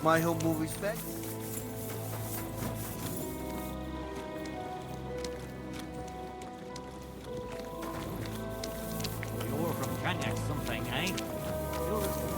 my humble respect. You're from Cognac something, eh? You're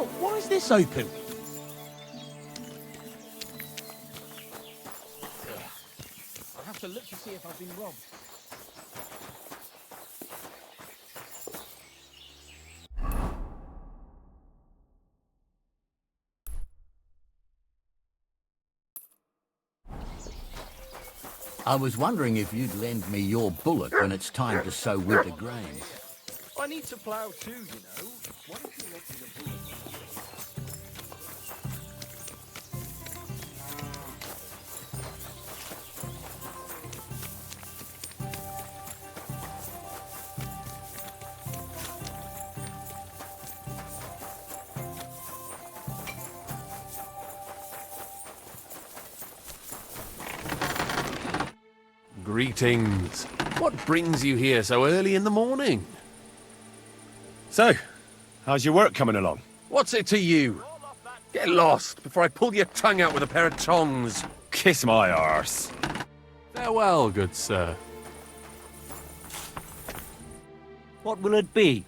hell? Why is this open? I'll have to look to see if I've been robbed. I was wondering if you'd lend me your bullock when it's time to sow winter grain. I need to plough too, you know. Why don't you let me the bullet? Greetings. What brings you here so early in the morning? So, how's your work coming along? What's it to you? Get lost before I pull your tongue out with a pair of tongs. Kiss my arse. Farewell, good sir. What will it be?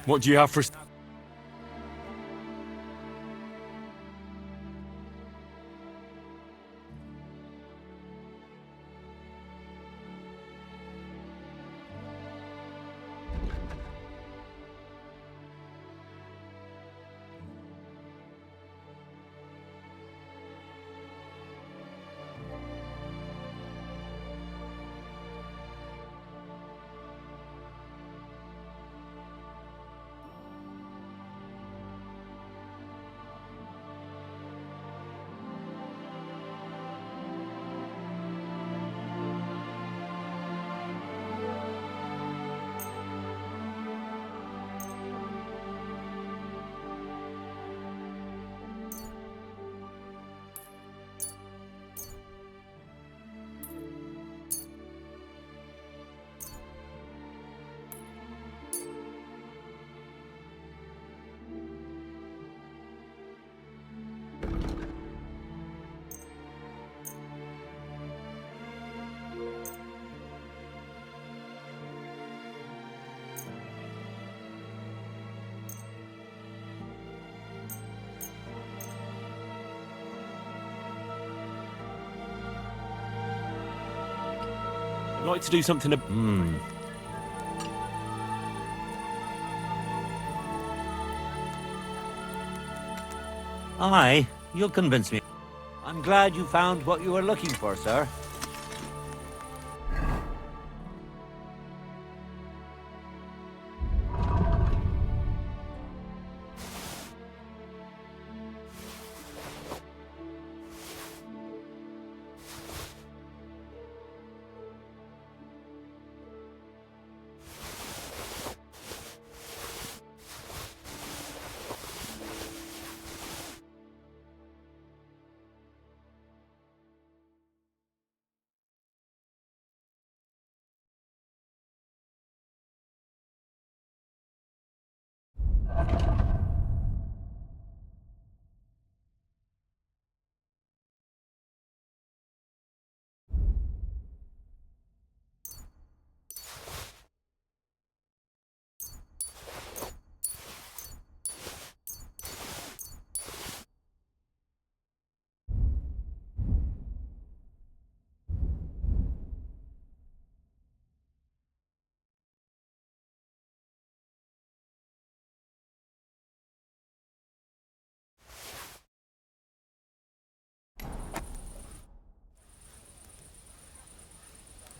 What do you have for... I'd like to do something... Aye, you'll convince me. I'm glad you found what you were looking for, sir.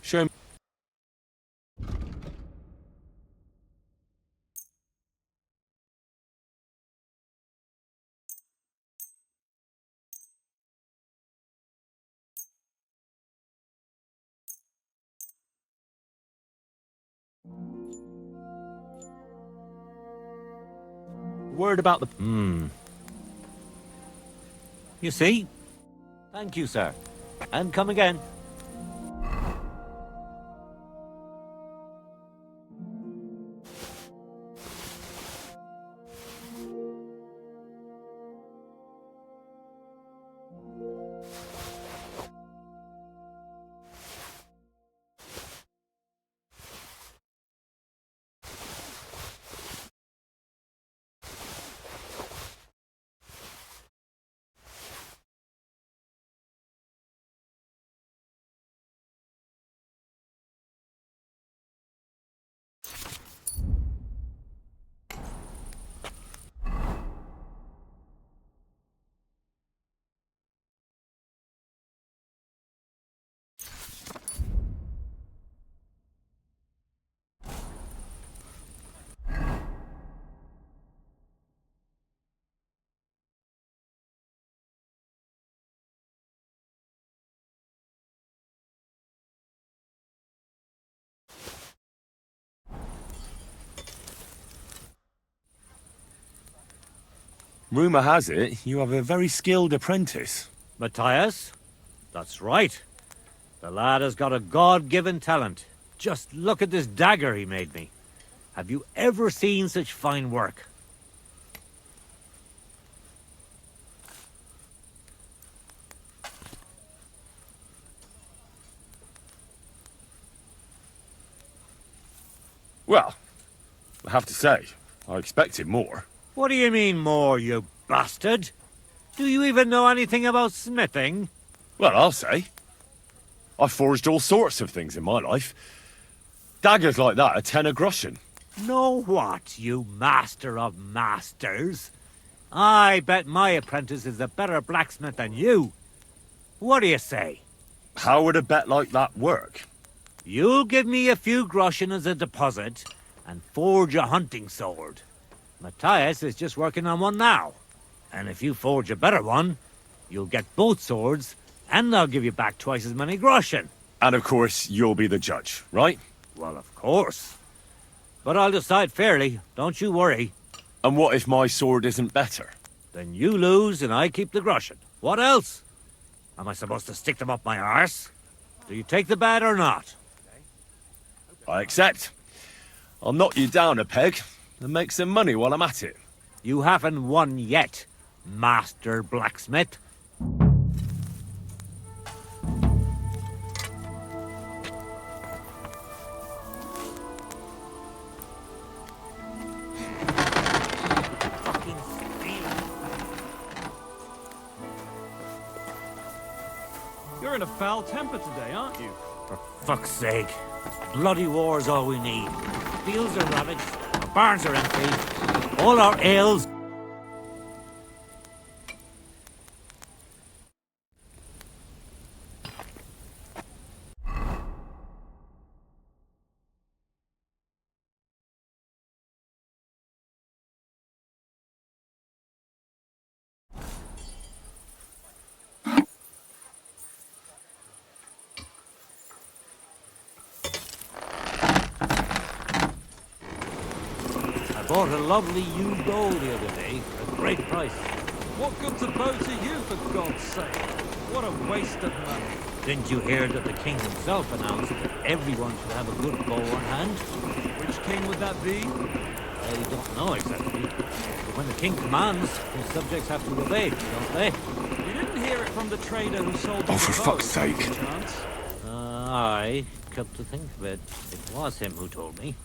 Show me... Word about the... You see? Thank you, sir. And come again. Rumour has it you have a very skilled apprentice. Matthias? That's right. The lad has got a God-given talent. Just look at this dagger he made me. Have you ever seen such fine work? Well, I have to say, I expected more. What do you mean more, you bastard? Do you even know anything about smithing? Well, I'll say. I've forged all sorts of things in my life. Daggers like that are 10 a groschen. Know what, you master of masters? I bet my apprentice is a better blacksmith than you. What do you say? How would a bet like that work? You'll give me a few groschen as a deposit and forge a hunting sword. Matthias is just working on one now. And if you forge a better one, you'll get both swords and I'll give you back twice as many groschen. And of course, you'll be the judge, right? Well, of course. But I'll decide fairly, don't you worry. And what if my sword isn't better? Then you lose and I keep the groschen. What else? Am I supposed to stick them up my arse? Do you take the bet or not? I accept. I'll knock you down a peg and make some money while I'm at it. You haven't won yet, Master Blacksmith. Fucking steal. You're in a foul temper today, aren't you? For fuck's sake. Bloody war's all we need. Fields are ravaged, our barns are empty, all our ales. I bought a lovely used bow the other day at a great price. What good's a bow to you, for God's sake? What a waste of money. Didn't you hear that the king himself announced that everyone should have a good bow on hand? Which king would that be? I don't know exactly. But when the king commands, his subjects have to obey, don't they? You didn't hear it from the trader who sold you Oh, for the bow, fuck's sake. by chance? Aye, come to think of it, it was him who told me.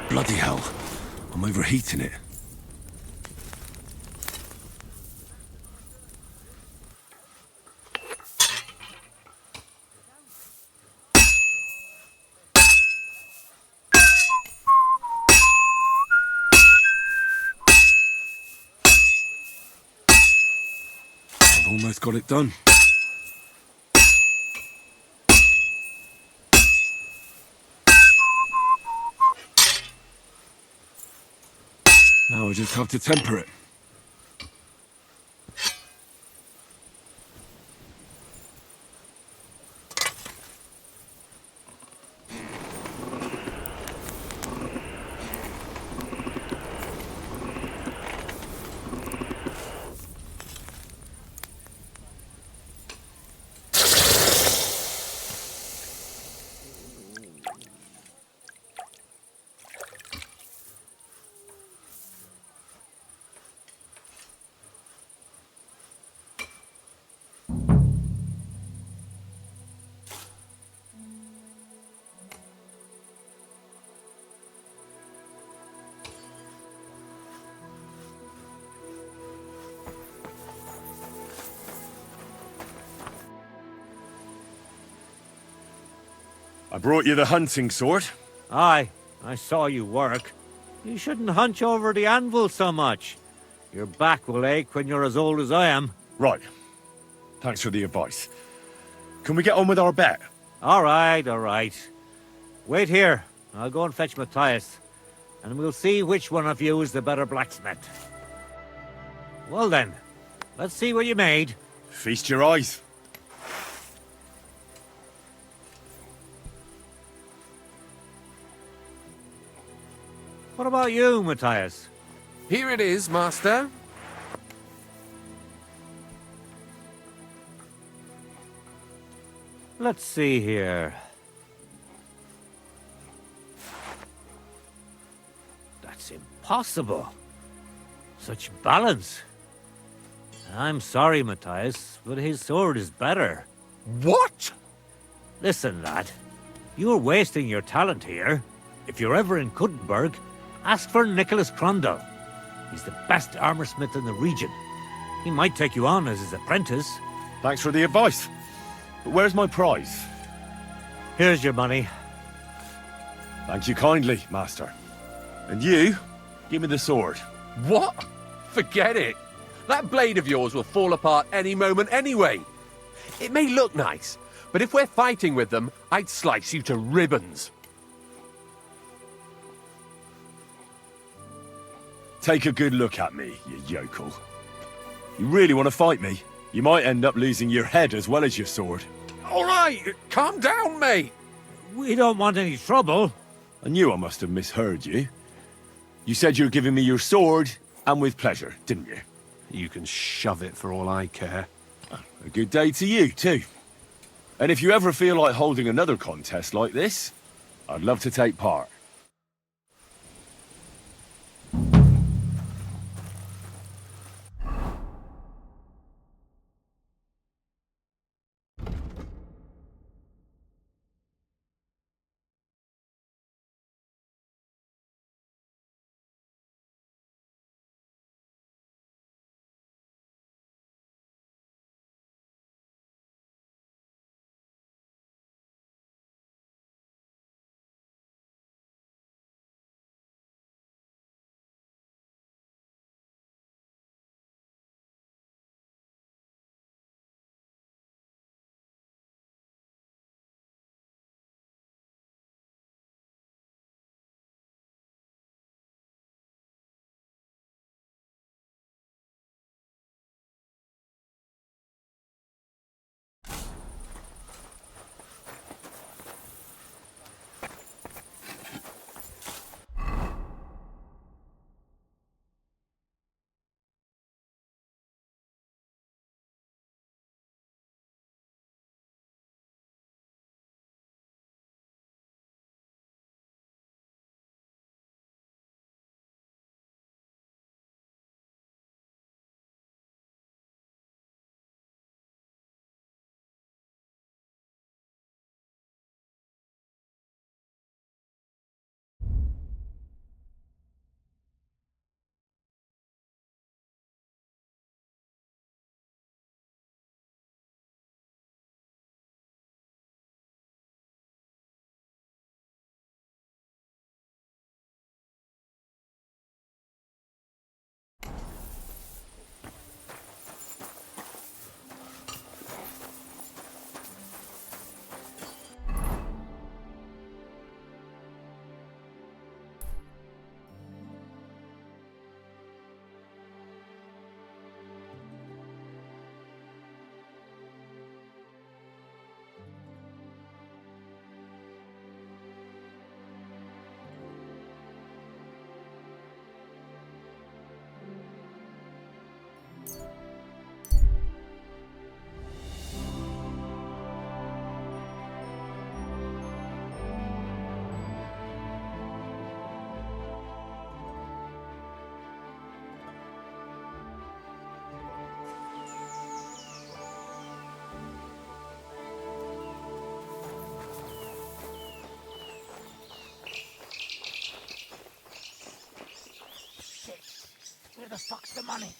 Bloody hell. I'm overheating it. I've almost got it done. just have to temper it. I brought you the hunting sword. Aye, I saw you work. You shouldn't hunch over the anvil so much. Your back will ache when you're as old as I am. Right. Thanks for the advice. Can we get on with our bet? All right, all right. Wait here. I'll go and fetch Matthias, and we'll see which one of you is the better blacksmith. Well then, let's see what you made. Feast your eyes. What about you, Matthias? Here it is, master. Let's see here. That's impossible. Such balance. I'm sorry, Matthias, but his sword is better. What? Listen, lad. You're wasting your talent here. If you're ever in Kuttenberg, ask for Nicholas Crondall. He's the best armorsmith in the region. He might take you on as his apprentice. Thanks for the advice. But where's my prize? Here's your money. Thank you kindly, master. And you, give me the sword. What? Forget it. That blade of yours will fall apart any moment anyway. It may look nice, but if we're fighting with them, I'd slice you to ribbons. Take a good look at me, you yokel. You really want to fight me? You might end up losing your head as well as your sword. All right, calm down, mate. We don't want any trouble. I knew I must have misheard you. You said you were giving me your sword, and with pleasure, didn't you? You can shove it for all I care. A good day to you, too. And if you ever feel like holding another contest like this, I'd love to take part. the fuck's the money?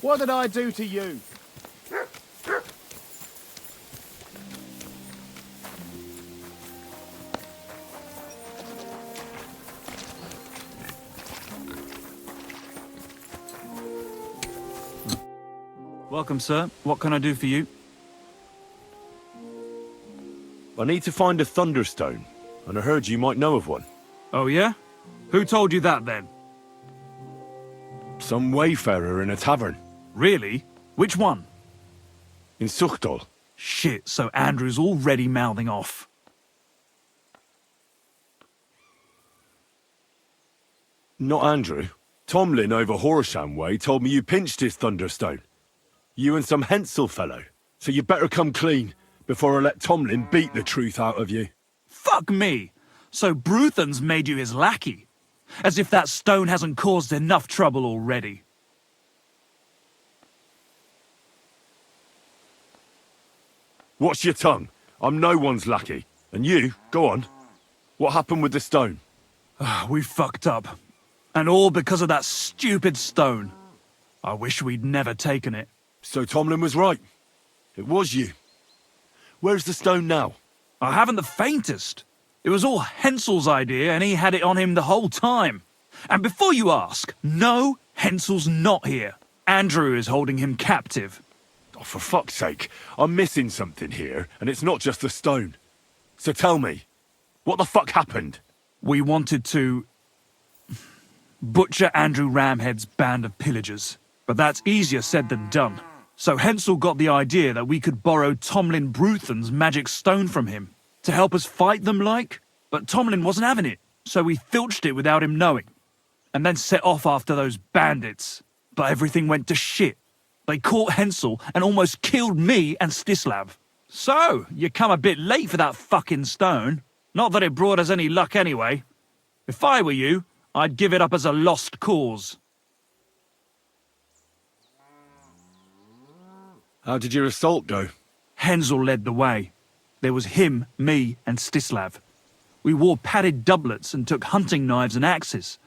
What did I do to you? Welcome, sir. What can I do for you? I need to find a Thunderstone, and I heard you might know of one. Oh, yeah? Who told you that, then? Some wayfarer in a tavern. Really? Which one? In Suchdol. Shit, so Andrew's already mouthing off. Not Andrew. Tomlin over Horsham way told me you pinched his Thunderstone. You and some Hensel fellow. So you better come clean before I let Tomlin beat the truth out of you. Fuck me! So Bruthan's made you his lackey? As if that stone hasn't caused enough trouble already. Watch your tongue. I'm no one's lackey. And you, go on. What happened with the stone? We fucked up. And all because of that stupid stone. I wish we'd never taken it. So Tomlin was right. It was you. Where's the stone now? I haven't the faintest. It was all Hensel's idea and he had it on him the whole time. And before you ask, no, Hensel's not here. Andrew is holding him captive. Oh, for fuck's sake. I'm missing something here, and it's not just the stone. So tell me, what the fuck happened? We wanted to butcher Andrew Ramhead's band of pillagers. But that's easier said than done. So Hensel got the idea that we could borrow Tomlin Bruthan's magic stone from him to help us fight them like. But Tomlin wasn't having it, so we filched it without him knowing. and then set off after those bandits. But everything went to shit. They caught Hensel and almost killed me and Stislav. So, you come a bit late for that fucking stone. Not that it brought us any luck anyway. If I were you, I'd give it up as a lost cause. How did your assault go? Hensel led the way. There was him, me, and Stislav. We wore padded doublets and took hunting knives and axes.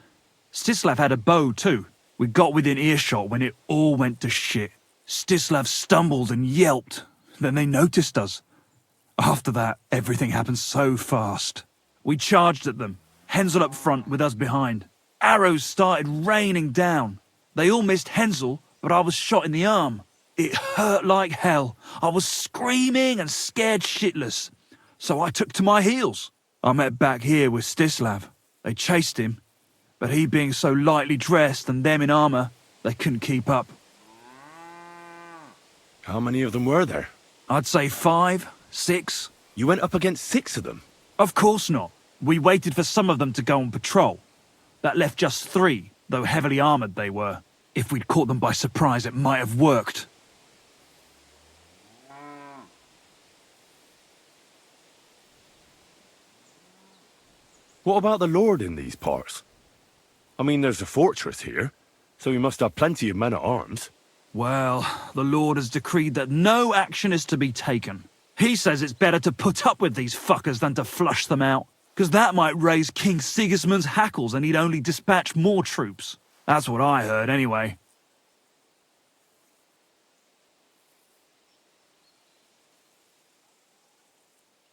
Stislav had a bow too. We got within earshot when it all went to shit. Stislav stumbled and yelped. Then they noticed us. After that, everything happened so fast. We charged at them, Hensel up front with us behind. Arrows started raining down. They all missed Hensel, but I was shot in the arm. It hurt like hell. I was screaming and scared shitless. So I took to my heels. I met back here with Stislav. They chased him, but he being so lightly dressed and them in armour, they couldn't keep up. How many of them were there? I'd say 5, 6. You went up against 6 of them? Of course not. We waited for some of them to go on patrol. That left just 3, though heavily armoured they were. If we'd caught them by surprise, it might have worked. What about the Lord in these parts? I mean, there's a fortress here, so he must have plenty of men at arms. Well, the Lord has decreed that no action is to be taken. He says it's better to put up with these fuckers than to flush them out, because that might raise King Sigismund's hackles and he'd only dispatch more troops. That's what I heard anyway.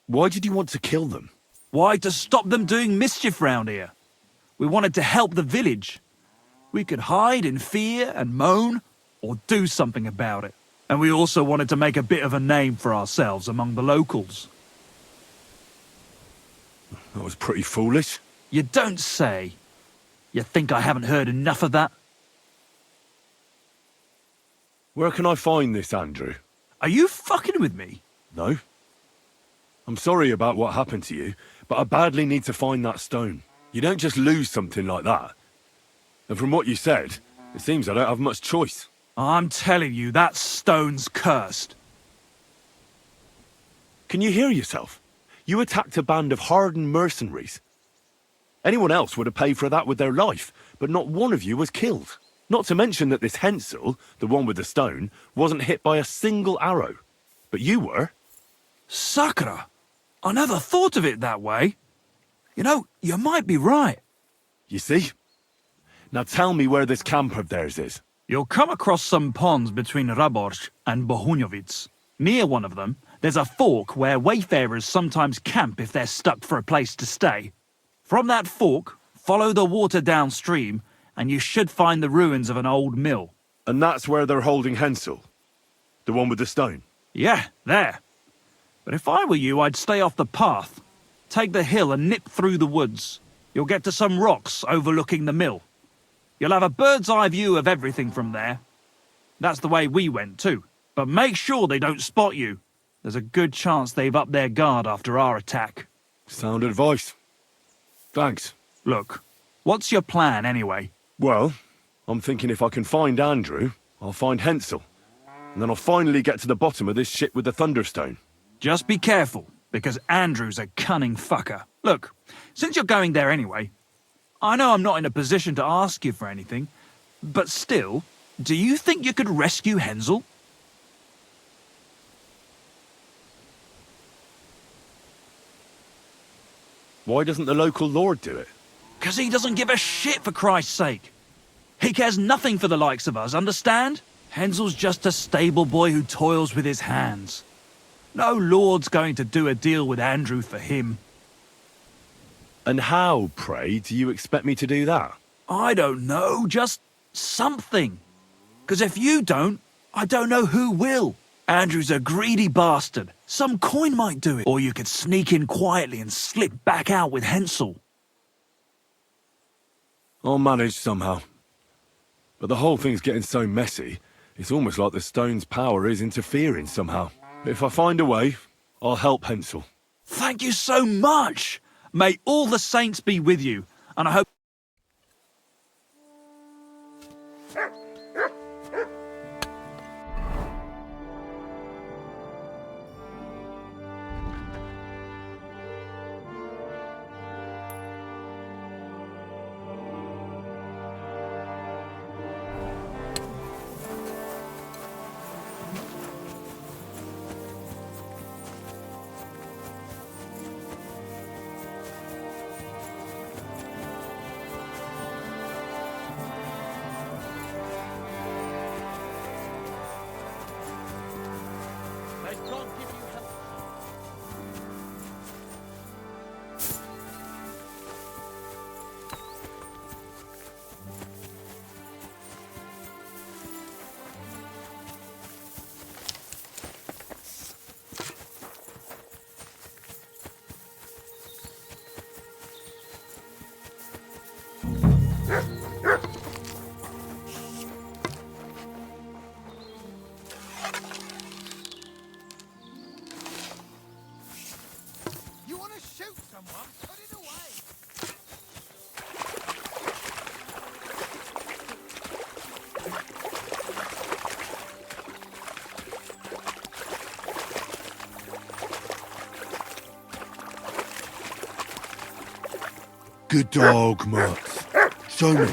Why did you want to kill them? Why, to stop them doing mischief round here. We wanted to help the village. We could hide in fear and moan, or do something about it. And we also wanted to make a bit of a name for ourselves among the locals. That was pretty foolish. You don't say. You think I haven't heard enough of that? Where can I find this, Andrew? Are you fucking with me? No. I'm sorry about what happened to you, but I badly need to find that stone. You don't just lose something like that. And from what you said, it seems I don't have much choice. I'm telling you, that stone's cursed. Can you hear yourself? You attacked a band of hardened mercenaries. Anyone else would have paid for that with their life, but not one of you was killed. Not to mention that this Hensel, the one with the stone, wasn't hit by a single arrow. But you were. Sakura! I never thought of it that way. You know, you might be right. You see? Now tell me where this camp of theirs is. You'll come across some ponds between Raborz and Bohunjovic. Near one of them, there's a fork where wayfarers sometimes camp if they're stuck for a place to stay. From that fork, follow the water downstream, and you should find the ruins of an old mill. And that's where they're holding Hensel? The one with the stone? Yeah, there. But if I were you, I'd stay off the path. Take the hill and nip through the woods. You'll get to some rocks overlooking the mill. You'll have a bird's eye view of everything from there. That's the way we went too. But make sure they don't spot you. There's a good chance they've upped their guard after our attack. Sound advice. Thanks. Look, what's your plan anyway? Well, I'm thinking if I can find Andrew, I'll find Hensel. And then I'll finally get to the bottom of this shit with the Thunderstone. Just be careful, because Andrew's a cunning fucker. Look, since you're going there anyway, I know I'm not in a position to ask you for anything, but still, do you think you could rescue Hensel? Why doesn't the local lord do it? 'Cause he doesn't give a shit, for Christ's sake. He cares nothing for the likes of us, understand? Hensel's just a stable boy who toils with his hands. No lord's going to do a deal with Andrew for him. And how, pray, do you expect me to do that? I don't know, just something. 'Cause if you don't, I don't know who will. Andrew's a greedy bastard. Some coin might do it. Or you could sneak in quietly and slip back out with Hensel. I'll manage somehow. But the whole thing's getting so messy, it's almost like the stone's power is interfering somehow. If I find a way, I'll help Hensel. Thank you so much. May all the saints be with you, and I hope... Good dog, Mutz. Show me.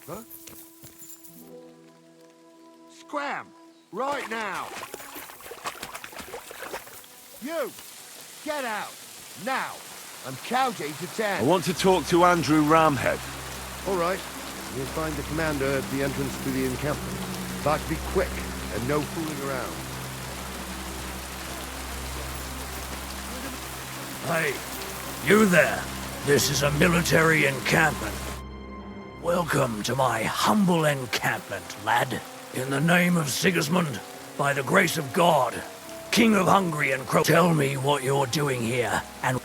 Huh? Scram! Right now! You! Get out! Now! I'm counting to 10. I want to talk to Andrew Ramhead. All right. You'll find the commander at the entrance to the encampment. But be quick, and no fooling around. Hey, you there. This is a military encampment. Welcome to my humble encampment, lad. In the name of Sigismund, by the grace of God, King of Hungary and Crow, tell me what you're doing here, and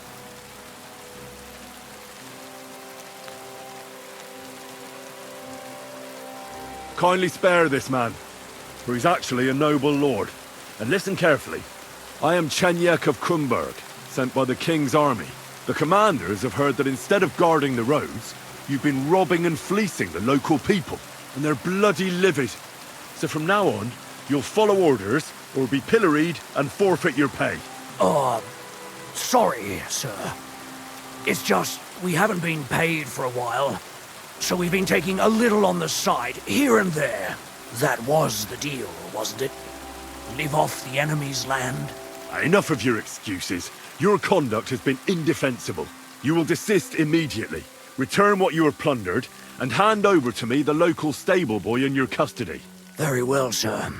Kindly spare this man, for he's actually a noble lord. And listen carefully. I am Chenyek of Krumberg, sent by the king's army. The commanders have heard that instead of guarding the roads, you've been robbing and fleecing the local people, and they're bloody livid. So from now on, you'll follow orders, or be pilloried and forfeit your pay. sorry, sir. It's just, we haven't been paid for a while, so we've been taking a little on the side, here and there. That was the deal, wasn't it? Live off the enemy's land? Enough of your excuses. Your conduct has been indefensible. You will desist immediately, return what you have plundered, and hand over to me the local stable boy in your custody. Very well, sir.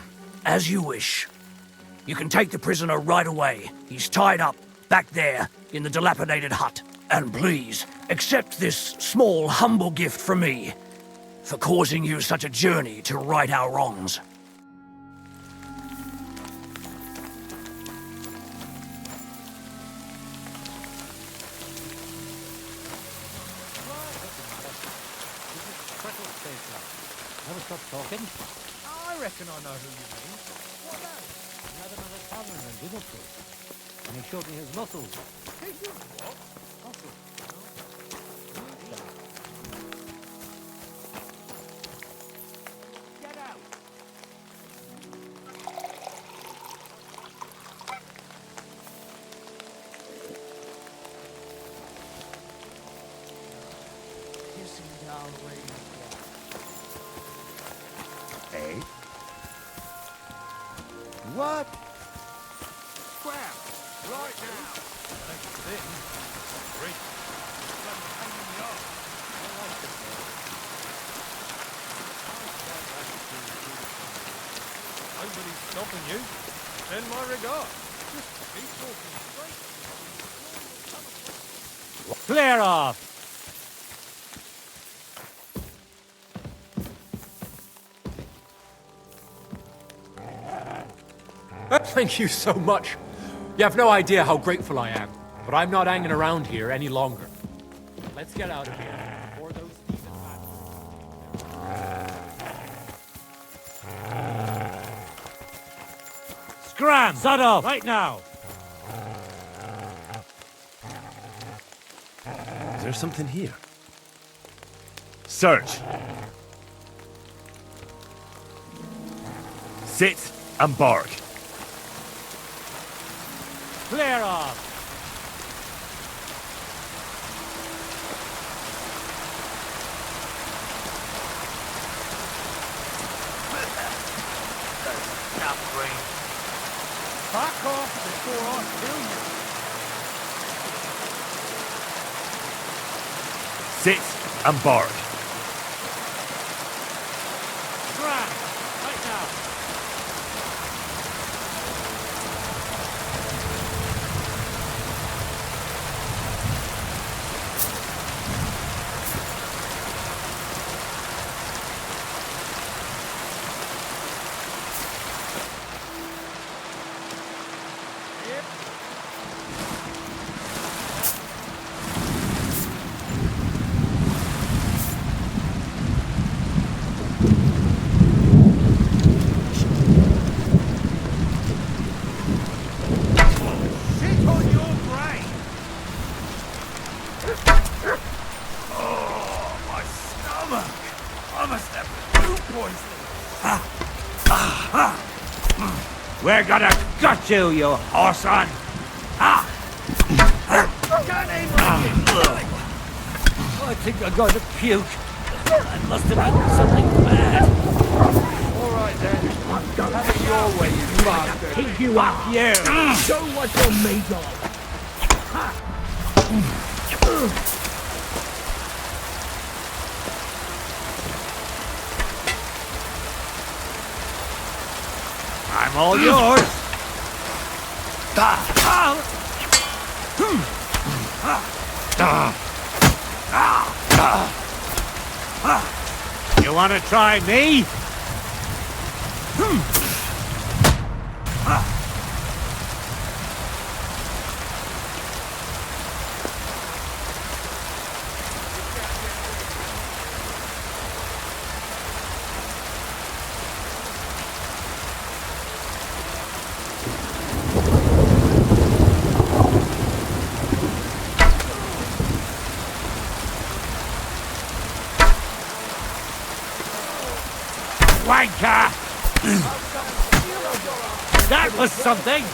As you wish. You can take the prisoner right away. He's tied up, back there, in the dilapidated hut. And please, accept this small, humble gift from me, for causing you such a journey to right our wrongs. Never stop talking. I reckon I know who you mean. What now? He had another tavern in Liverpool, and he showed me his muscles. Did you what? Muscles, Get out! Kissing down rain. Eh? What? Scram! Right now! Thanks for this. Great. Bloody pain in the arse. I like this man. Nobody's stopping you. Send my regards. Just keep walking straight. Clear off! Thank you so much. You have no idea how grateful I am, but I'm not hanging around here any longer. Let's get out of here before those Scram! Sod off! Right now! Is there something here? Search. Sit and bark. Clear off! Back off before I kill you. Sit and bark. Scram! Right now! Sit on your brain! Oh, my stomach! I must have food poisoning. We're gonna gut you, you horse-on! I think I'm going to puke. I must have eaten something bad. All right then. Have it your way, you bastard. Keep you up, you! Show what you're made of. I'm all yours! You want to try me? Wanker! That was something!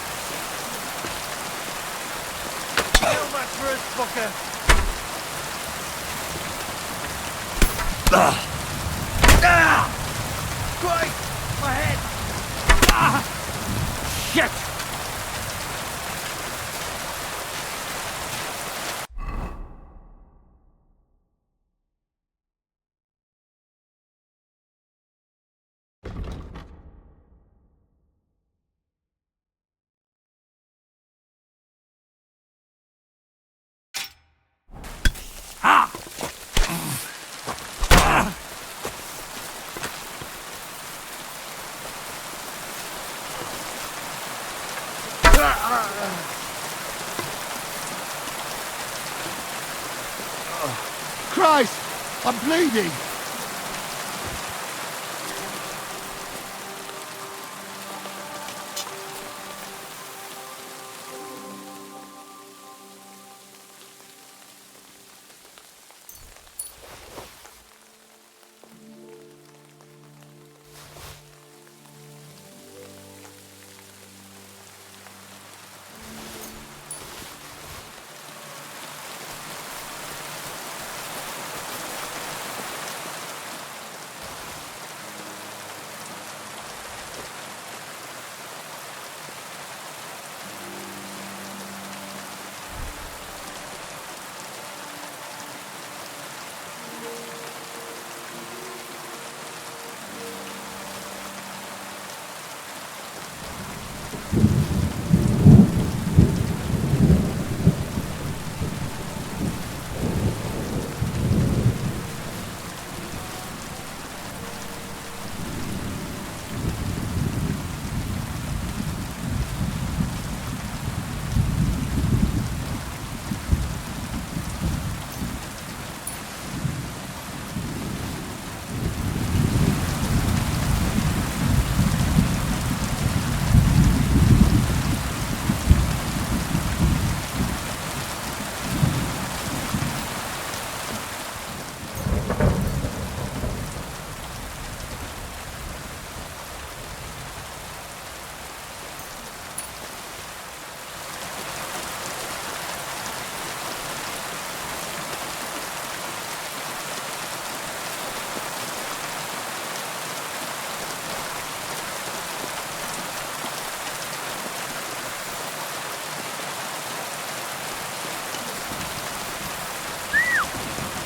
Kill my first fucker. Great! My head! Shit! Christ! I'm bleeding!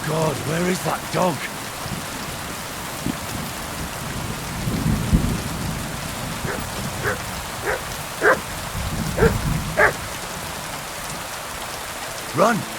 God, where is that dog? Run!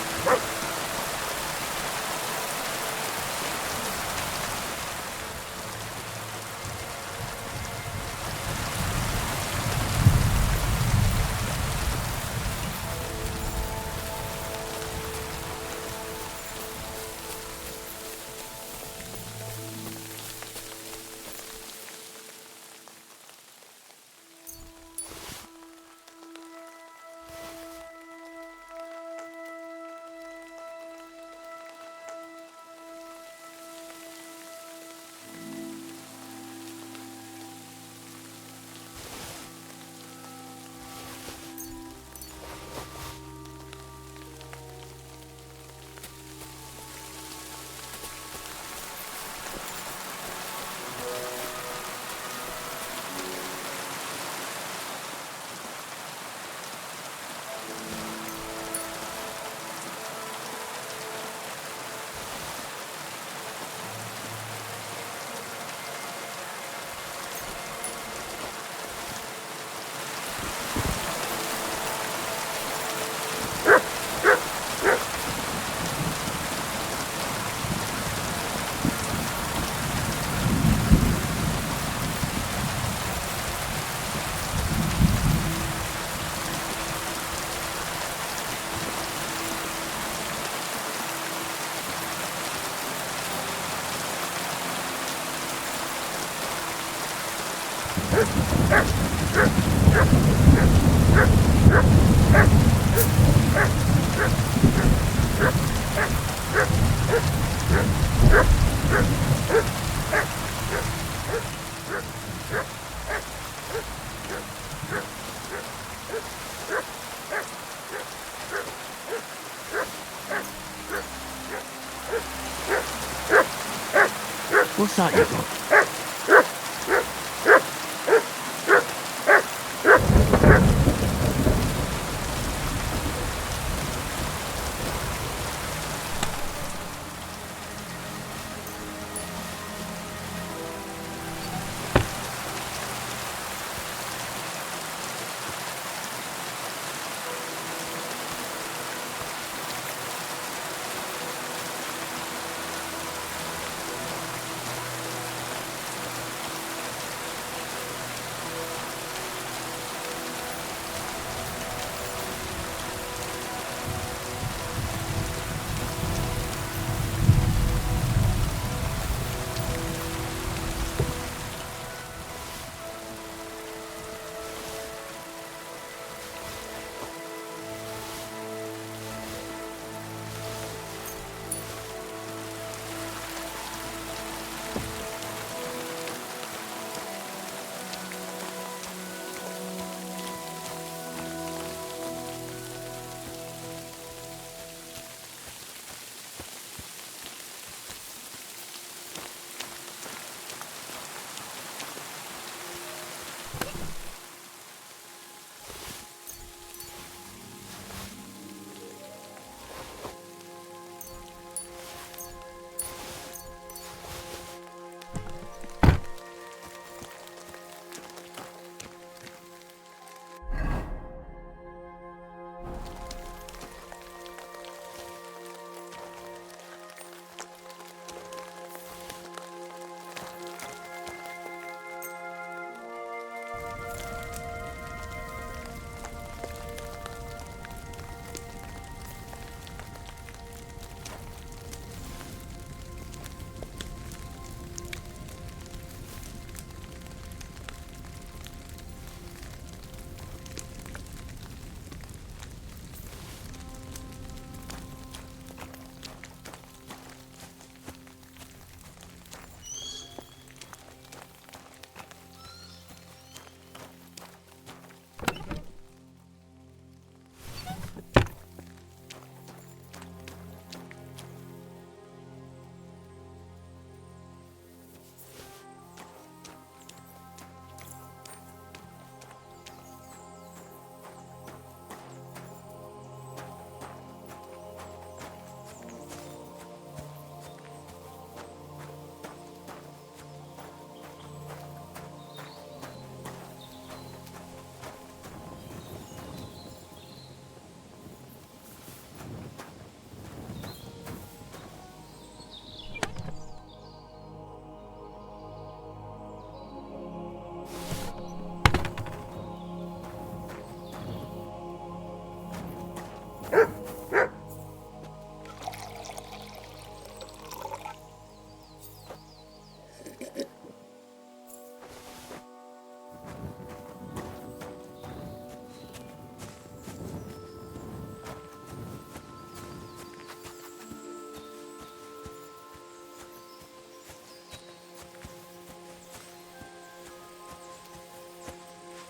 What's that you got?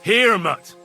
Here, mutt!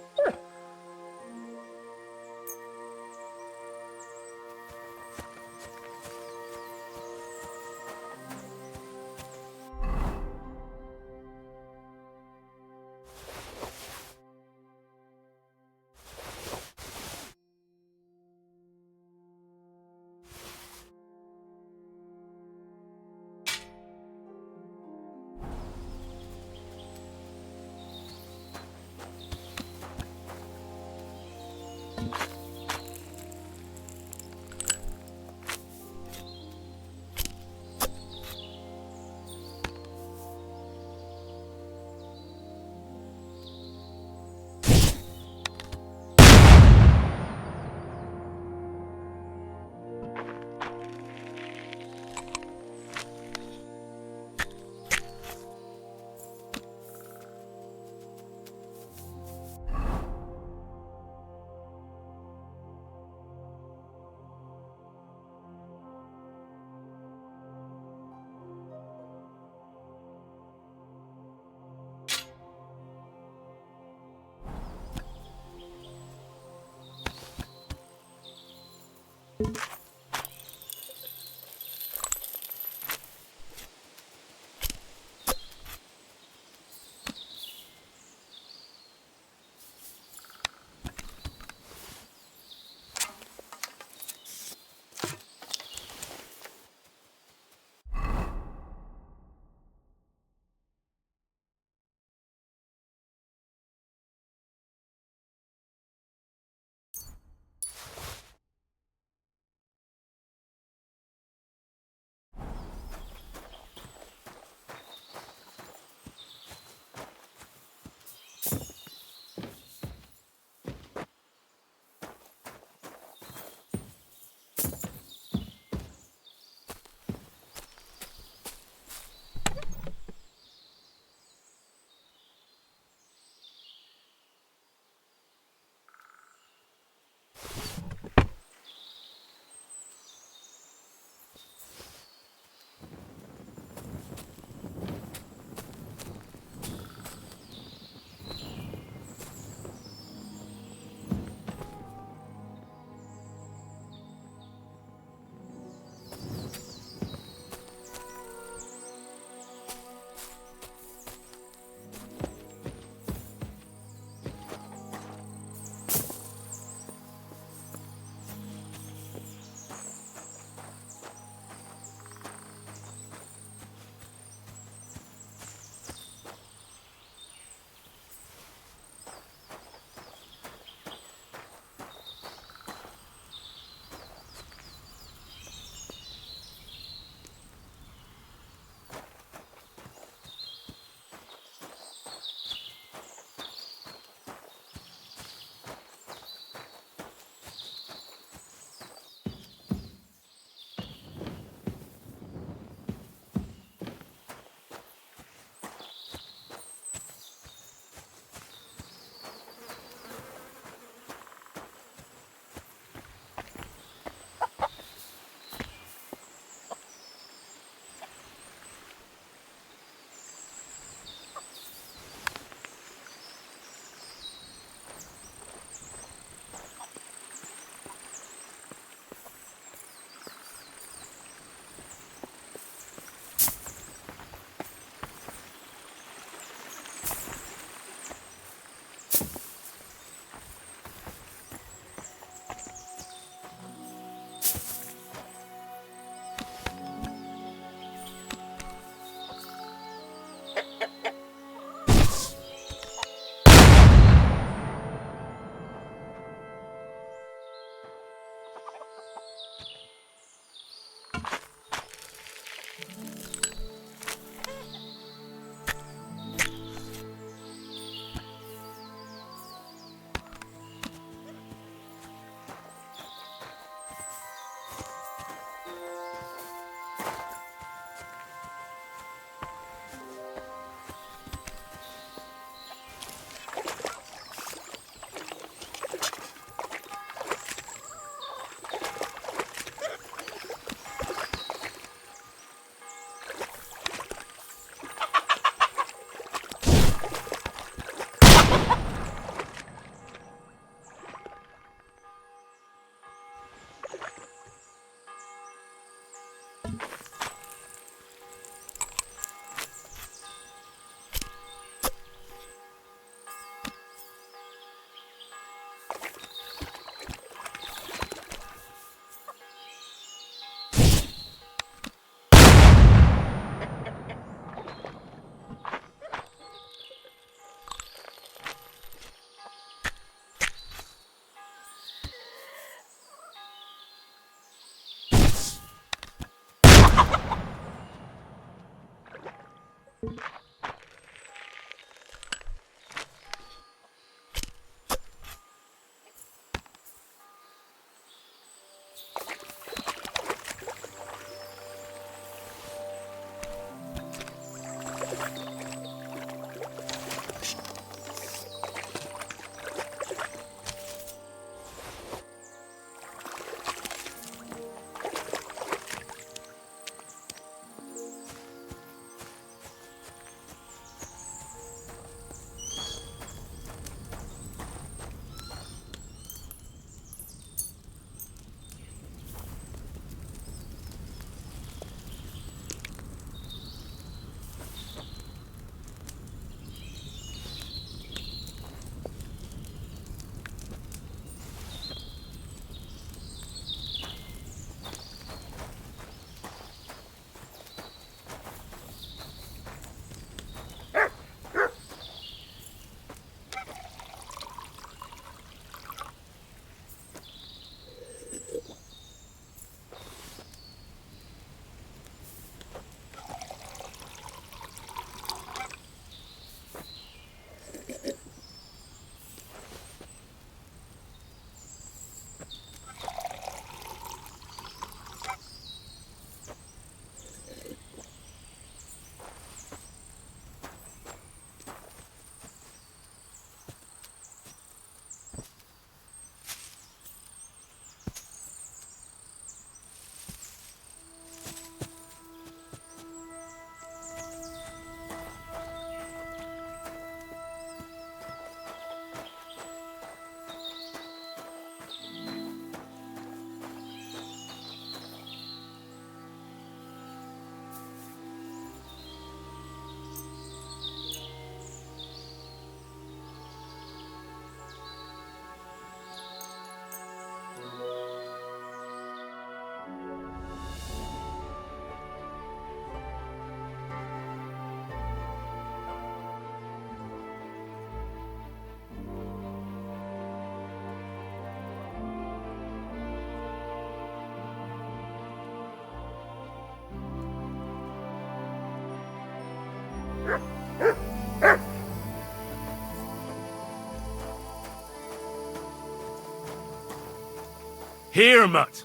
Here, mutt!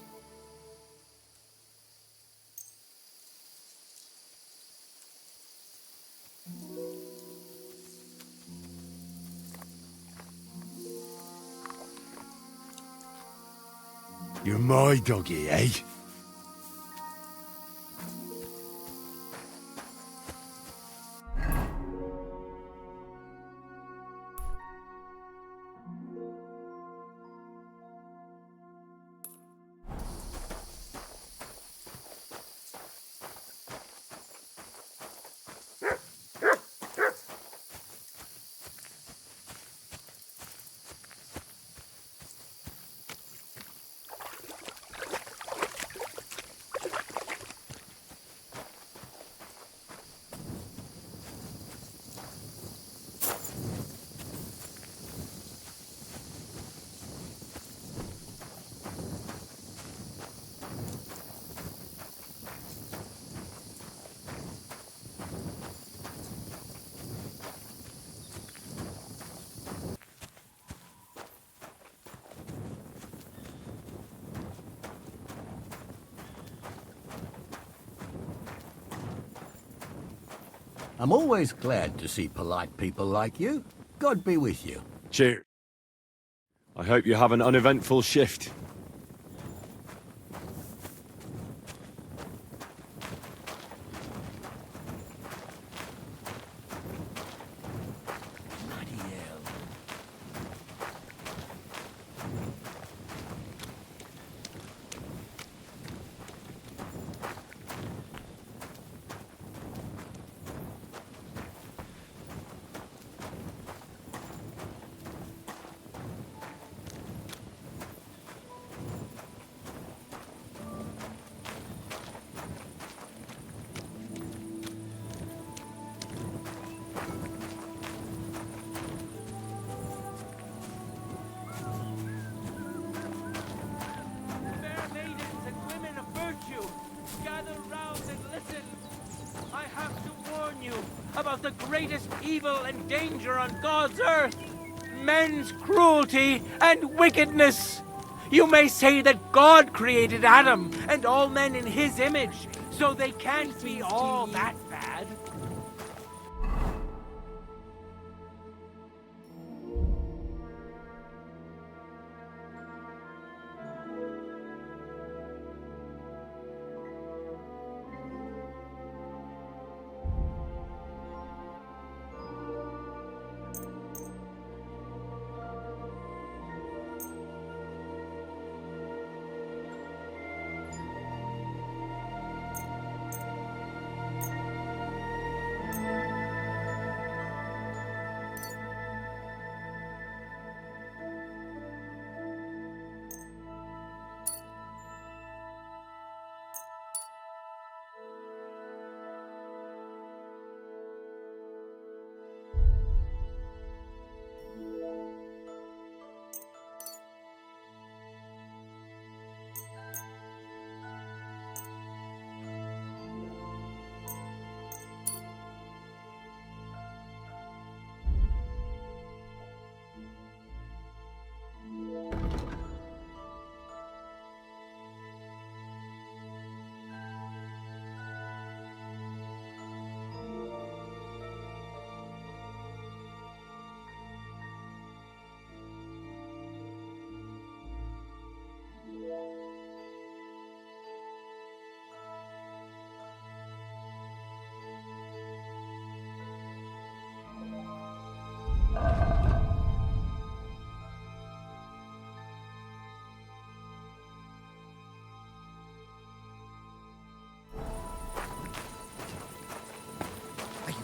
You're my doggy, eh? I'm always glad to see polite people like you. God be with you. Cheers. I hope you have an uneventful shift. About the greatest evil and danger on God's earth, men's cruelty and wickedness. You may say that God created Adam and all men in his image, so they can't be all that bad.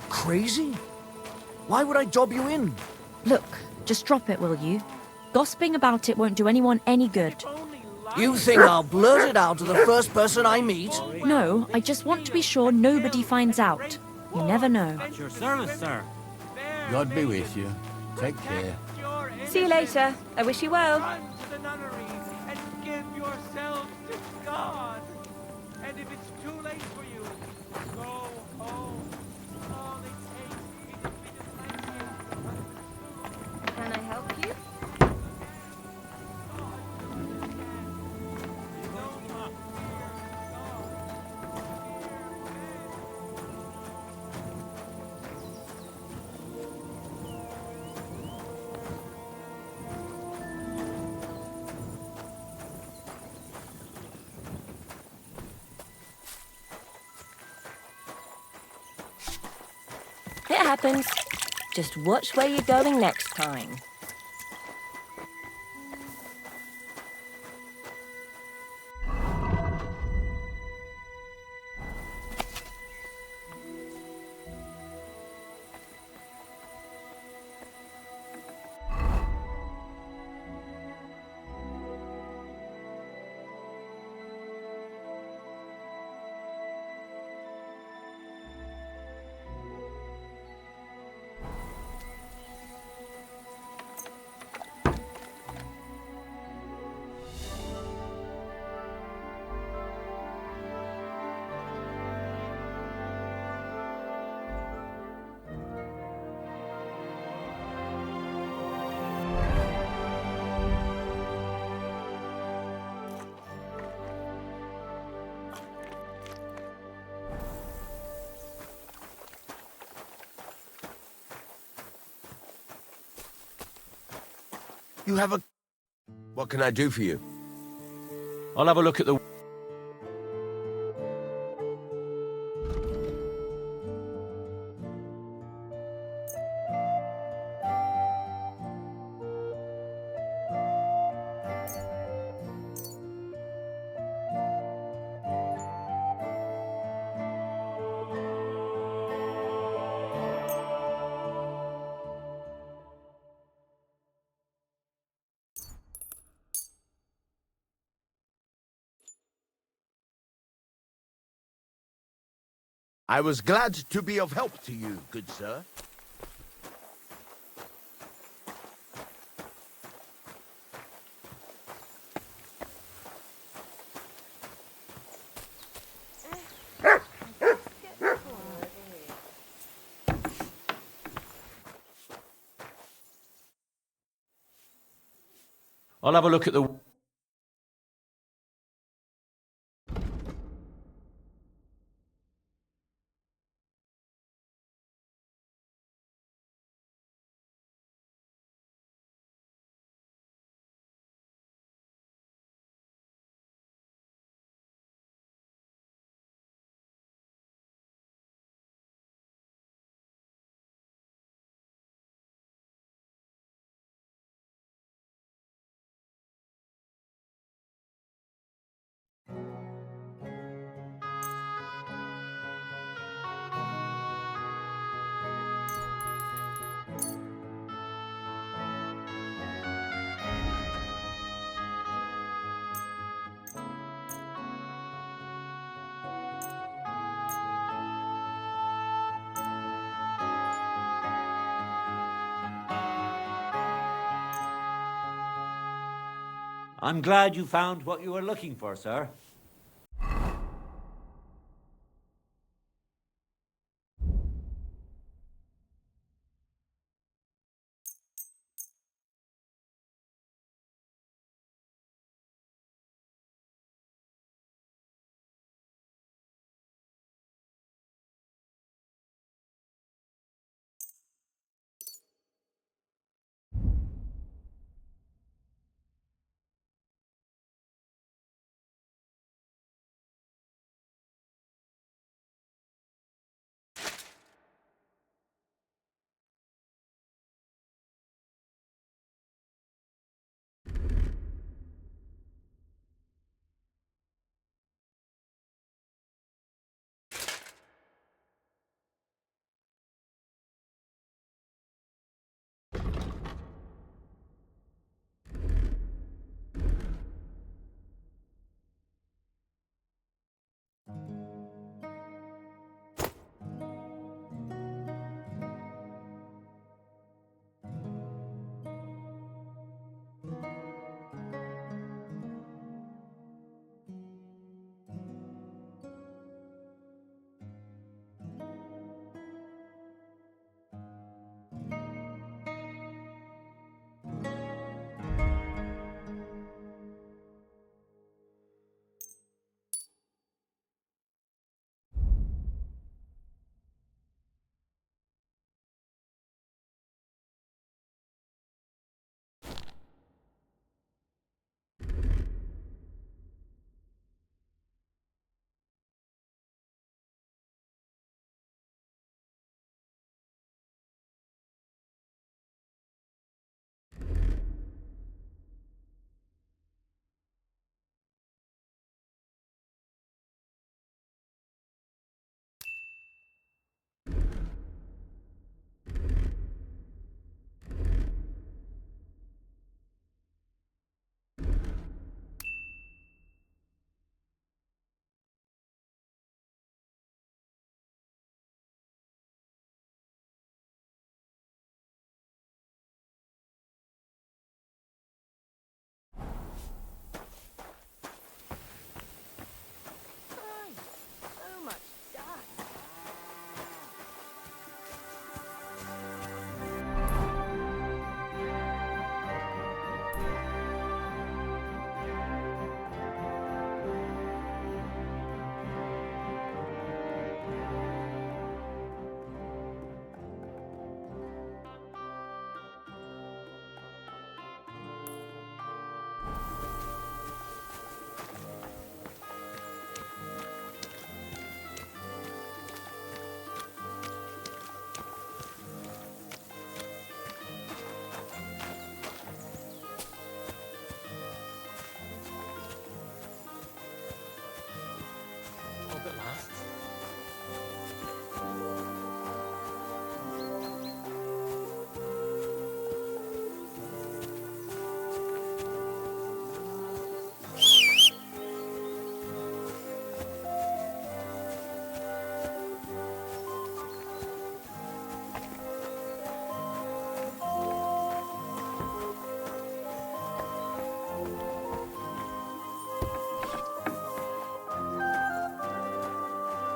Crazy? Why would I dob you in? Look, just drop it, will you? Gossiping about it won't do anyone any good. You think I'll blurt it out to the first person I meet? No, I just want to be sure nobody finds out. You never know. At your service, sir. God be with you. Take care. See you later. I wish you well. Run to the nunnery and give yourselves to God. And if it's too late for you, go home. All it takes It happens. Just watch where you're going next time. You have a... What can I do for you? I'll have a look at the... I was glad to be of help to you, good sir. I'll have a look at the... I'm glad you found what you were looking for, sir.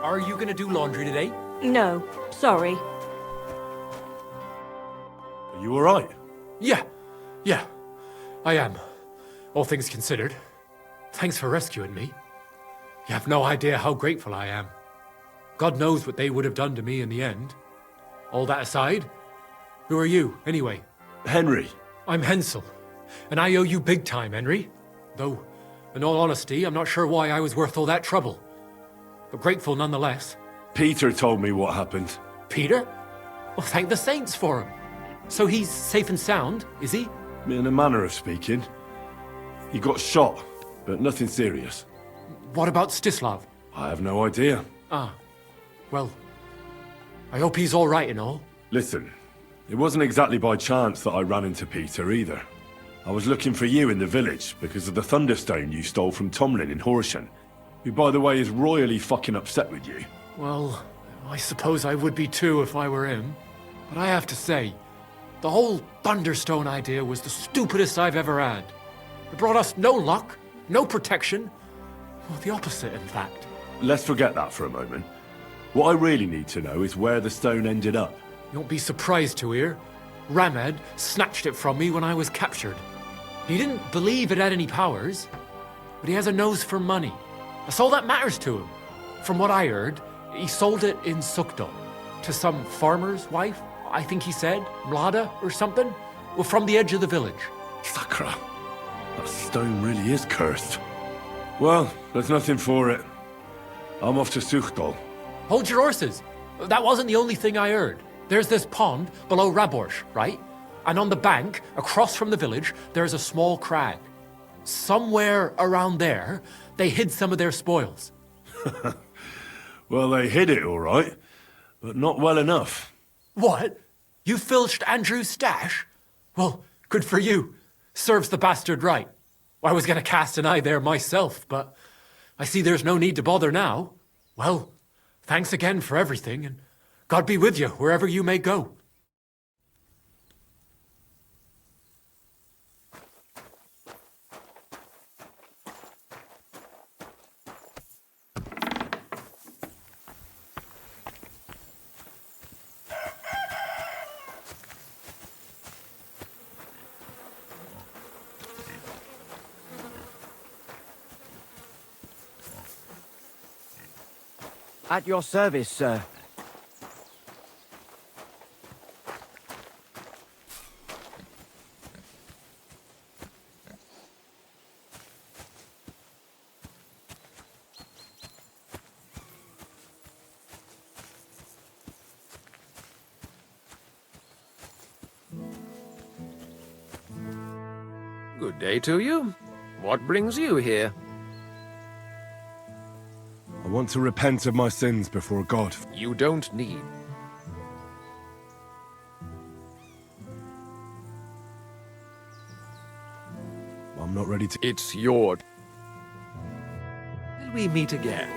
Are you gonna do laundry today? No, sorry. Are you alright? Yeah, I am. All things considered. Thanks for rescuing me. You have no idea how grateful I am. God knows what they would have done to me in the end. All that aside, who are you, anyway? Henry. I'm Hensel, and I owe you big time, Henry. Though, in all honesty, I'm not sure why I was worth all that trouble. But grateful nonetheless. Peter told me what happened. Peter? Well, thank the saints for him. So he's safe and sound, is he? In a manner of speaking. He got shot, but nothing serious. What about Stislav? I have no idea. Ah, well, I hope he's all right and all. Listen, it wasn't exactly by chance that I ran into Peter either. I was looking for you in the village because of the Thunderstone you stole from Tomlin in Horsham, who, by the way, is royally fucking upset with you. Well, I suppose I would be too if I were him. But I have to say, the whole Thunderstone idea was the stupidest I've ever had. It brought us no luck, no protection. Well, the opposite, in fact. Let's forget that for a moment. What I really need to know is where the stone ended up. You won't be surprised to hear. Ramed snatched it from me when I was captured. He didn't believe it had any powers, but he has a nose for money. That's all that matters to him. From what I heard, he sold it in Sukdal to some farmer's wife, I think he said, Mlada or something, well, from the edge of the village. Sakra, that stone really is cursed. Well, there's nothing for it. I'm off to Sukdal. Hold your horses. That wasn't the only thing I heard. There's this pond below Raborsh, right? And on the bank, across from the village, there's a small crag. Somewhere around there, they hid some of their spoils. Well, they hid it all right, but not well enough. What? You filched Andrew's stash? Well, good for you. Serves the bastard right. I was going to cast an eye there myself, but I see there's no need to bother now. Well, thanks again for everything, and God be with you wherever you may go. At your service, sir. Good day to you. What brings you here? I want to repent of my sins before God. You don't need. I'm not ready to... It's your... Will we meet again?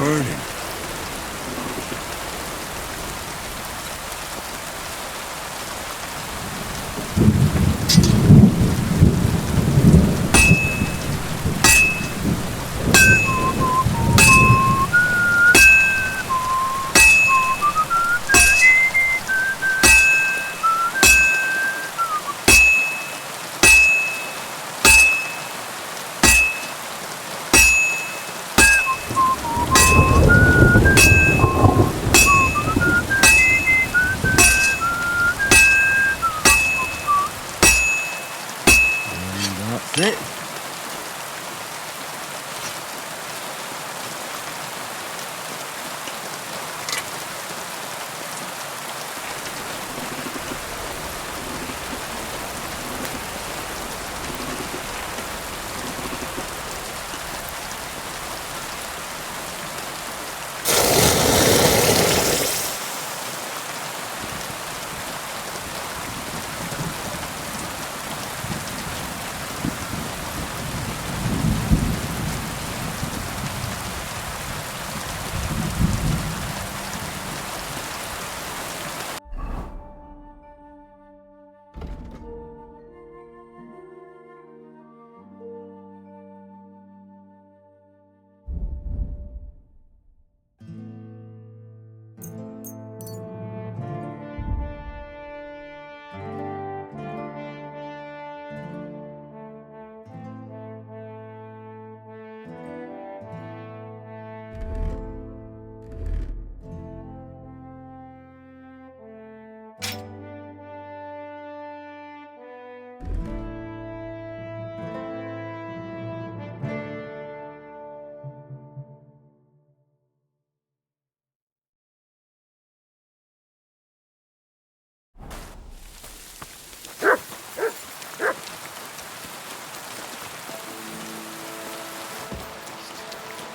burning. That's it.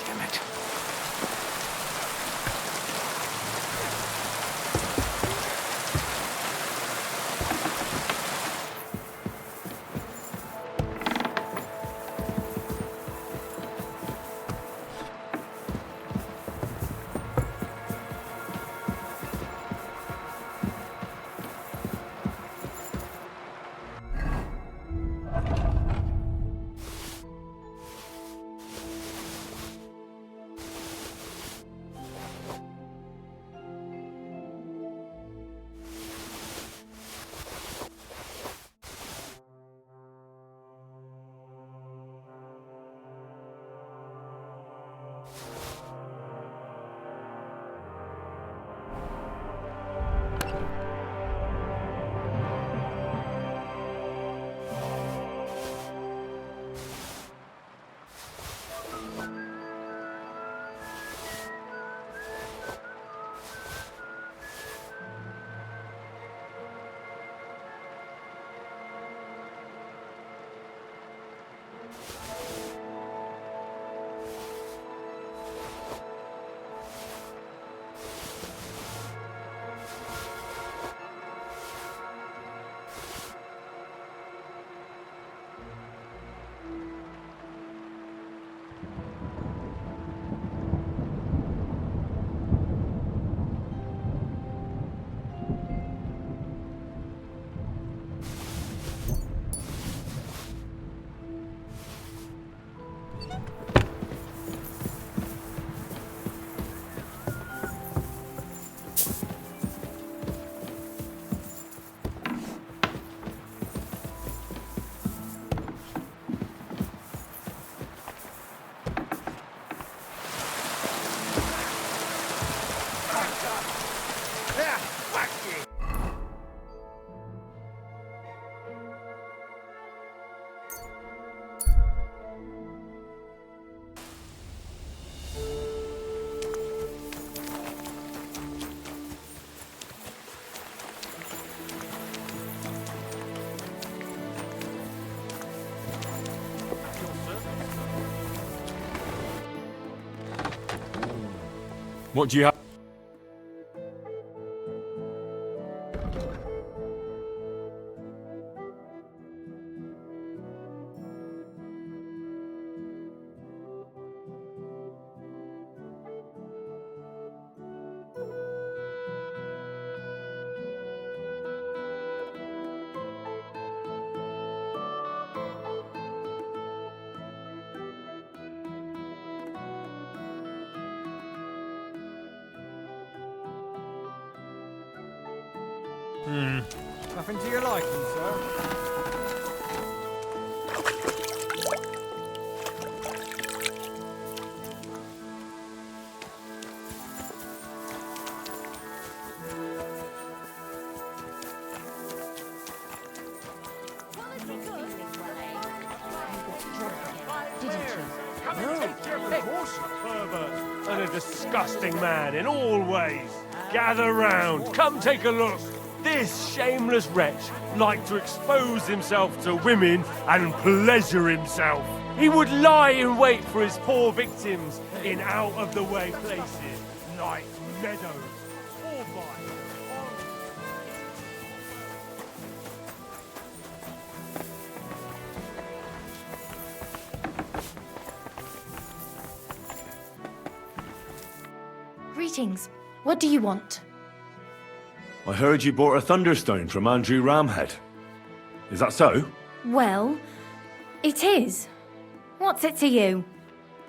Damn it. What do you have? Nothing to your liking, sir? Pervert and a disgusting man in all ways. Gather round, come take a look. This shameless wretch liked to expose himself to women and pleasure himself. He would lie in wait for his poor victims in out-of-the-way places like meadows or vines. Greetings. What do you want? I heard you bought a Thunderstone from Andrew Ramhead. Is that so? Well, it is. What's it to you?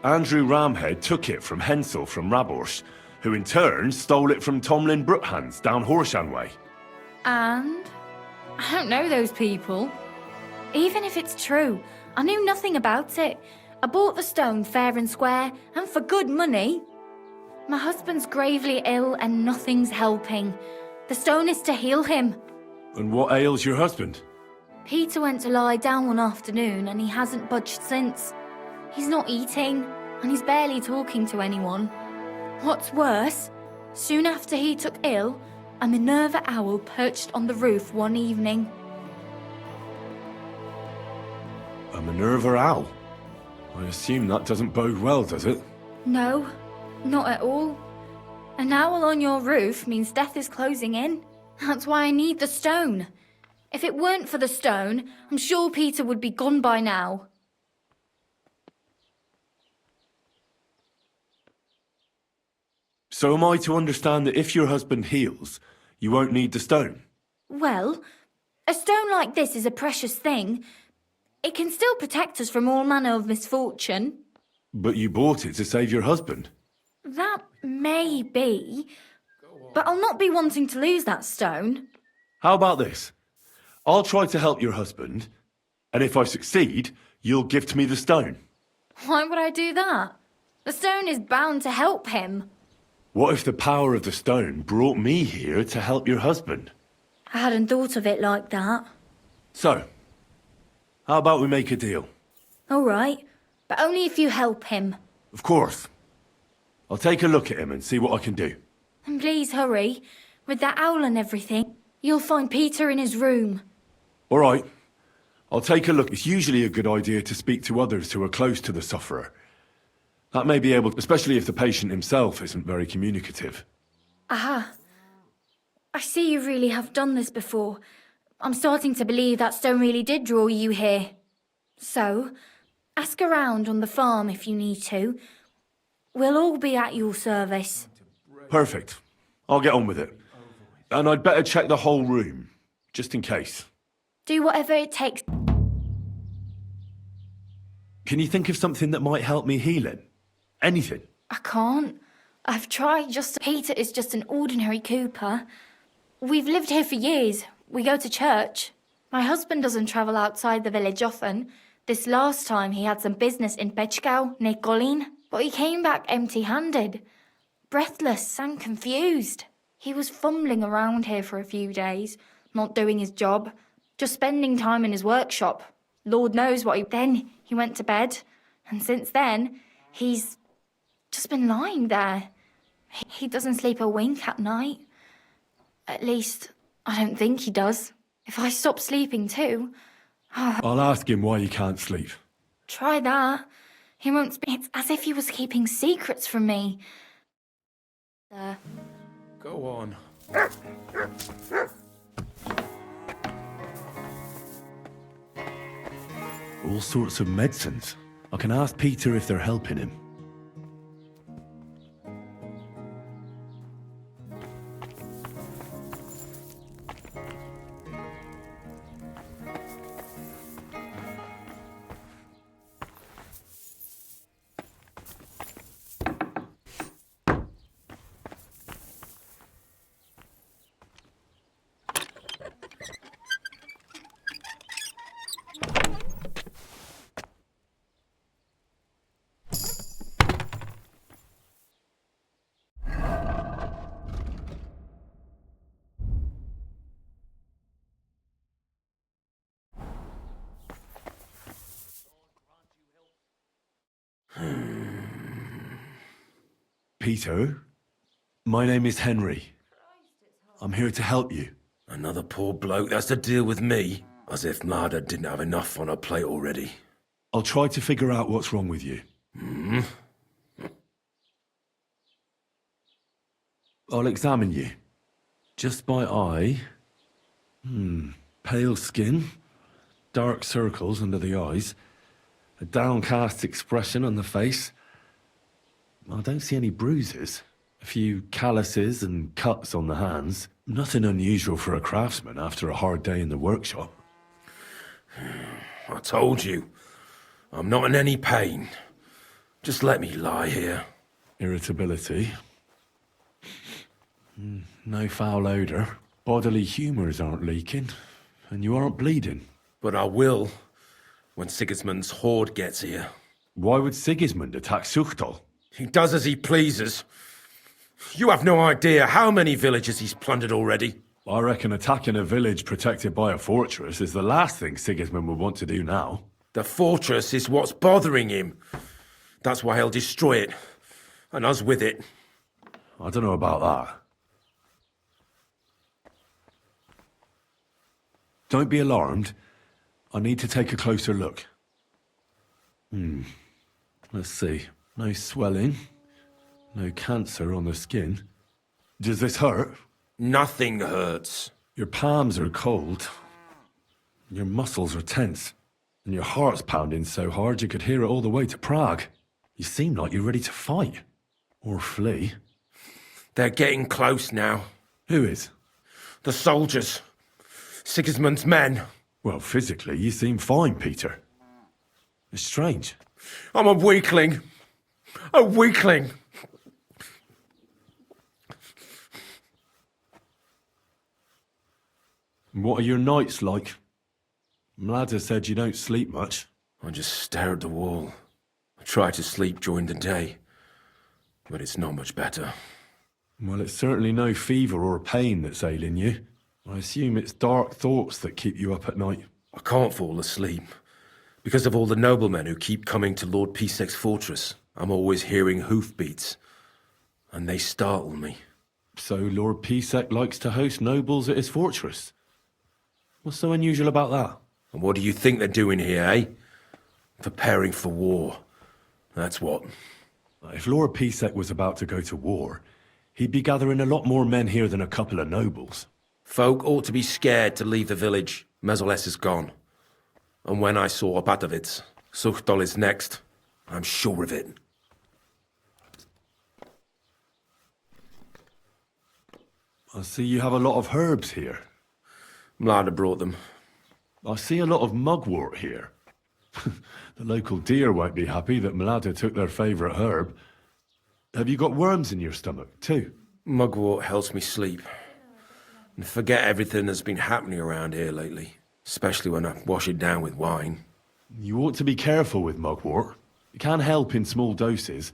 Andrew Ramhead took it from Hensel from Raborsh, who in turn stole it from Tomlin Brookhans down Horshan way. And? I don't know those people. Even if it's true, I knew nothing about it. I bought the stone fair and square, and for good money. My husband's gravely ill and nothing's helping. The stone is to heal him. And what ails your husband? Peter went to lie down one afternoon and he hasn't budged since. He's not eating, and he's barely talking to anyone. What's worse, soon after he took ill, a Minerva owl perched on the roof one evening. A Minerva owl? I assume that doesn't bode well, does it? No, not at all. An owl on your roof means death is closing in. That's why I need the stone. If it weren't for the stone, I'm sure Peter would be gone by now. So am I to understand that if your husband heals, you won't need the stone? Well, a stone like this is a precious thing. It can still protect us from all manner of misfortune. But you bought it to save your husband. That may be, but I'll not be wanting to lose that stone. How about this? I'll try to help your husband, and if I succeed, you'll gift me the stone. Why would I do that? The stone is bound to help him. What if the power of the stone brought me here to help your husband? I hadn't thought of it like that. So, how about we make a deal? All right, but only if you help him. Of course. I'll take a look at him and see what I can do. And please hurry. With that owl and everything, you'll find Peter in his room. All right. I'll take a look. It's usually a good idea to speak to others who are close to the sufferer. That may be able, especially if the patient himself isn't very communicative. Aha. I see you really have done this before. I'm starting to believe that stone really did draw you here. So, ask around on the farm if you need to. We'll all be at your service. Perfect. I'll get on with it. And I'd better check the whole room, just in case. Do whatever it takes. Can you think of something that might help me heal him? Anything? I can't. I've tried Peter is just an ordinary cooper. We've lived here for years. We go to church. My husband doesn't travel outside the village often. This last time he had some business in Pechgau, near Golin, but he came back empty-handed. Breathless and confused. He was fumbling around here for a few days, not doing his job, just spending time in his workshop. Lord knows what Then he went to bed, and since then, he's just been lying there. He doesn't sleep a wink at night. At least, I don't think he does. If I stop sleeping too... I'll ask him why he can't sleep. Try that. He won't speak. It's as if he was keeping secrets from me. Go on. All sorts of medicines. I can ask Peter if they're helping him. Peter, my name is Henry. I'm here to help you. Another poor bloke that's to deal with me, as if Mlada didn't have enough on her plate already. I'll try to figure out what's wrong with you. I'll examine you. Just by eye. Pale skin, dark circles under the eyes, a downcast expression on the face. I don't see any bruises. A few calluses and cuts on the hands. Nothing unusual for a craftsman after a hard day in the workshop. I told you, I'm not in any pain. Just let me lie here. Irritability. No foul odour. Bodily humours aren't leaking. And you aren't bleeding. But I will, when Sigismund's horde gets here. Why would Sigismund attack Suchtal? He does as he pleases. You have no idea how many villages he's plundered already. I reckon attacking a village protected by a fortress is the last thing Sigismund would want to do now. The fortress is what's bothering him. That's why he'll destroy it. And us with it. I don't know about that. Don't be alarmed. I need to take a closer look. Let's see. No swelling. No cancer on the skin. Does this hurt? Nothing hurts. Your palms are cold. Your muscles are tense. And your heart's pounding so hard you could hear it all the way to Prague. You seem like you're ready to fight. Or flee. They're getting close now. Who is? The soldiers. Sigismund's men. Well, physically, you seem fine, Peter. It's strange. I'm a weakling. A weakling. What are your nights like? Mlada said you don't sleep much. I just stare at the wall. I try to sleep during the day, but it's not much better. Well, it's certainly no fever or pain that's ailing you. I assume it's dark thoughts that keep you up at night. I can't fall asleep, because of all the noblemen who keep coming to Lord Pisek's fortress. I'm always hearing hoofbeats, and they startle me. So Lord Pisek likes to host nobles at his fortress? What's so unusual about that? And what do you think they're doing here, eh? Preparing for war. That's what. If Lord Pisek was about to go to war, he'd be gathering a lot more men here than a couple of nobles. Folk ought to be scared to leave the village. Whensislas is gone. And when I saw Opatowitz, Suchtal is next. I'm sure of it. I see you have a lot of herbs here. Mlada brought them. I see a lot of mugwort here. The local deer won't be happy that Mlada took their favourite herb. Have you got worms in your stomach, too? Mugwort helps me sleep. And forget everything that's been happening around here lately. Especially when I wash it down with wine. You ought to be careful with mugwort. It can help in small doses.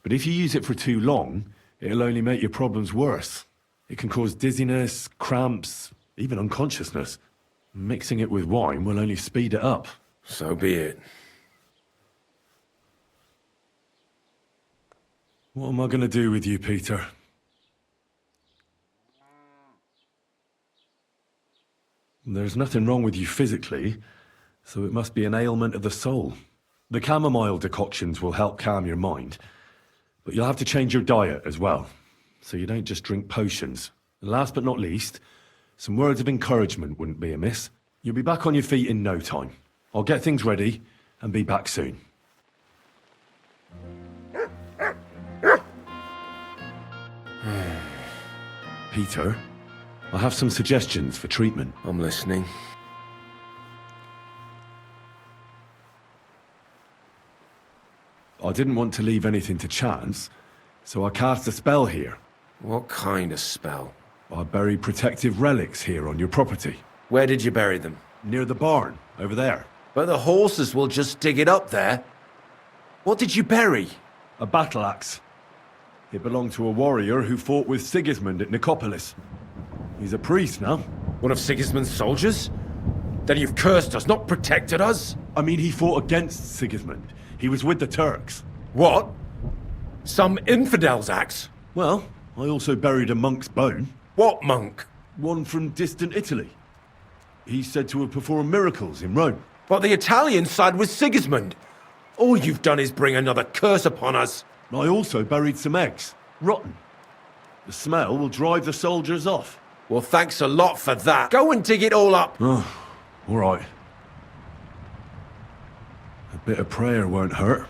But if you use it for too long, it'll only make your problems worse. It can cause dizziness, cramps, even unconsciousness. Mixing it with wine will only speed it up. So be it. What am I going to do with you, Peter? There's nothing wrong with you physically, so it must be an ailment of the soul. The chamomile decoctions will help calm your mind, but you'll have to change your diet as well, so you don't just drink potions. And last but not least, some words of encouragement wouldn't be amiss. You'll be back on your feet in no time. I'll get things ready and be back soon. Peter, I have some suggestions for treatment. I'm listening. I didn't want to leave anything to chance, so I cast a spell here. What kind of spell? I buried protective relics here on your property. Where did you bury them? Near the barn, over there. But the horses will just dig it up there. What did you bury? A battle axe. It belonged to a warrior who fought with Sigismund at Nicopolis. He's a priest now. One of Sigismund's soldiers? Then you've cursed us, not protected us? I mean, he fought against Sigismund. He was with the Turks. What? Some infidel's axe? Well, I also buried a monk's bone. What monk? One from distant Italy. He's said to have performed miracles in Rome. But the Italian side was Sigismund. All you've done is bring another curse upon us. I also buried some eggs. Rotten. The smell will drive the soldiers off. Well, thanks a lot for that. Go and dig it all up. Oh, all right. A bit of prayer won't hurt.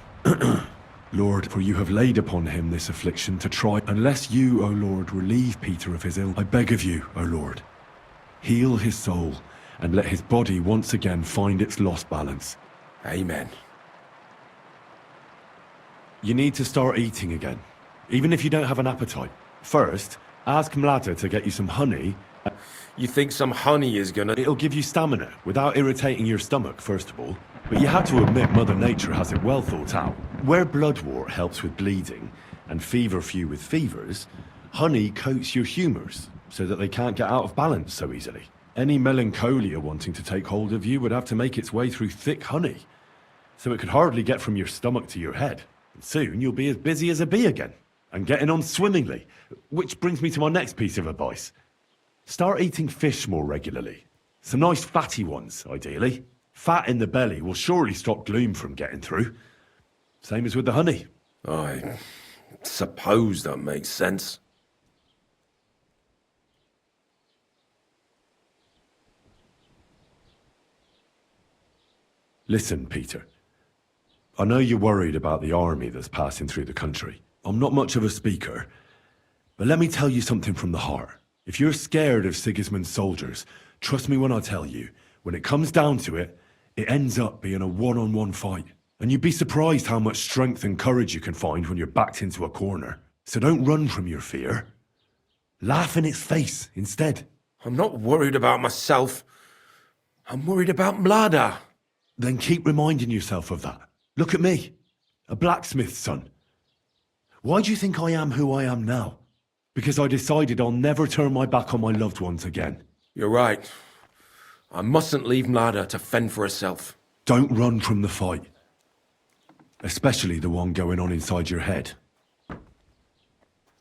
Lord, for you have laid upon him this affliction to try. Unless you, O Lord, relieve Peter of his ill, I beg of you, O Lord, heal his soul and let his body once again find its lost balance. Amen. You need to start eating again, even if you don't have an appetite. First, ask Mlada to get you some honey. You think some honey is gonna... It'll give you stamina, without irritating your stomach, first of all. But you have to admit Mother Nature has it well thought out. Where bloodwort helps with bleeding, and feverfew with fevers, honey coats your humours, so that they can't get out of balance so easily. Any melancholia wanting to take hold of you would have to make its way through thick honey, so it could hardly get from your stomach to your head. And soon you'll be as busy as a bee again, and getting on swimmingly. Which brings me to my next piece of advice. Start eating fish more regularly. Some nice fatty ones, ideally. Fat in the belly will surely stop gloom from getting through. Same as with the honey. I suppose that makes sense. Listen, Peter. I know you're worried about the army that's passing through the country. I'm not much of a speaker, but let me tell you something from the heart. If you're scared of Sigismund's soldiers, trust me when I tell you, when it comes down to it, it ends up being a one-on-one fight. And you'd be surprised how much strength and courage you can find when you're backed into a corner. So don't run from your fear. Laugh in its face instead. I'm not worried about myself. I'm worried about Mlada. Then keep reminding yourself of that. Look at me, a blacksmith's son. Why do you think I am who I am now? Because I decided I'll never turn my back on my loved ones again. You're right. I mustn't leave Mlada to fend for herself. Don't run from the fight. Especially the one going on inside your head.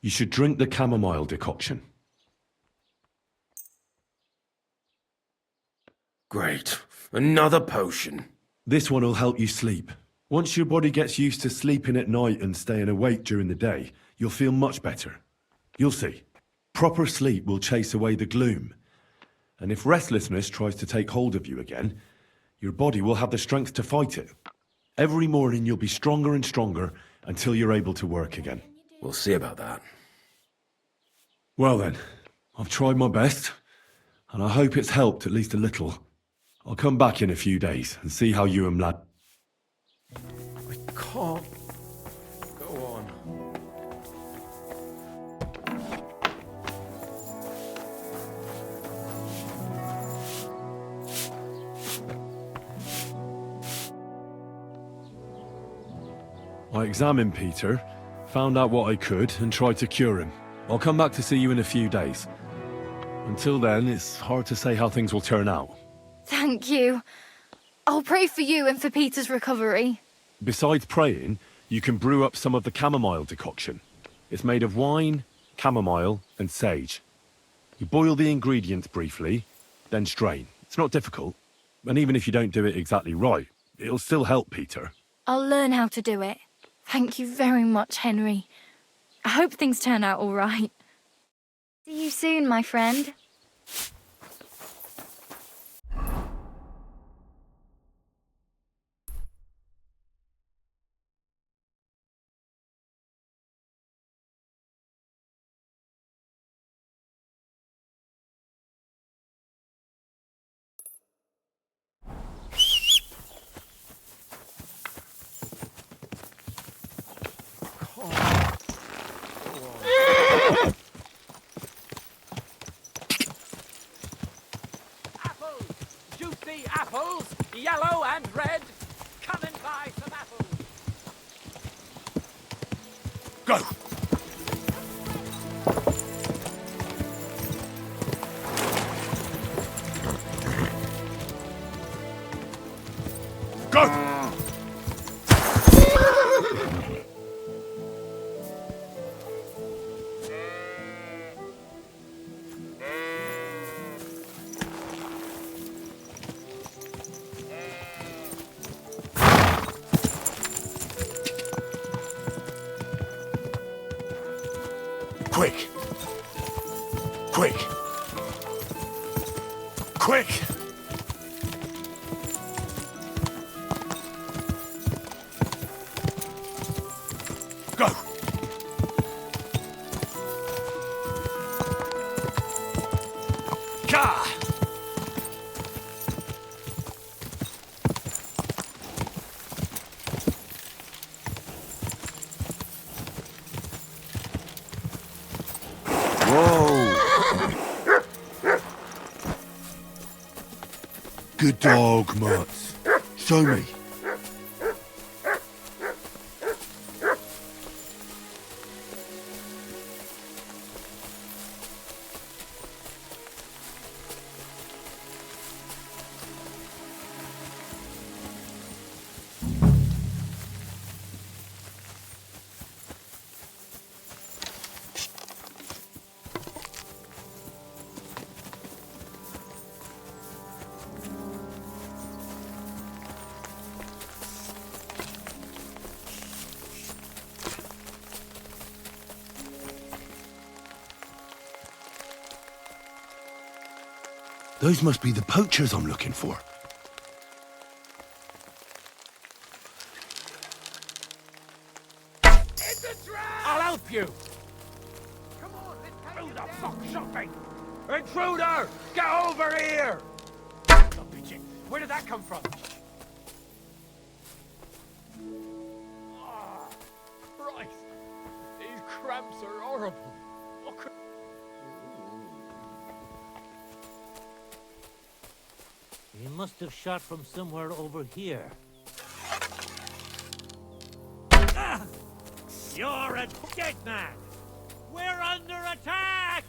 You should drink the chamomile decoction. Great. Another potion. This one will help you sleep. Once your body gets used to sleeping at night and staying awake during the day, you'll feel much better. You'll see. Proper sleep will chase away the gloom. And if restlessness tries to take hold of you again, your body will have the strength to fight it. Every morning you'll be stronger and stronger until you're able to work again. We'll see about that. Well then, I've tried my best, and I hope it's helped at least a little. I'll come back in a few days and see how you and Mlad... I can't go on. I examined Peter, found out what I could, and tried to cure him. I'll come back to see you in a few days. Until then, it's hard to say how things will turn out. Thank you. I'll pray for you and for Peter's recovery. Besides praying, you can brew up some of the chamomile decoction. It's made of wine, chamomile, and sage. You boil the ingredients briefly, then strain. It's not difficult, and even if you don't do it exactly right, it'll still help Peter. I'll learn how to do it. Thank you very much, Henry. I hope things turn out all right. See you soon, my friend. Apples, yellow and red. Come and buy some apples. Go! Go! Quick! Quick! Quick! Go! Ka! Good dog, Mutz. Show me. Those must be the poachers I'm looking for. I'll help you! Come on, who the fuck shot me? Intruder! Get over here! Where did that come from? Oh, Christ! These cramps are horrible. He must have shot from somewhere over here. Ah! You're a dead man! We're under attack!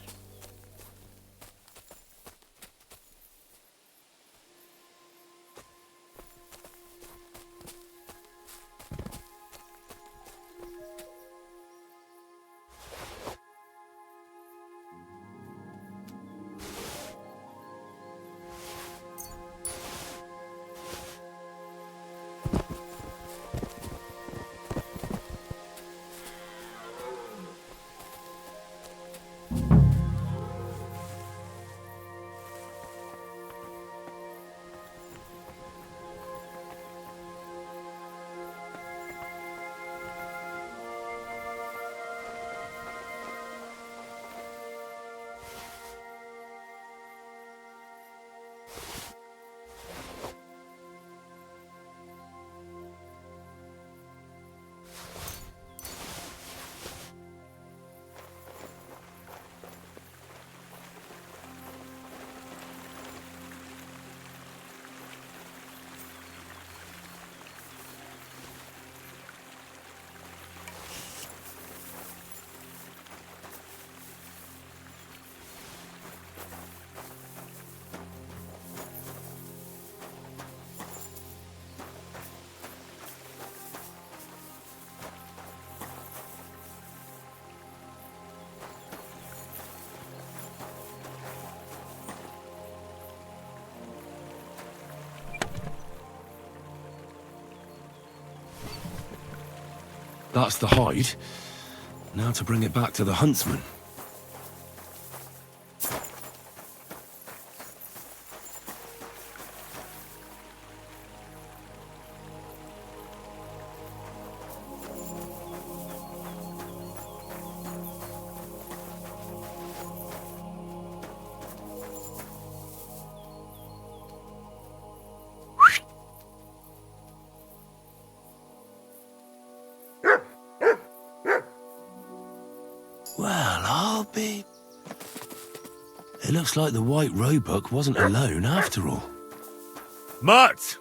That's the hide. Now to bring it back to the huntsman. Well, I'll be... It looks like the White Roebuck wasn't alone after all. Mutt!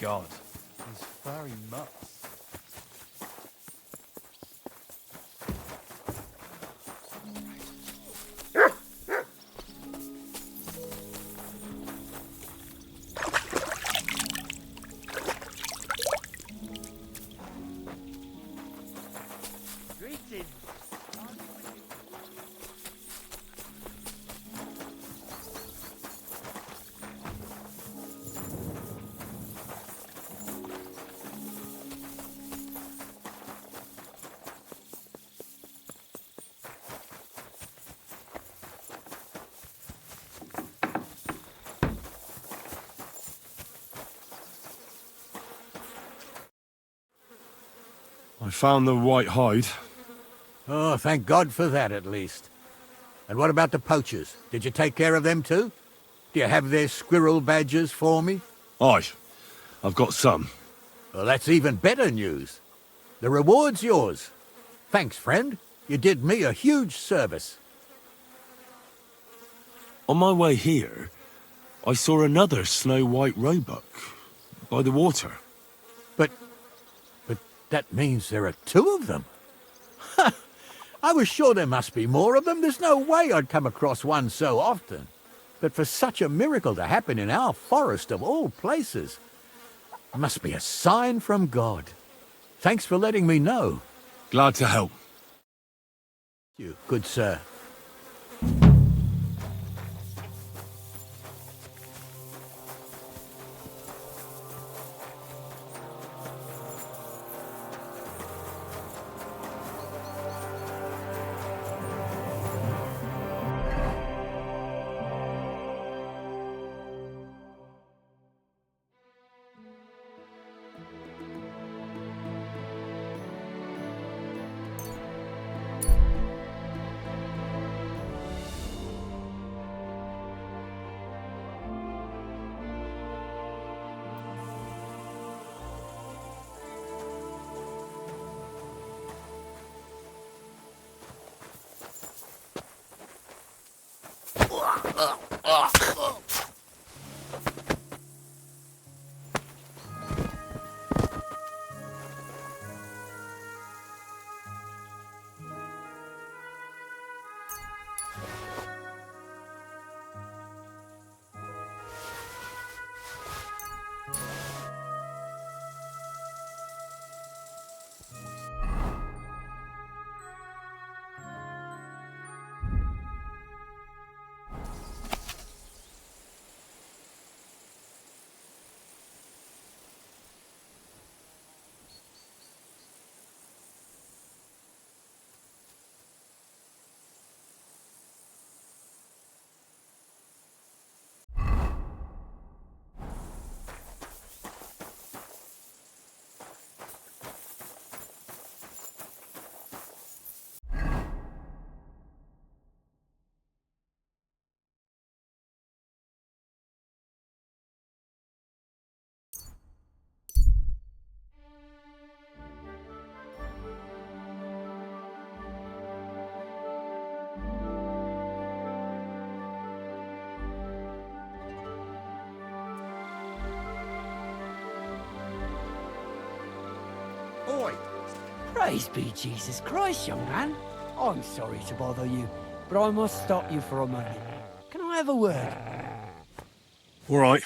God. He's very much. I found the white hide. Oh, thank God for that, at least. And what about the poachers? Did you take care of them too? Do you have their squirrel badges for me? Aye, I've got some. Well, that's even better news. The reward's yours. Thanks, friend. You did me a huge service. On my way here, I saw another snow-white roebuck by the water. But that means there are two of them. I was sure there must be more of them. There's no way I'd come across one so often. But for such a miracle to happen in our forest of all places, it must be a sign from God. Thanks for letting me know. Glad to help. You, good sir. Oi! Praise be Jesus Christ, young man. I'm sorry to bother you, but I must stop you for a moment. Can I have a word? All right.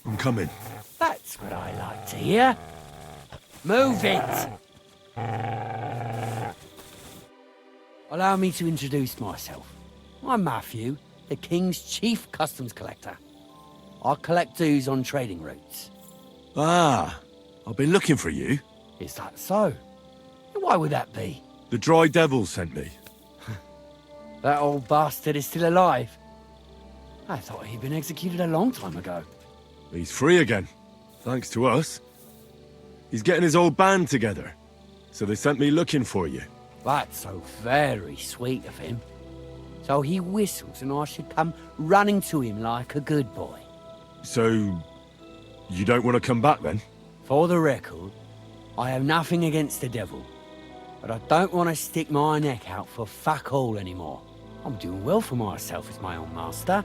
I'm coming. That's what I like to hear. Move it! Allow me to introduce myself. I'm Matthew, the King's chief customs collector. I collect dues on trading routes. Ah, I've been looking for you. Is that so? Why would that be? The Dry Devil sent me. That old bastard is still alive. I thought he'd been executed a long time ago. He's free again, thanks to us. He's getting his old band together, so they sent me looking for you. That's so very sweet of him. So he whistles and I should come running to him like a good boy. So, you don't want to come back then? For the record, I have nothing against the devil, but I don't want to stick my neck out for fuck all anymore. I'm doing well for myself as my own master.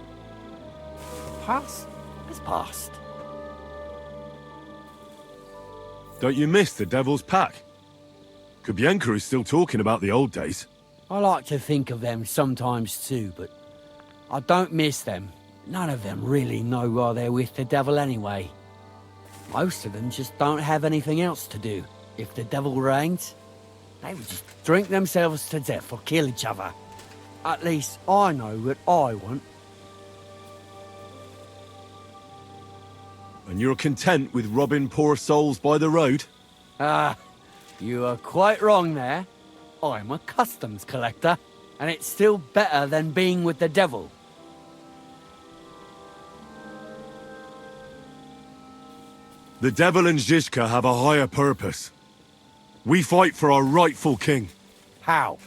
Past is past. Don't you miss the Devil's Pack? Kubienka is still talking about the old days. I like to think of them sometimes too, but I don't miss them. None of them really know why they're with the devil anyway. Most of them just don't have anything else to do. If the devil reigns, they would just drink themselves to death or kill each other. At least I know what I want. And you're content with robbing poor souls by the road? Ah, you are quite wrong there. I'm a customs collector, and it's still better than being with the devil. The devil and Zizka have a higher purpose. We fight for our rightful king. How?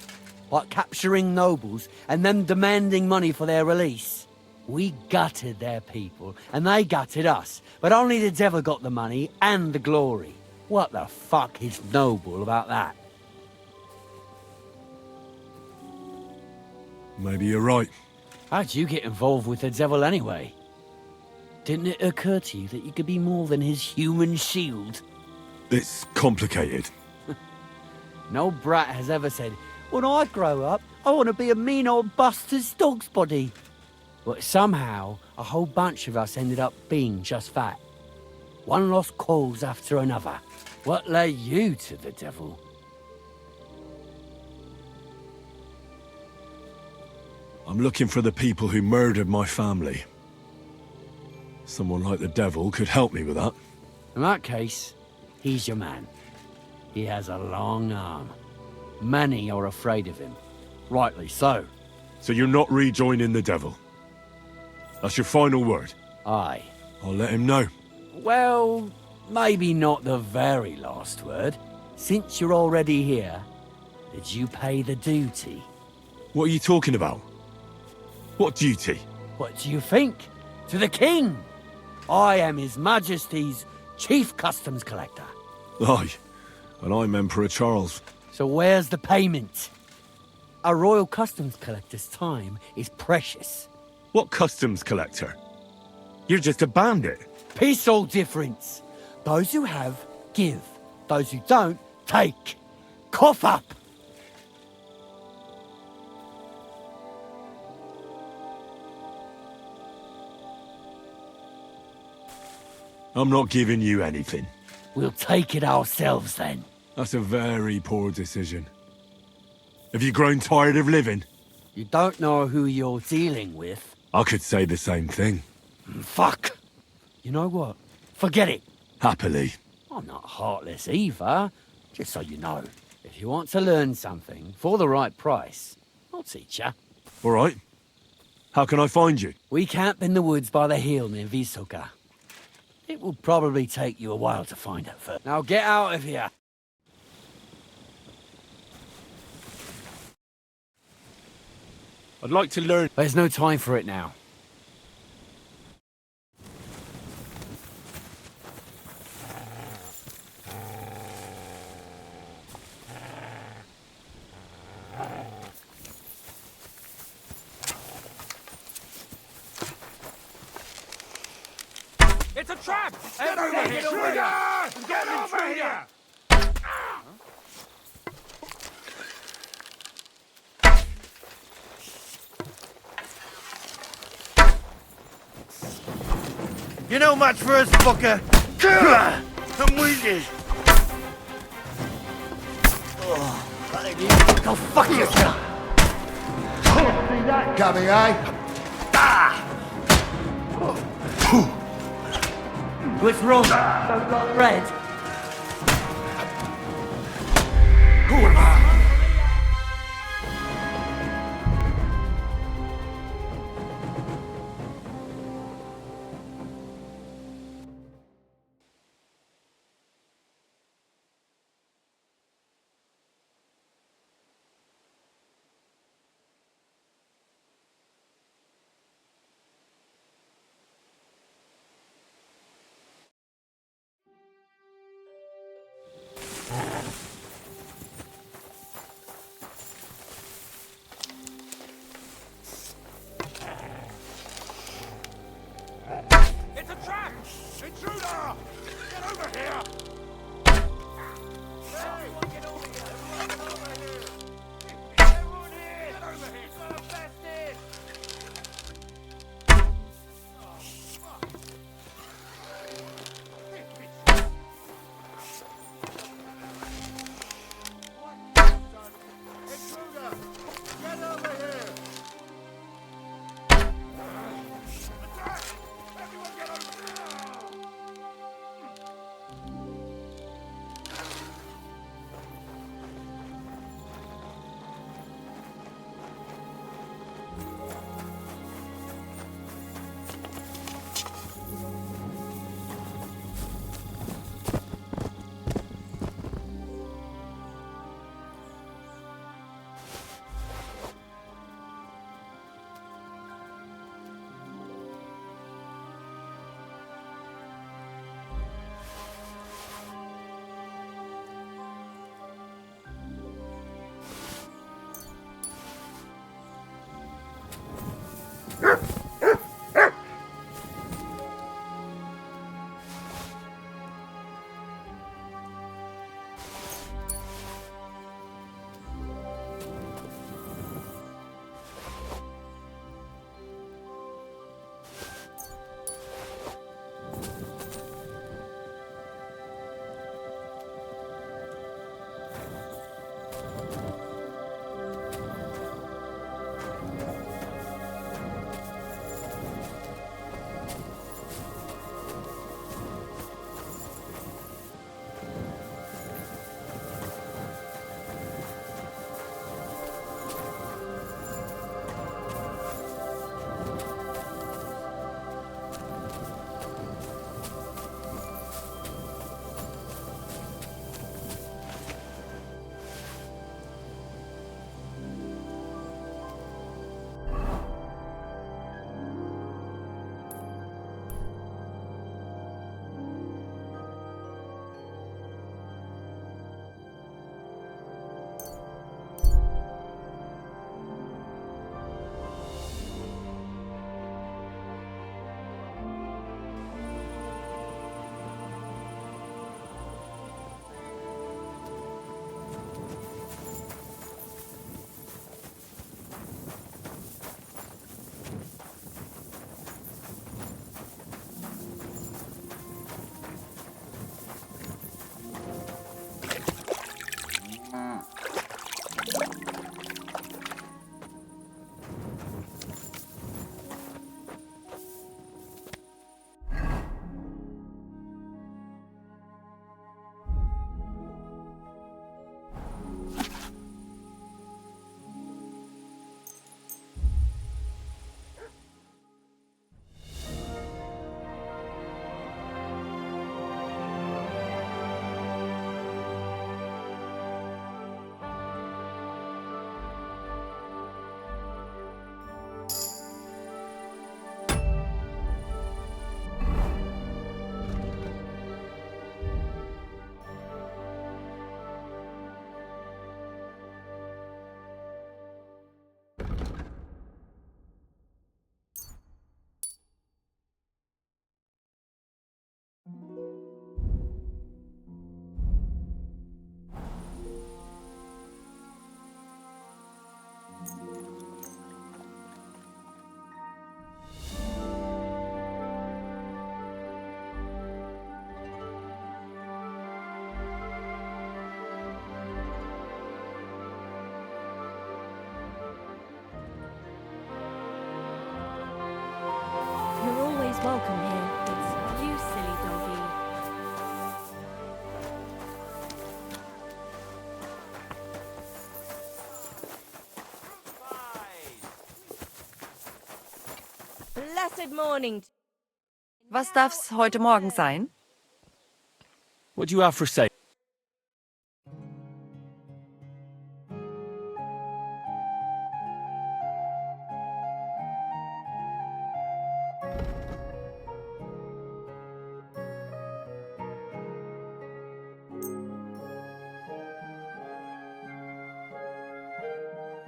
Like capturing nobles and then demanding money for their release? We gutted their people, and they gutted us, but only the devil got the money and the glory. What the fuck is noble about that? Maybe you're right. How'd you get involved with the devil anyway? Didn't it occur to you that you could be more than his human shield? It's complicated. No brat has ever said, when I grow up, I want to be a mean old bastard's dog's body. But somehow, a whole bunch of us ended up being just that. One lost cause after another. What led you to the devil? I'm looking for the people who murdered my family. Someone like the devil could help me with that. In that case, he's your man. He has a long arm. Many are afraid of him. Rightly so. So you're not rejoining the devil? That's your final word? Aye. I'll let him know. Well, maybe not the very last word. Since you're already here, did you pay the duty? What are you talking about? What duty? What do you think? To the king! I am His Majesty's Chief Customs Collector. Aye, and I'm Emperor Charles. So where's the payment? A royal customs collector's time is precious. What customs collector? You're just a bandit. Peace all difference. Those who have, give. Those who don't, take. Cough up! I'm not giving you anything. We'll take it ourselves then. That's a very poor decision. Have you grown tired of living? You don't know who you're dealing with. I could say the same thing. Fuck! You know what? Forget it. Happily. I'm not heartless either. Just so you know. If you want to learn something for the right price, I'll teach you. All right. How can I find you? We camp in the woods by the hill near Vysoka. It will probably take you a while to find it first. Now get out of here. I'd like to learn. There's no time for it now. It's a trap! Get over here! Trigger! Get over here! You're no match for us, fucker! Come with you! Go fuck yourself! Coming, eh? What's wrong? Don't got red. Who am I? welcome here. It's you, silly doggy. Blessed morning. Was darf's heute Morgen sein? What do you have for sale?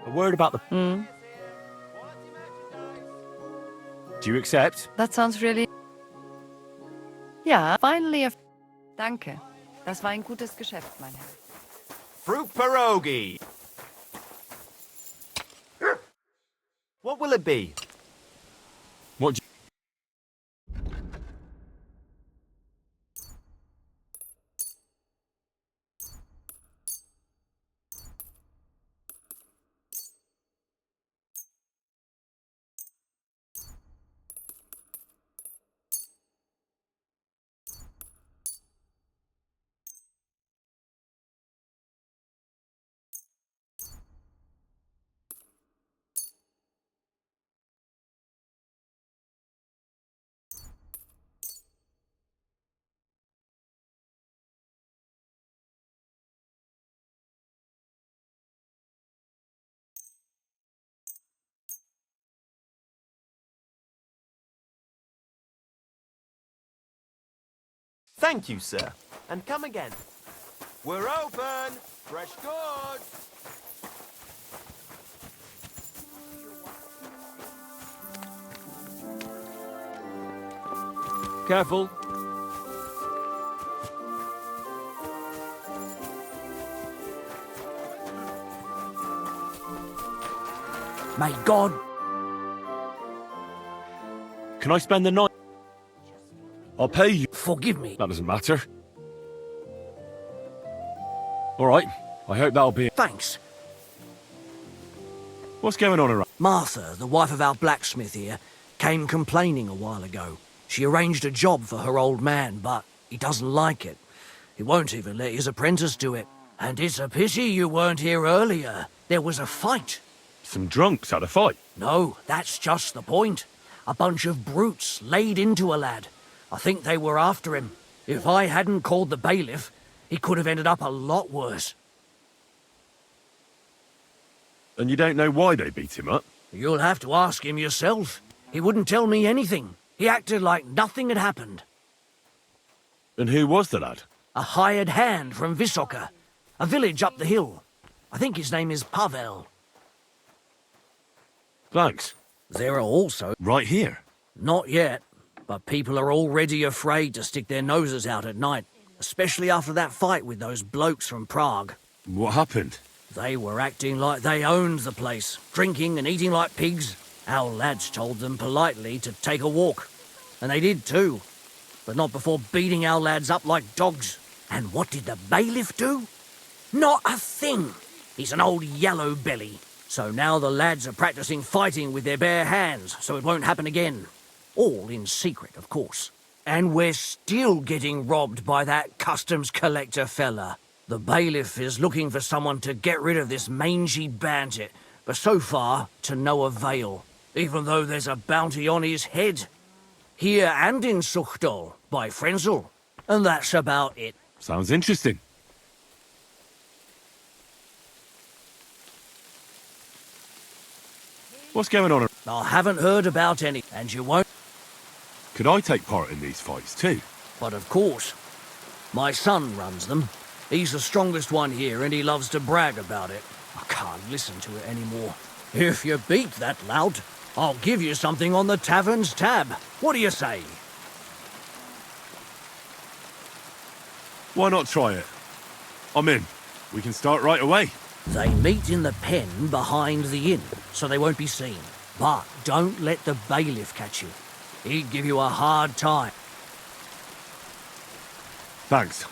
A word about the... Do you accept? That sounds really... Ja, finally a... Danke. Das war ein gutes Geschäft, mein Herr. Fruit pierogi. What will it be? What do Thank you, sir. And come again. We're open! Fresh goods! Careful. May God... Can I spend the night? I'll pay you. Forgive me. That doesn't matter. All right. I hope that'll be... Thanks. What's going on around? Martha, the wife of our blacksmith here, came complaining a while ago. She arranged a job for her old man, but he doesn't like it. He won't even let his apprentice do it. And it's a pity you weren't here earlier. There was a fight. Some drunks had a fight. No, that's just the point. A bunch of brutes laid into a lad. I think they were after him. If I hadn't called the bailiff, he could have ended up a lot worse. And you don't know why they beat him up? You'll have to ask him yourself. He wouldn't tell me anything. He acted like nothing had happened. And who was the lad? A hired hand from Vysoka, a village up the hill. I think his name is Pavel. Thanks. There are also... Right here? Not yet, but people are already afraid to stick their noses out at night, especially after that fight with those blokes from Prague. What happened? They were acting like they owned the place, drinking and eating like pigs. Our lads told them politely to take a walk, and they did too, but not before beating our lads up like dogs. And what did the bailiff do? Not a thing. He's an old yellow belly. So now the lads are practicing fighting with their bare hands, so it won't happen again. All in secret, of course. And we're still getting robbed by that customs collector fella. The bailiff is looking for someone to get rid of this mangy bandit, but so far, to no avail. Even though there's a bounty on his head. Here and in Suchdol, by Frenzel. And that's about it. Sounds interesting. What's going on? I haven't heard about any, and you won't. Could I take part in these fights too? But of course. My son runs them. He's the strongest one here, and he loves to brag about it. I can't listen to it anymore. If you beat that lout, I'll give you something on the tavern's tab. What do you say? Why not try it? I'm in. We can start right away. They meet in the pen behind the inn, so they won't be seen. But don't let the bailiff catch you. He'd give you a hard time. Thanks.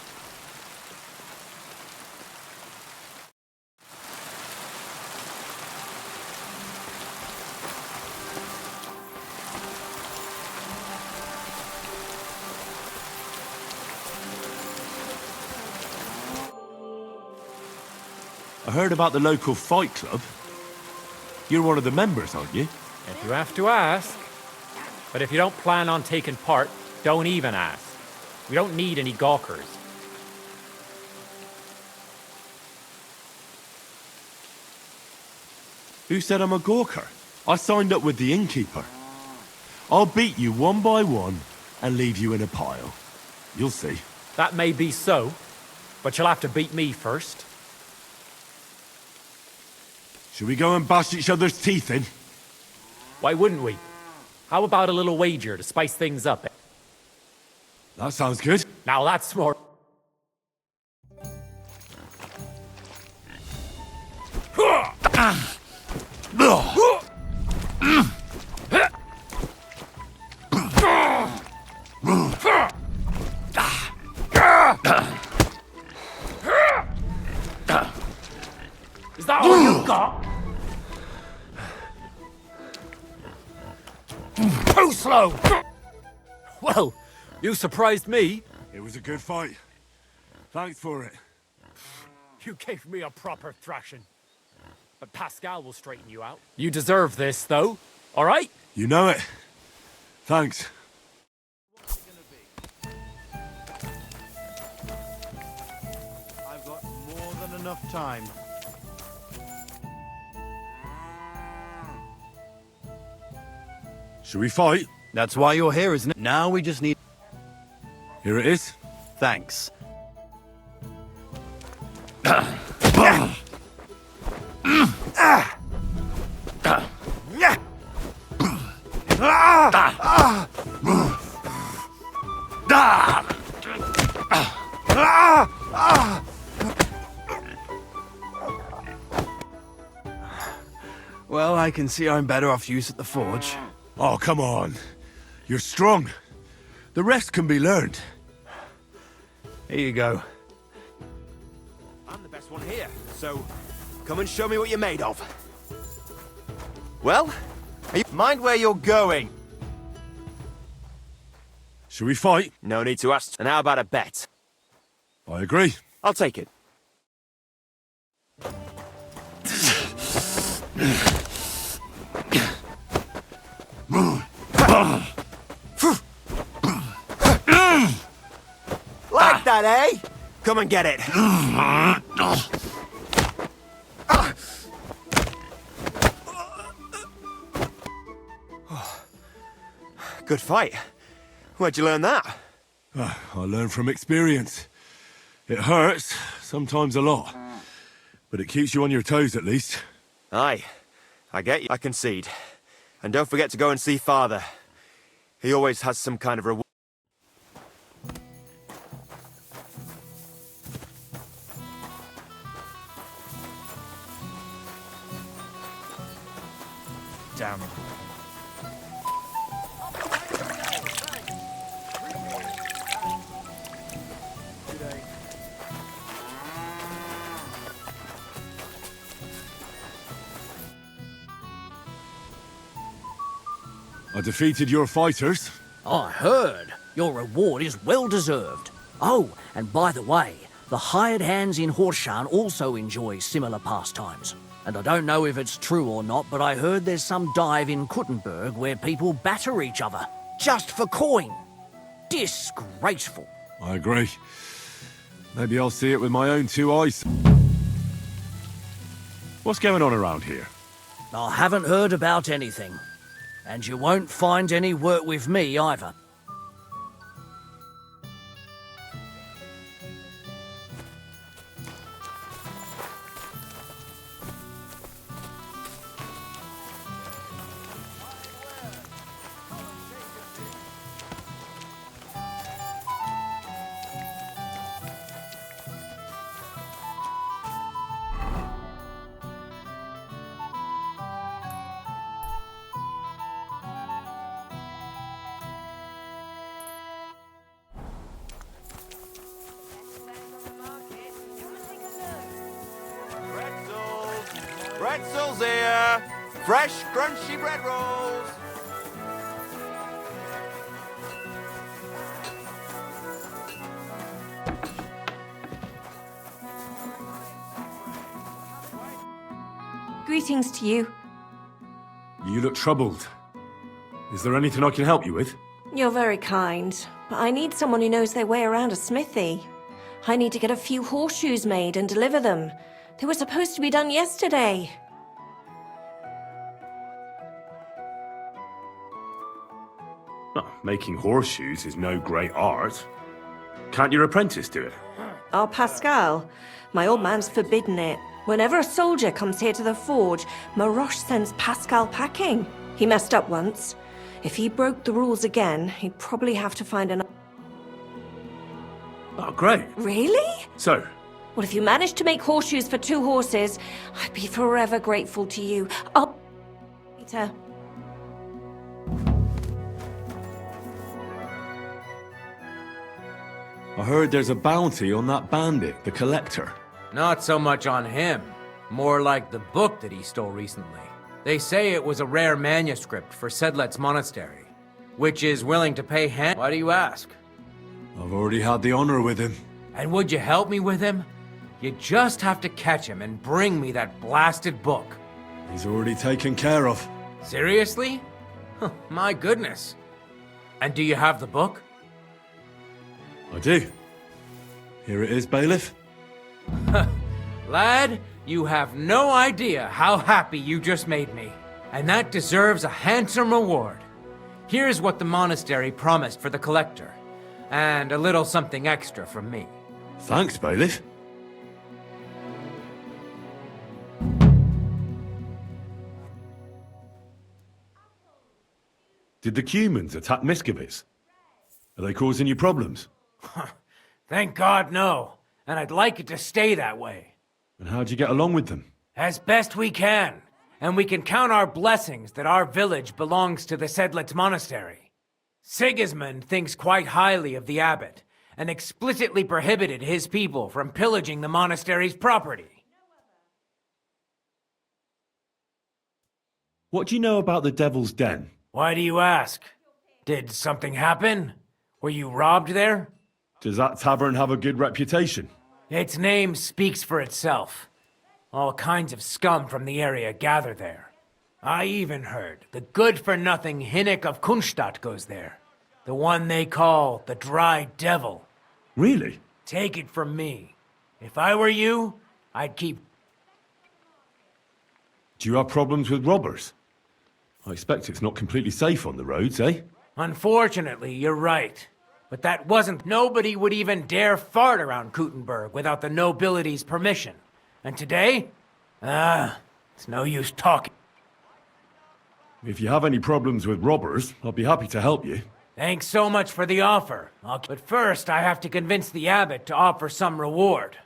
I heard about the local fight club. You're one of the members, aren't you? If you have to ask. But if you don't plan on taking part, don't even ask. We don't need any gawkers. Who said I'm a gawker? I signed up with the innkeeper. I'll beat you one by one and leave you in a pile. You'll see. That may be so, but you'll have to beat me first. Should we go and bash each other's teeth in? Why wouldn't we? How about a little wager to spice things up? That sounds good. Now that's more... Is that all you got? Too slow! Well, you surprised me. It was a good fight. Thanks for it. You gave me a proper thrashing. But Pascal will straighten you out. You deserve this, though. All right? You know it. Thanks. I've got more than enough time. Should we fight? That's why you're here, isn't it? Now we just need... Here it is. Thanks. Well, I can see I'm better off use at the forge. Oh, come on. You're strong. The rest can be learned. Here you go. I'm the best one here, so come and show me what you're made of. Well, mind where you're going. Should we fight? No need to ask. And how about a bet? I agree. I'll take it. Like that, eh? Come and get it. Good fight. Where'd you learn that? I learned from experience. It hurts, sometimes a lot. But it keeps you on your toes at least. Aye. I get you. I concede. And don't forget to go and see Father. He always has some kind of reward. Damn. I defeated your fighters. I heard. Your reward is well deserved. Oh, and by the way, the hired hands in Horshan also enjoy similar pastimes. And I don't know if it's true or not, but I heard there's some dive in Kuttenberg where people batter each other, just for coin. Disgraceful. I agree. Maybe I'll see it with my own two eyes. What's going on around here? I haven't heard about anything. And you won't find any work with me either. Pretzels here! Fresh, crunchy bread rolls! Greetings to you. You look troubled. Is there anything I can help you with? You're very kind, but I need someone who knows their way around a smithy. I need to get a few horseshoes made and deliver them. They were supposed to be done yesterday. Oh, making horseshoes is no great art. Can't your apprentice do it? Oh, Pascal. My old man's forbidden it. Whenever a soldier comes here to the forge, Maroche sends Pascal packing. He messed up once. If he broke the rules again, he'd probably have to find an... Oh, great. Really? So, Well, if you manage to make horseshoes for 2 horses, I'd be forever grateful to you. I'll... Later. I heard there's a bounty on that bandit, the Collector. Not so much on him. More like the book that he stole recently. They say it was a rare manuscript for Sedlet's monastery, which is willing to pay hand. Why do you ask? I've already had the honor with him. And would you help me with him? You just have to catch him and bring me that blasted book. He's already taken care of. Seriously? Huh, my goodness. And do you have the book? I do. Here it is, bailiff. Lad, you have no idea how happy you just made me. And that deserves a handsome reward. Here's what the monastery promised for the collector. And a little something extra from me. Thanks, bailiff. Did the Cumans attack Miscavige? Are they causing you problems? Thank God, no. And I'd like it to stay that way. And how'd you get along with them? As best we can. And we can count our blessings that our village belongs to the Sedlet's monastery. Sigismund thinks quite highly of the abbot, and explicitly prohibited his people from pillaging the monastery's property. What do you know about the Devil's Den? Why do you ask? Did something happen? Were you robbed there? Does that tavern have a good reputation? Its name speaks for itself. All kinds of scum from the area gather there. I even heard the good-for-nothing Hinnick of Kunstadt goes there. The one they call the Dry Devil. Really? Take it from me. If I were you, I'd keep... Do you have problems with robbers? I expect it's not completely safe on the roads, eh? Unfortunately, you're right. But that wasn't... Nobody would even dare fart around Kuttenberg without the nobility's permission. And today? It's no use talking. If you have any problems with robbers, I'll be happy to help you. Thanks so much for the offer. But first, I have to convince the abbot to offer some reward.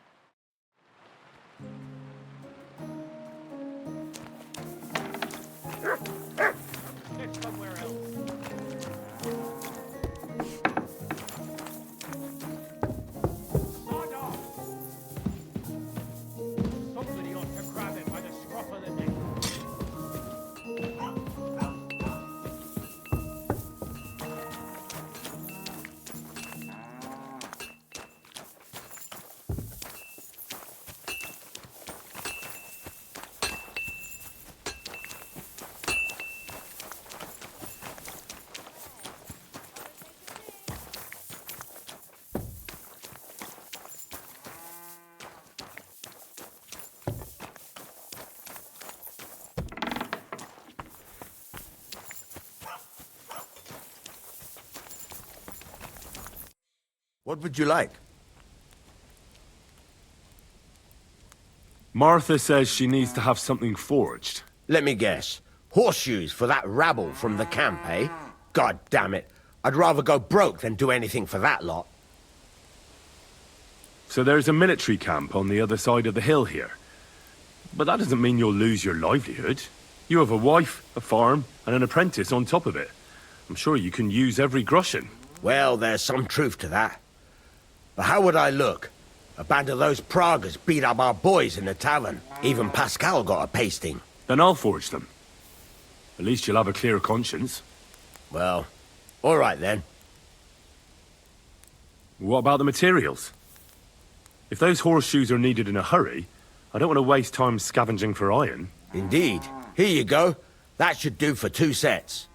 What would you like? Martha says she needs to have something forged. Let me guess. Horseshoes for that rabble from the camp, eh? God damn it. I'd rather go broke than do anything for that lot. So there's a military camp on the other side of the hill here. But that doesn't mean you'll lose your livelihood. You have a wife, a farm, and an apprentice on top of it. I'm sure you can use every groschen. Well, there's some truth to that. But how would I look? A band of those Pragas beat up our boys in the tavern. Even Pascal got a pasting. Then I'll forge them. At least you'll have a clear conscience. Well, all right then. What about the materials? If those horseshoes are needed in a hurry, I don't want to waste time scavenging for iron. Indeed. Here you go. That should do for 2 sets.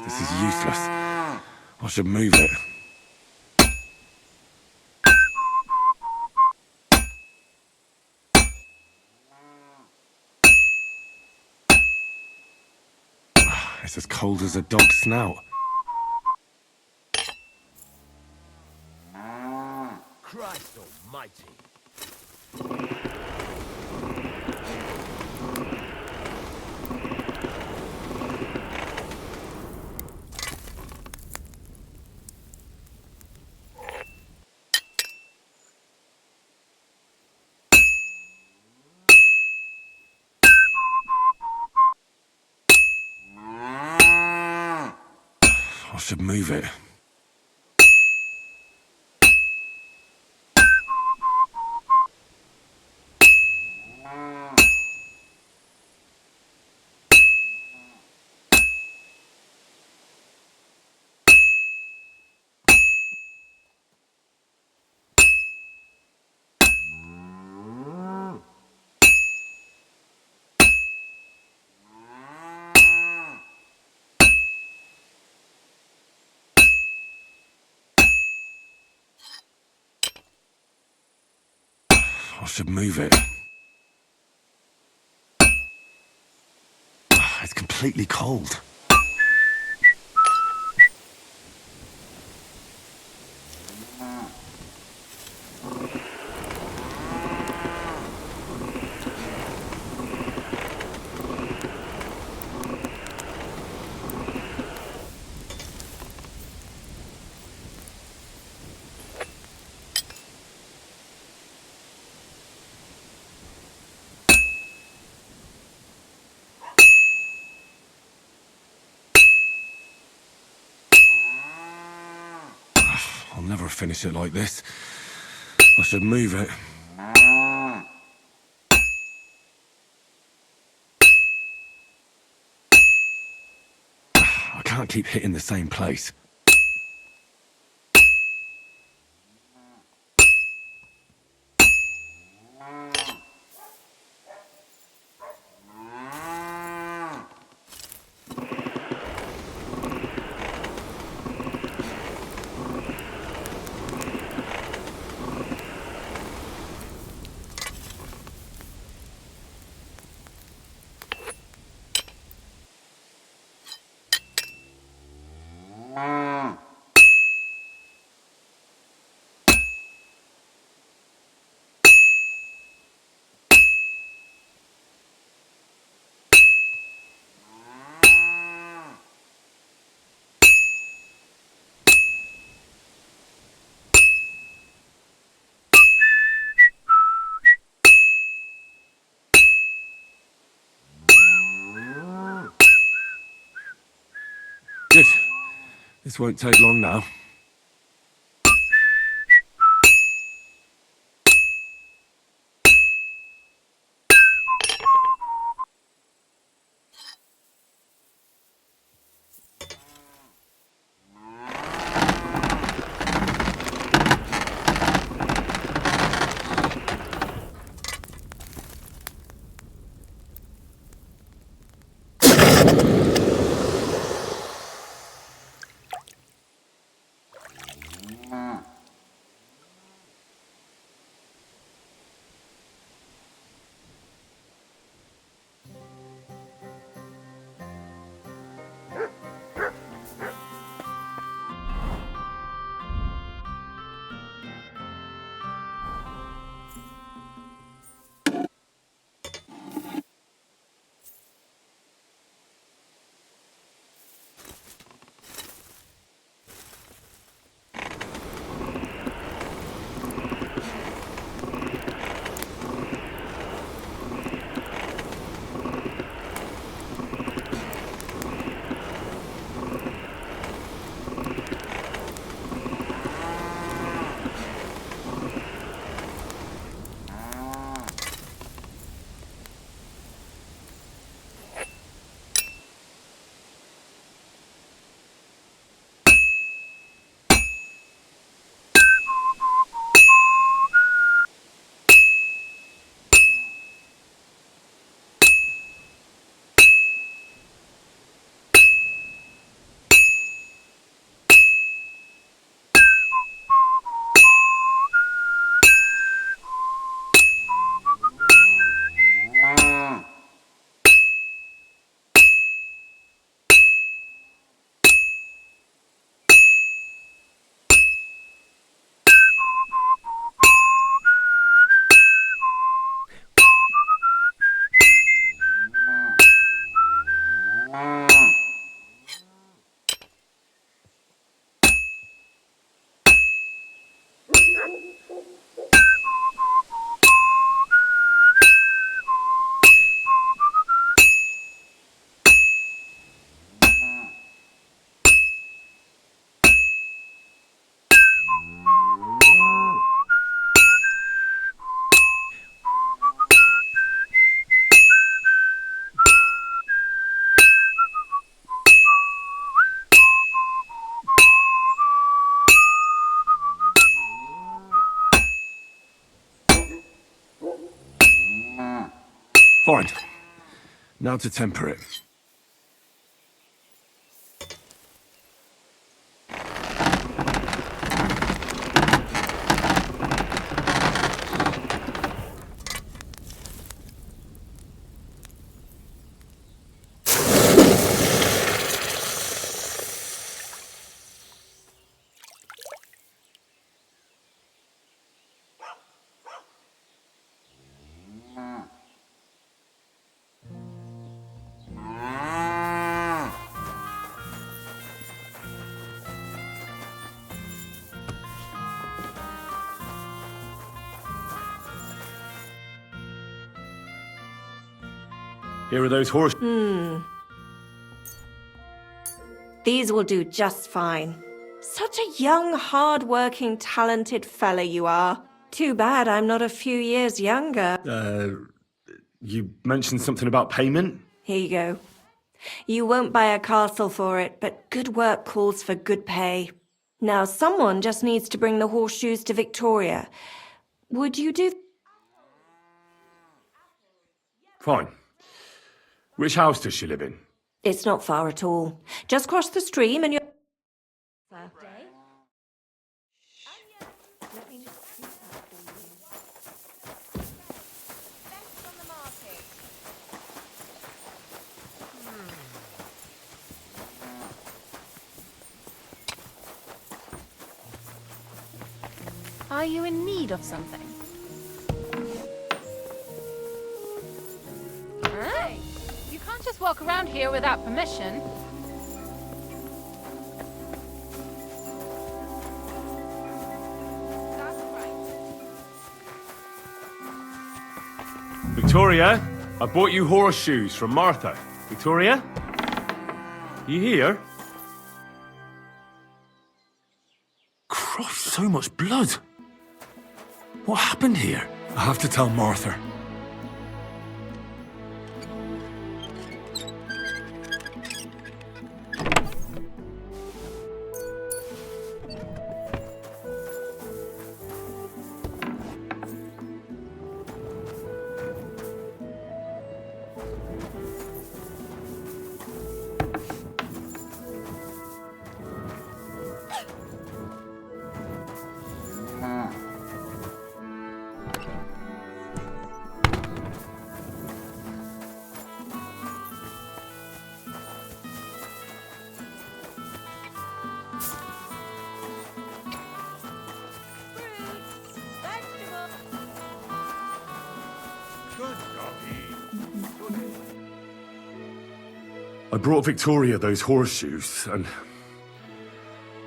This is useless. I should move it. It's as cold as a dog's snout. Christ almighty. I should move it. I should move it. It's completely cold. I'll never finish it like this. I should move it. I can't keep hitting the same place. Good. This won't take long now. Fine. Now to temper it. Here are those horse... These will do just fine. Such a young, hard-working, talented fella you are. Too bad I'm not a few years younger. You mentioned something about payment? Here you go. You won't buy a castle for it, but good work calls for good pay. Now, someone just needs to bring the horseshoes to Victoria. Would you do... Fine. Which house does she live in? It's not far at all. Just cross the stream and you're... Are you in need of something? Hey, you can't just walk around here without permission. Victoria, I bought you horseshoes from Martha. Victoria? You here? Christ, so much blood. What happened here? I have to tell Martha. I brought Victoria those horseshoes, and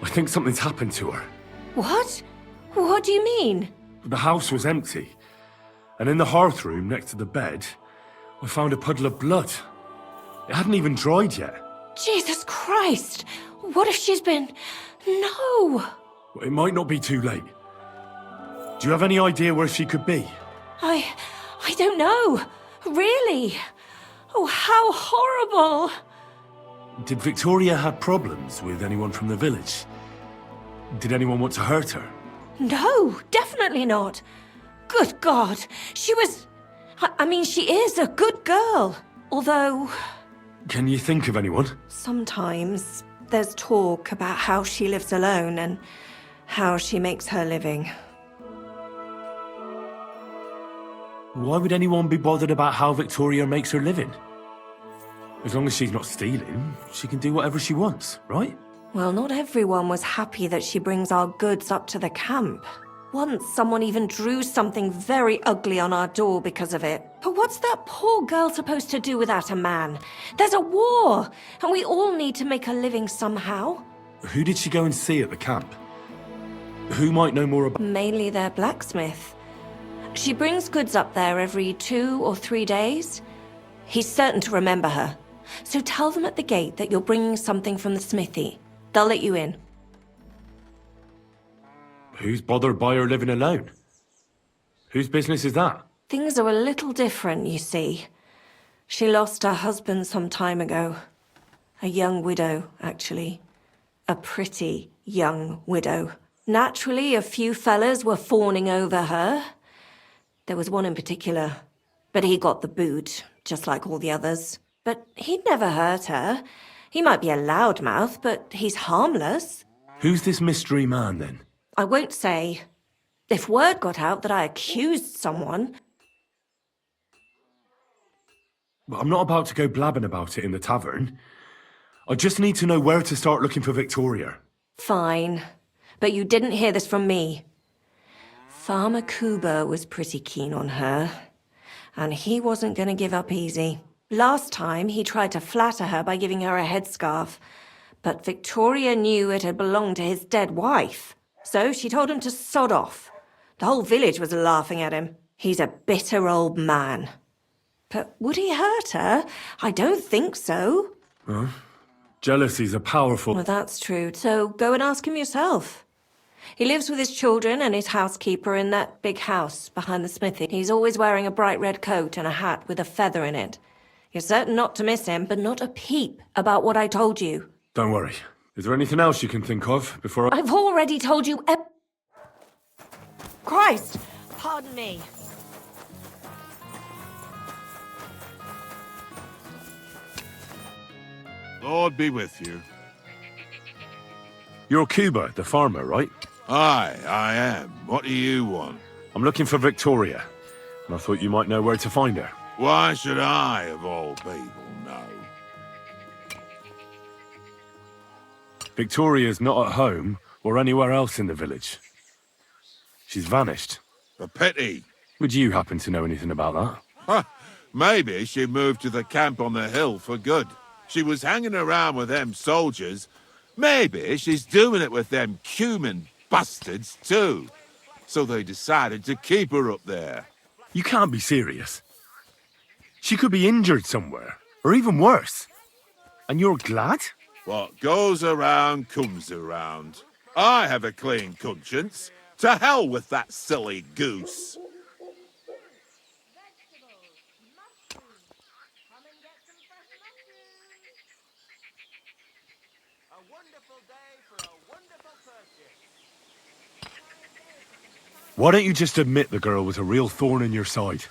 I think something's happened to her. What? What do you mean? The house was empty, and in the hearth room next to the bed, I found a puddle of blood. It hadn't even dried yet. Jesus Christ! What if she's been... No! It might not be too late. Do you have any idea where she could be? I don't know. Really? Oh, how horrible! Did Victoria have problems with anyone from the village? Did anyone want to hurt her? No, definitely not. Good God, she was... I mean, she is a good girl. Although... Can you think of anyone? Sometimes there's talk about how she lives alone and how she makes her living. Why would anyone be bothered about how Victoria makes her living? As long as she's not stealing, she can do whatever she wants, right? Well, not everyone was happy that she brings our goods up to the camp. Once, someone even drew something very ugly on our door because of it. But what's that poor girl supposed to do without a man? There's a war, and we all need to make a living somehow. Who did she go and see at the camp? Who might know more about... Mainly their blacksmith. She brings goods up there every 2 or 3 days. He's certain to remember her. So tell them at the gate that you're bringing something from the smithy. They'll let you in. Who's bothered by her living alone? Whose business is that? Things are a little different, you see. She lost her husband some time ago. A young widow, actually. A pretty young widow. Naturally, a few fellas were fawning over her. There was one in particular. But he got the boot, just like all the others. But he'd never hurt her. He might be a loudmouth, but he's harmless. Who's this mystery man, then? I won't say. If word got out that I accused someone... But I'm not about to go blabbing about it in the tavern. I just need to know where to start looking for Victoria. Fine. But you didn't hear this from me. Farmer Kuba was pretty keen on her. And he wasn't going to give up easy. Last time, he tried to flatter her by giving her a headscarf. But Victoria knew it had belonged to his dead wife. So she told him to sod off. The whole village was laughing at him. He's a bitter old man. But would he hurt her? I don't think so. Huh? Jealousy's a powerful... Well, that's true. So go and ask him yourself. He lives with his children and his housekeeper in that big house behind the smithy. He's always wearing a bright red coat and a hat with a feather in it. You're certain not to miss him, but not a peep about what I told you. Don't worry. Is there anything else you can think of before I... I've already told you Christ! Pardon me. Lord be with you. You're Cuba, the farmer, right? Aye, I am. What do you want? I'm looking for Victoria, and I thought you might know where to find her. Why should I, of all people, know? Victoria's not at home or anywhere else in the village. She's vanished. A pity. Would you happen to know anything about that? Huh. Maybe she moved to the camp on the hill for good. She was hanging around with them soldiers. Maybe she's doing it with them cumin bastards too. So they decided to keep her up there. You can't be serious. She could be injured somewhere, or even worse. And you're glad? What goes around comes around. I have a clean conscience. To hell with that silly goose. Why don't you just admit the girl was a real thorn in your side?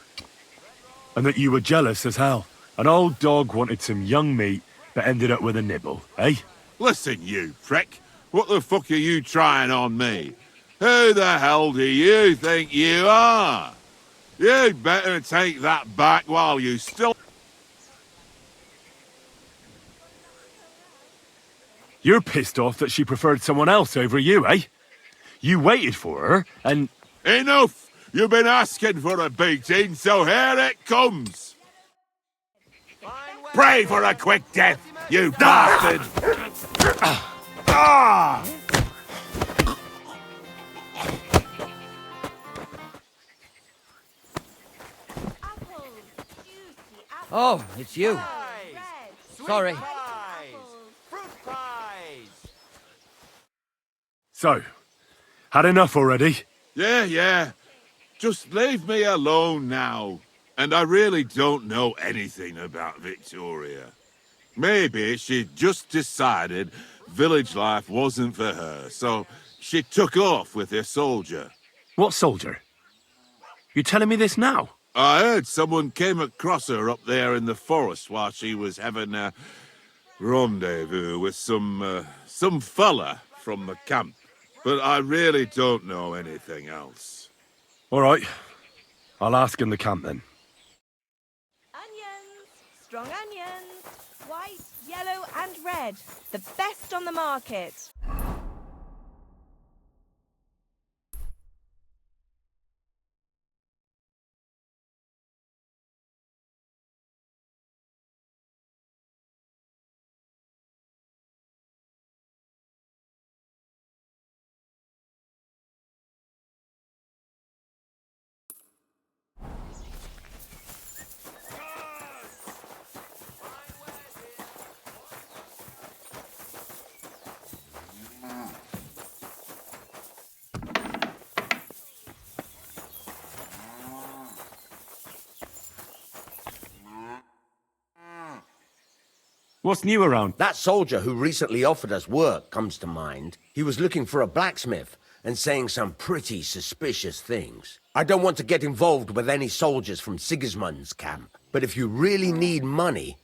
And that you were jealous as hell. An old dog wanted some young meat, but ended up with a nibble, eh? Listen, you prick. What the fuck are you trying on me? Who the hell do you think you are? You'd better take that back while you still... You're pissed off that she preferred someone else over you, eh? You waited for her, and... Enough! You've been asking for a beating, so here it comes! Pray for a quick death, you bastard! Ah! Oh, it's you. Sorry. So, had enough already? Yeah. Just leave me alone now. And I really don't know anything about Victoria. Maybe she just decided village life wasn't for her, so she took off with her soldier. What soldier? You telling me this now? I heard someone came across her up there in the forest while she was having a rendezvous with some fella from the camp. But I really don't know anything else. All right. I'll ask in the camp then. Onions! Strong onions! White, yellow and red. The best on the market. What's new around? That soldier who recently offered us work comes to mind. He was looking for a blacksmith, and saying some pretty suspicious things. I don't want to get involved with any soldiers from Sigismund's camp, but if you really need money,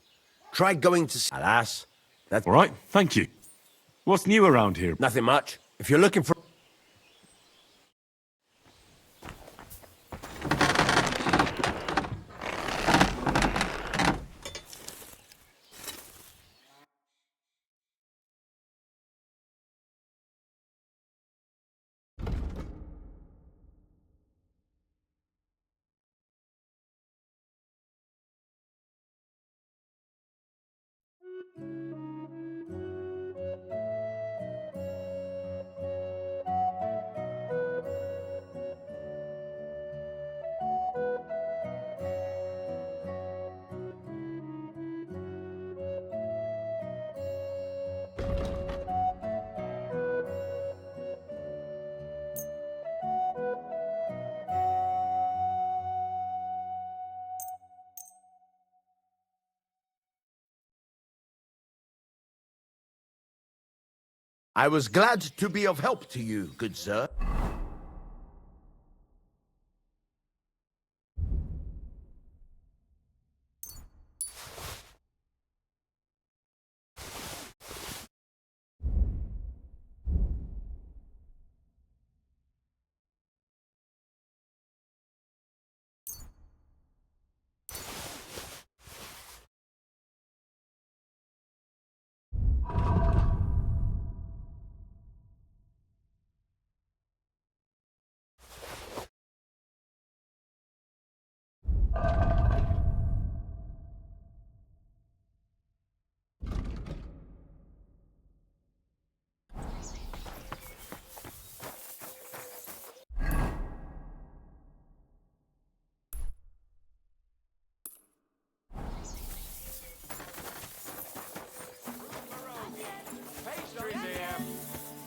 try going to... Alas, that's... All right, thank you. What's new around here? Nothing much. If you're looking for... I was glad to be of help to you, good sir.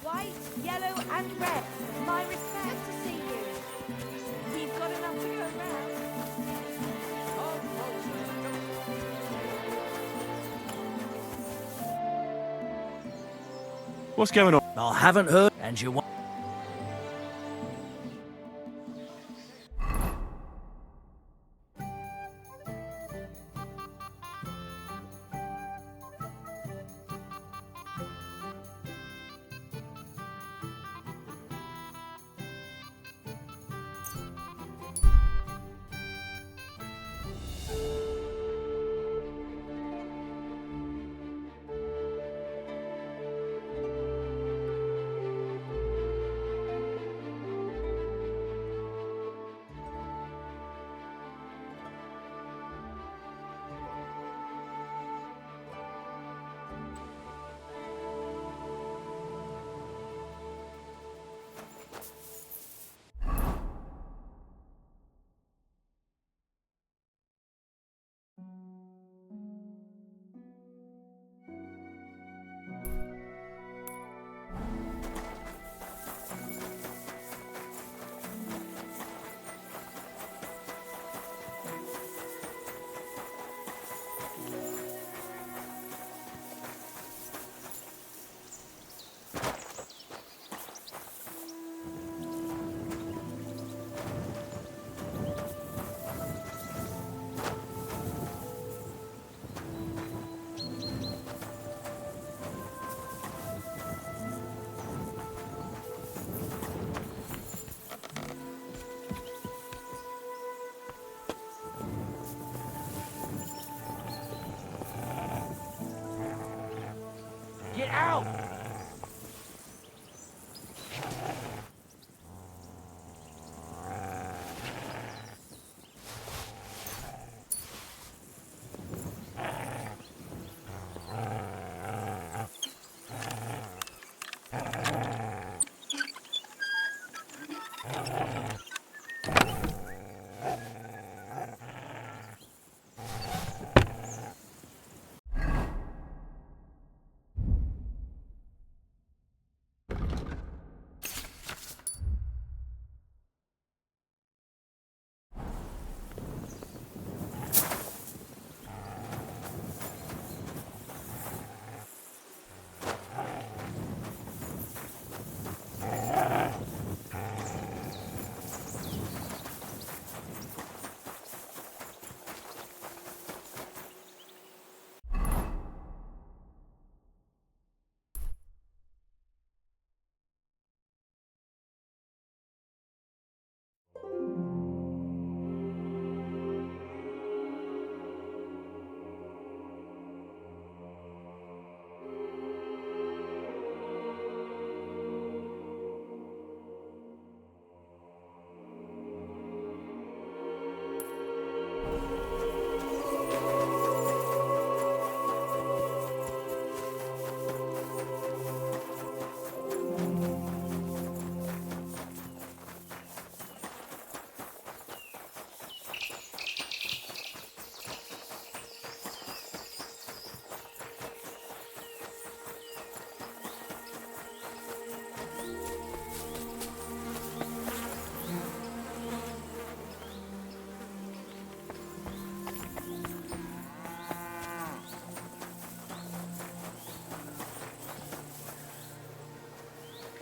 White, yellow, and red. My respect to see you. We've got enough to go round. What's going on? I haven't heard, and you want...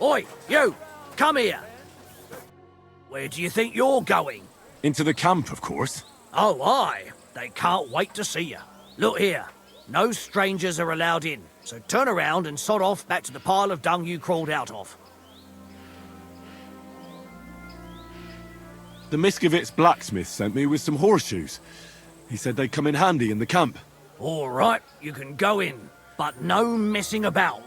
Oi, you! Come here! Where do you think you're going? Into the camp, of course. Oh, aye. They can't wait to see you. Look here. No strangers are allowed in, so turn around and sod off back to the pile of dung you crawled out of. The Miskovitz blacksmith sent me with some horseshoes. He said they'd come in handy in the camp. All right, you can go in, but no messing about.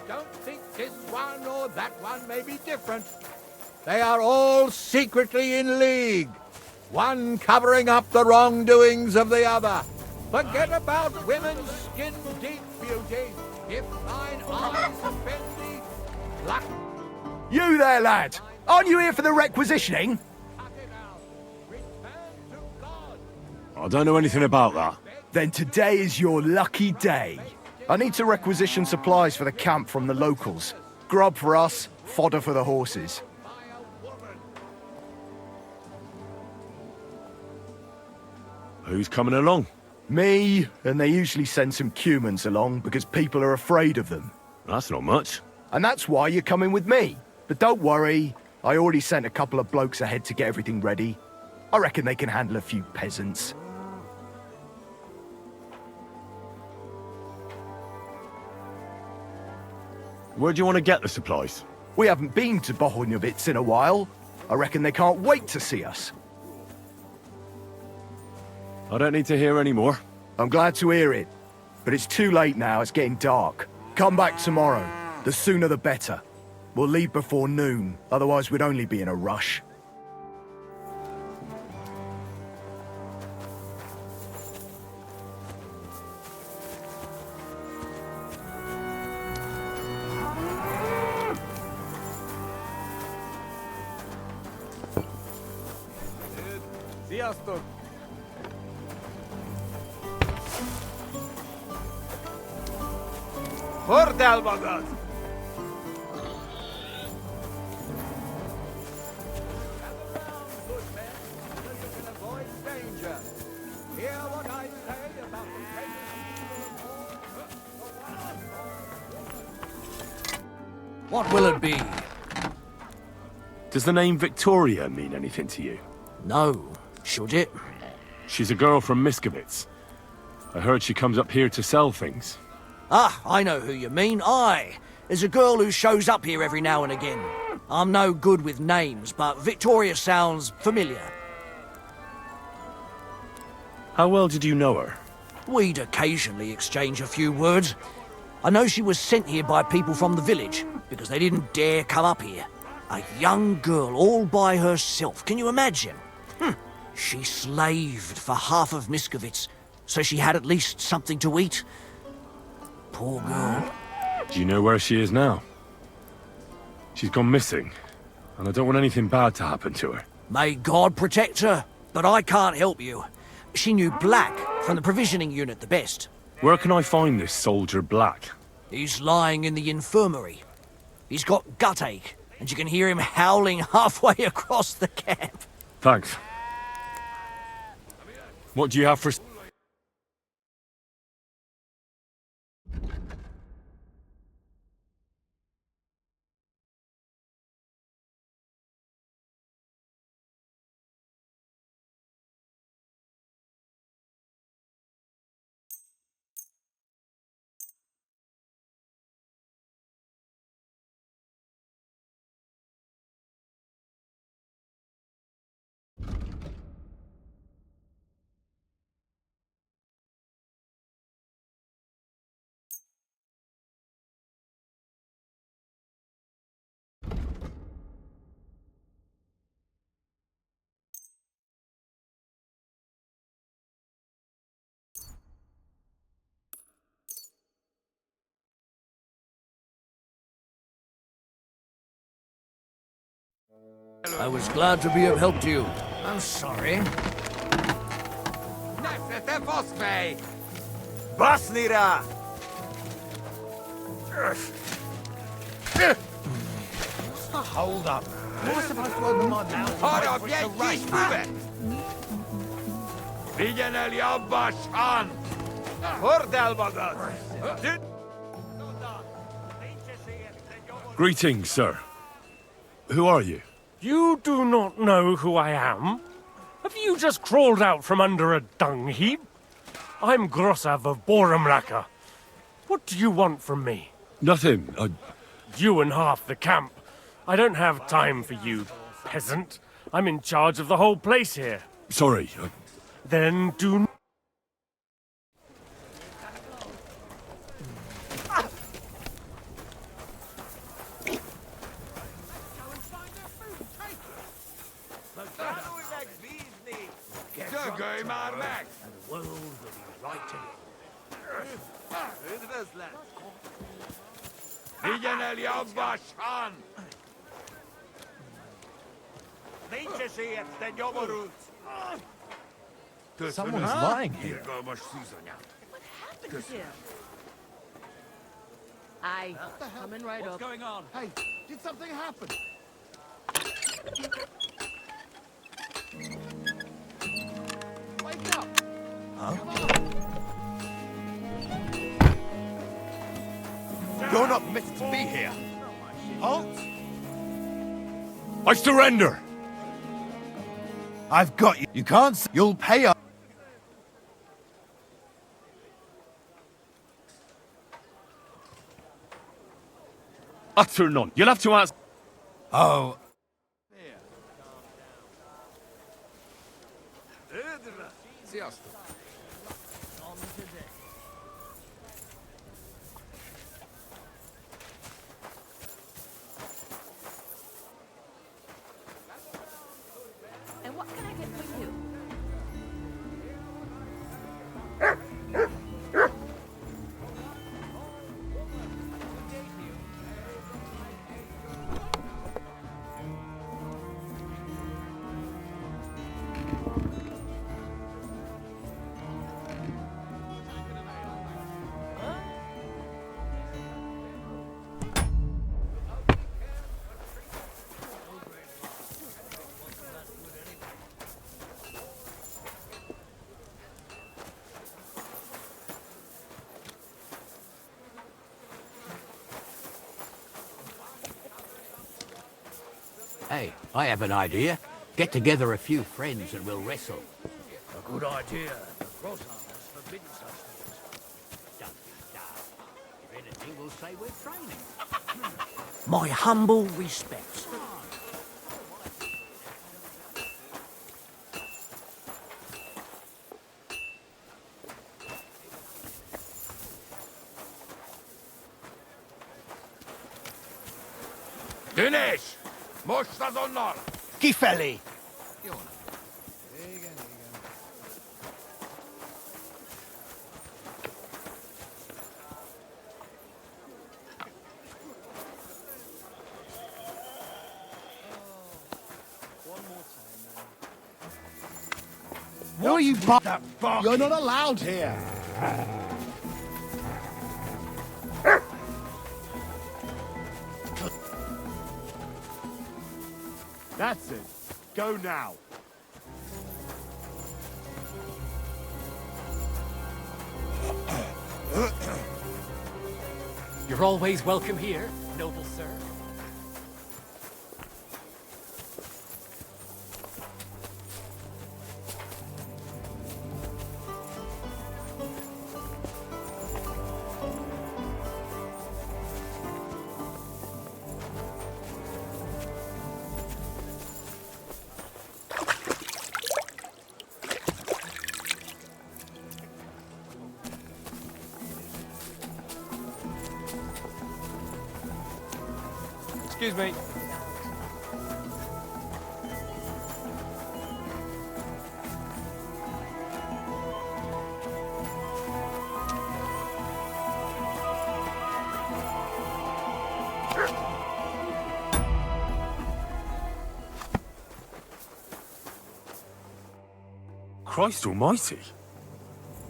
Don't think this one or that one may be different. They are all secretly in league, one covering up the wrongdoings of the other. Forget about women's skin-deep beauty. If thine eyes offend thee, pluck. You there, lad! Aren't you here for the requisitioning? I don't know anything about that. Then today is your lucky day. I need to requisition supplies for the camp from the locals. Grub for us, fodder for the horses. Who's coming along? Me, and they usually send some humans along because people are afraid of them. That's not much. And that's why you're coming with me. But don't worry, I already sent a couple of blokes ahead to get everything ready. I reckon they can handle a few peasants. Where do you want to get the supplies? We haven't been to Bohunjovitz in a while. I reckon they can't wait to see us. I don't need to hear any more. I'm glad to hear it. But it's too late now, it's getting dark. Come back tomorrow. The sooner the better. We'll leave before noon, otherwise we'd only be in a rush. Sziasztok! Hord el magad! What will it be? Does the name Victoria mean anything to you? No. Should it? She's a girl from Miskovitz. I heard she comes up here to sell things. Ah, I know who you mean. Aye. There's a girl who shows up here every now and again. I'm no good with names, but Victoria sounds familiar. How well did you know her? We'd occasionally exchange a few words. I know she was sent here by people from the village, because they didn't dare come up here. A young girl all by herself, can you imagine? She slaved for half of Miskovitz, so she had at least something to eat. Poor girl. Do you know where she is now? She's gone missing, and I don't want anything bad to happen to her. May God protect her, but I can't help you. She knew Black from the provisioning unit the best. Where can I find this soldier Black? He's lying in the infirmary. He's got gut ache, and you can hear him howling halfway across the camp. Thanks. What do you have for... I was glad to be of help to you. I'm sorry. Basnira! Hold up. Am I supposed to open my mouth? Hold up, yeah, move it! Vigyel jobbassan! Hord el magad! Greetings, sir. Who are you? You do not know who I am? Have you just crawled out from under a dung heap? I'm Grossav of Boramlaka. What do you want from me? Nothing. You and half the camp. I don't have time for you, peasant. I'm in charge of the whole place here. Sorry. Then do... Dögölj már meg! Üdvözlet! Vigyen el jobbassan! Nincs esélyed, te nyomorult! Someone's lying here. Irgalmas szűzanyám. Köszönöm. Aye, coming right What's up. going on? Hey, did something happen? Wake up! You're not meant to be here. Halt! I surrender! I've got you. You can't. You'll pay up. Utter none. You'll have to ask... Oh. Sziasztok! And what can I get for you? Hey, I have an idea. Get together a few friends and we'll wrestle. A good idea. The Grossham has forbidden such things. Don't be daft. If anything, we'll say we're training. My humble respects. Tűnés! Most azonnal! Kifelé! What are you that barking? You're not allowed here! That's it. Go now. You're always welcome here, noble sir. Excuse me. Christ almighty.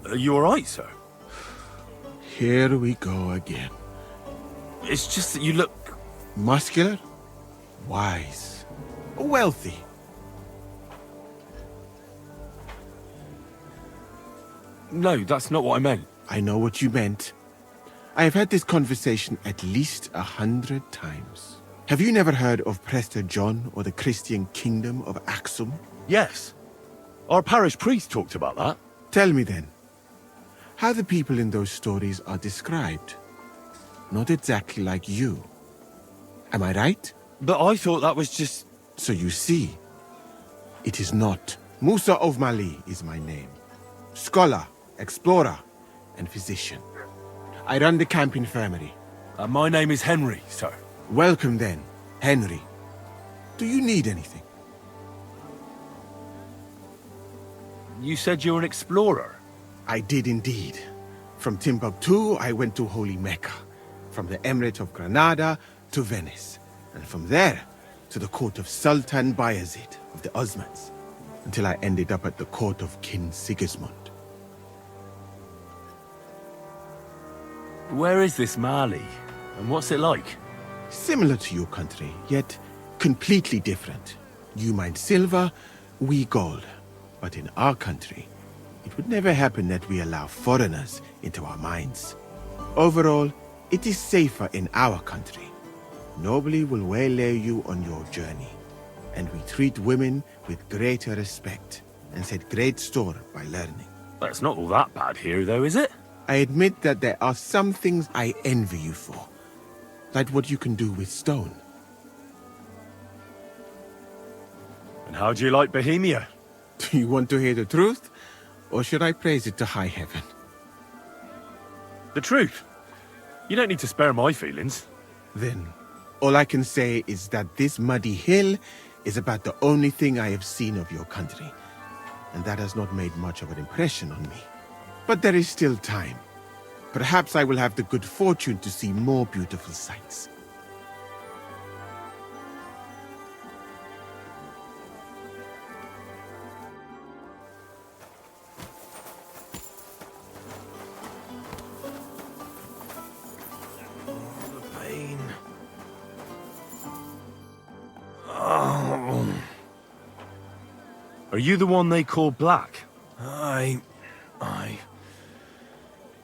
Are you alright, sir? Here we go again. It's just that you look... muscular, wise, wealthy. No, that's not what I meant. I know what you meant. I have had this conversation at least 100 times. Have you never heard of Prester John or the Christian Kingdom of Axum? Yes. Our parish priest talked about that. Tell me then, how the people in those stories are described. Not exactly like you. Am I right? But I thought that was just... So you see, it is not. Musa of Mali is my name. Scholar, explorer, and physician. I run the camp infirmary. My name is Henry, sir. Welcome then, Henry. Do you need anything? You said you're an explorer? I did indeed. From Timbuktu, I went to Holy Mecca. From the Emirate of Granada to Venice. And from there, to the court of Sultan Bayezid of the Osmans. Until I ended up at the court of King Sigismund. Where is this Mali? And what's it like? Similar to your country, yet completely different. You mine silver, we gold. But in our country, it would never happen that we allow foreigners into our mines. Overall, it is safer in our country. Nobody will waylay you on your journey. And we treat women with greater respect and set great store by learning. That's not all that bad here, though, is it? I admit that there are some things I envy you for. Like what you can do with stone. And how do you like Bohemia? Do you want to hear the truth? Or should I praise it to high heaven? The truth. You don't need to spare my feelings. Then, all I can say is that this muddy hill is about the only thing I have seen of your country. And that has not made much of an impression on me. But there is still time. Perhaps I will have the good fortune to see more beautiful sights. The pain. Oh. Are you the one they call Black? Aye.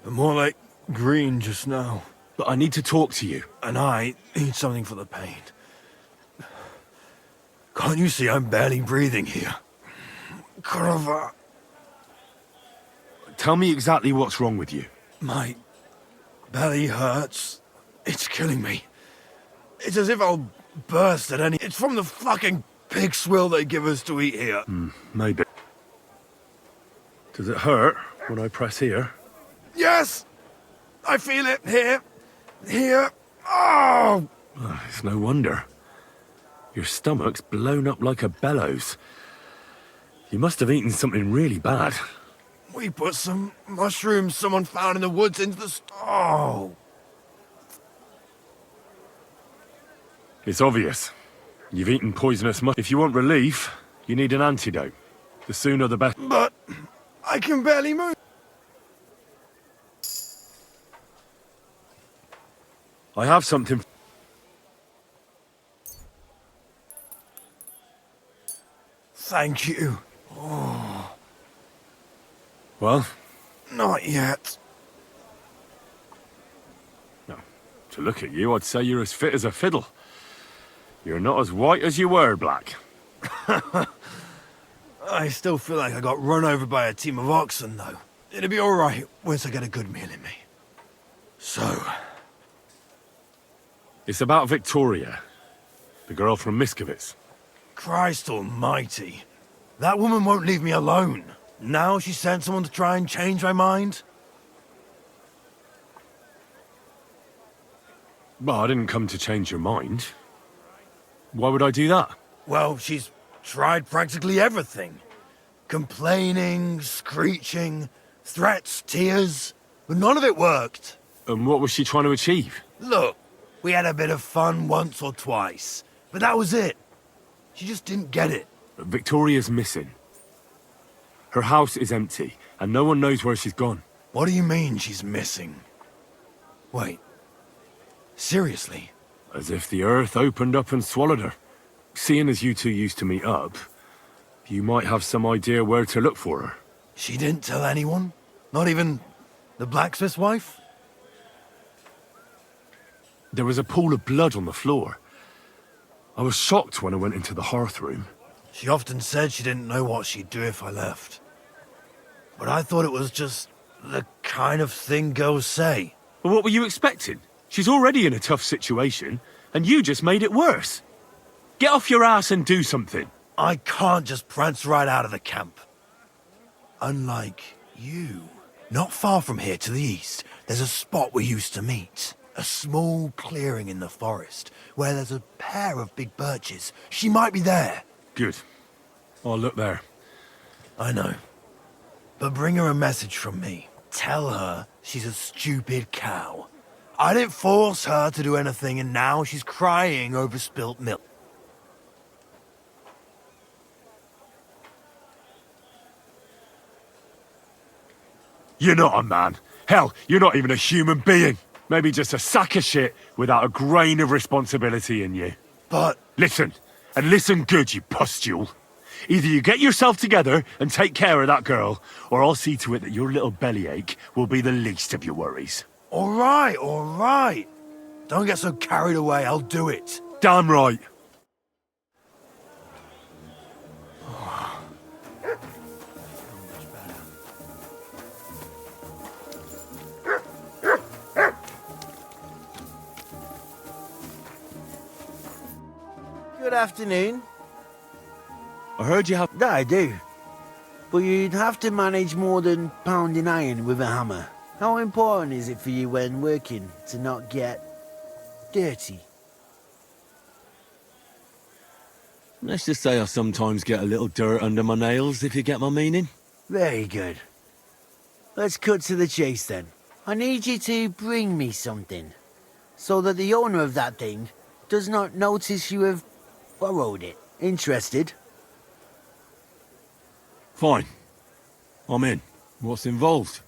But more like green just now. But I need to talk to you. And I need something for the pain. Can't you see I'm barely breathing here? Carava. Tell me exactly what's wrong with you. My belly hurts. It's killing me. It's as if I'll burst at any... It's from the fucking pig swill they give us to eat here. Maybe. Does it hurt when I press here? Yes! I feel it here. Here. Oh! It's no wonder. Your stomach's blown up like a bellows. You must have eaten something really bad. We put some mushrooms someone found in the woods into the... Oh! It's obvious. You've eaten poisonous mush. If you want relief, you need an antidote. The sooner the better. But I can barely move. I have something. Thank you. Oh. Well? Not yet. No. To look at you, I'd say you're as fit as a fiddle. You're not as white as you were, Black. I still feel like I got run over by a team of oxen, though. It'll be all right once I get a good meal in me. So... It's about Victoria, the girl from Miskovitz. Christ almighty. That woman won't leave me alone. Now she sent someone to try and change my mind? Well, I didn't come to change your mind. Why would I do that? Well, she's tried practically everything. Complaining, screeching, threats, tears. But none of it worked. And what was she trying to achieve? Look, we had a bit of fun once or twice. But that was it. She just didn't get it. Victoria's missing. Her house is empty, and no one knows where she's gone. What do you mean she's missing? Wait. Seriously? As if the earth opened up and swallowed her. Seeing as you two used to meet up, you might have some idea where to look for her. She didn't tell anyone? Not even the blacksmith's wife? There was a pool of blood on the floor. I was shocked when I went into the hearth room. She often said she didn't know what she'd do if I left. But I thought it was just the kind of thing girls say. Well, what were you expecting? She's already in a tough situation, and you just made it worse. Get off your ass and do something. I can't just prance right out of the camp. Unlike you. Not far from here to the east, there's a spot we used to meet. A small clearing in the forest, where there's a pair of big birches. She might be there. Good. I'll look there. I know. But bring her a message from me. Tell her she's a stupid cow. I didn't force her to do anything, and now she's crying over spilt milk. You're not a man. Hell, you're not even a human being. Maybe just a sack of shit without a grain of responsibility in you. But... Listen, and listen good, you pustule. Either you get yourself together and take care of that girl, or I'll see to it that your little bellyache will be the least of your worries. All right. Don't get so carried away, I'll do it. Damn right. Good afternoon. I heard you have... I do. But you'd have to manage more than pounding iron with a hammer. How important is it for you when working to not get dirty? Let's just say I sometimes get a little dirt under my nails, if you get my meaning. Very good. Let's cut to the chase then. I need you to bring me something, so that the owner of that thing does not notice you have borrowed it. Interested? Fine. I'm in. What's involved?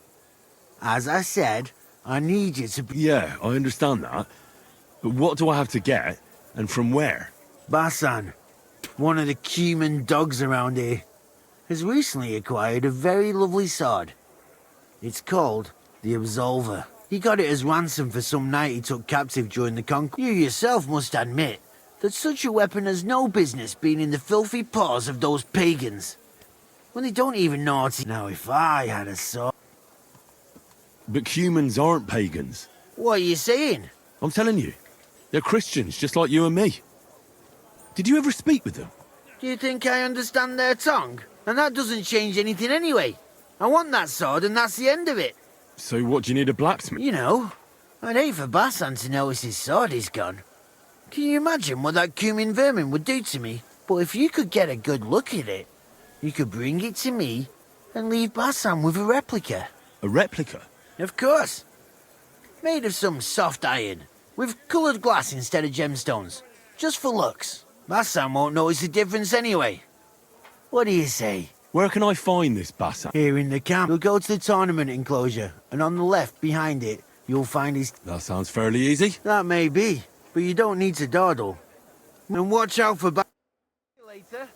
As I said, I need you to... Yeah, I understand that. But what do I have to get, and from where? Basan, one of the cumin dogs around here, has recently acquired a very lovely sword. It's called the Absolver. He got it as ransom for some knight he took captive during the conquest. You yourself must admit that such a weapon has no business being in the filthy paws of those pagans, when they don't even know how to... Now, if I had a sword... But humans aren't pagans. What are you saying? I'm telling you. They're Christians, just like you and me. Did you ever speak with them? Do you think I understand their tongue? And that doesn't change anything anyway. I want that sword and that's the end of it. So what, do you need a blacksmith? You know, I'd hate for Basan to notice his sword is gone. Can you imagine what that cumin vermin would do to me? But if you could get a good look at it, you could bring it to me and leave Basan with a replica. A replica? Of course. Made of some soft iron, with coloured glass instead of gemstones. Just for looks. Basan won't notice the difference anyway. What do you say? Where can I find this Basan? Here in the camp. We'll go to the tournament enclosure, and on the left, behind it, you'll find his... That sounds fairly easy. That may be, but you don't need to dawdle. And watch out for... See you later.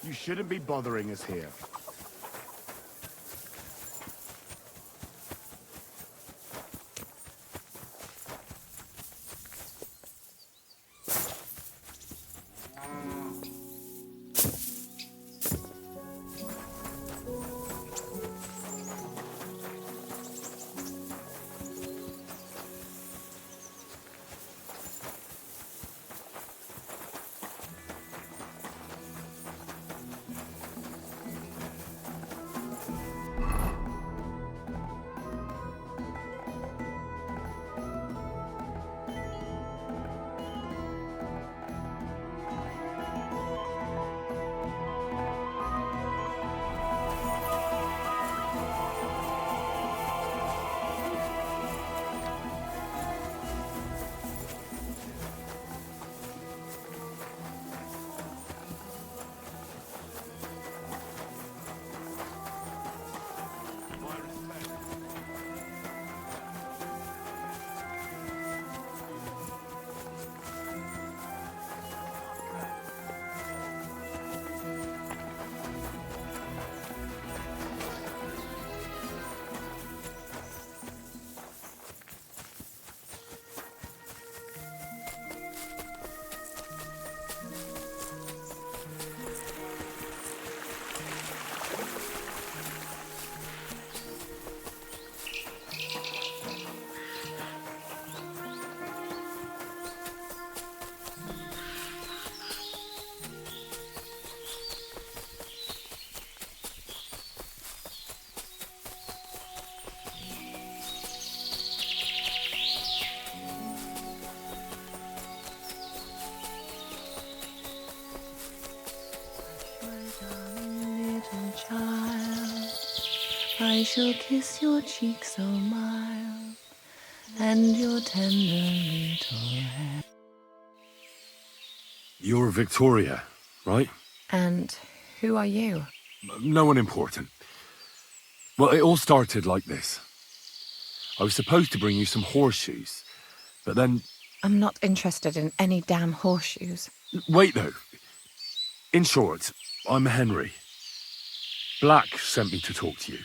You shouldn't be bothering us here. I shall kiss your cheek so mild, and your tender little hair. You're Victoria, right? And who are you? No one important. Well, it all started like this. I was supposed to bring you some horseshoes, but then... I'm not interested in any damn horseshoes. Wait, though. In short, I'm Henry. Black sent me to talk to you.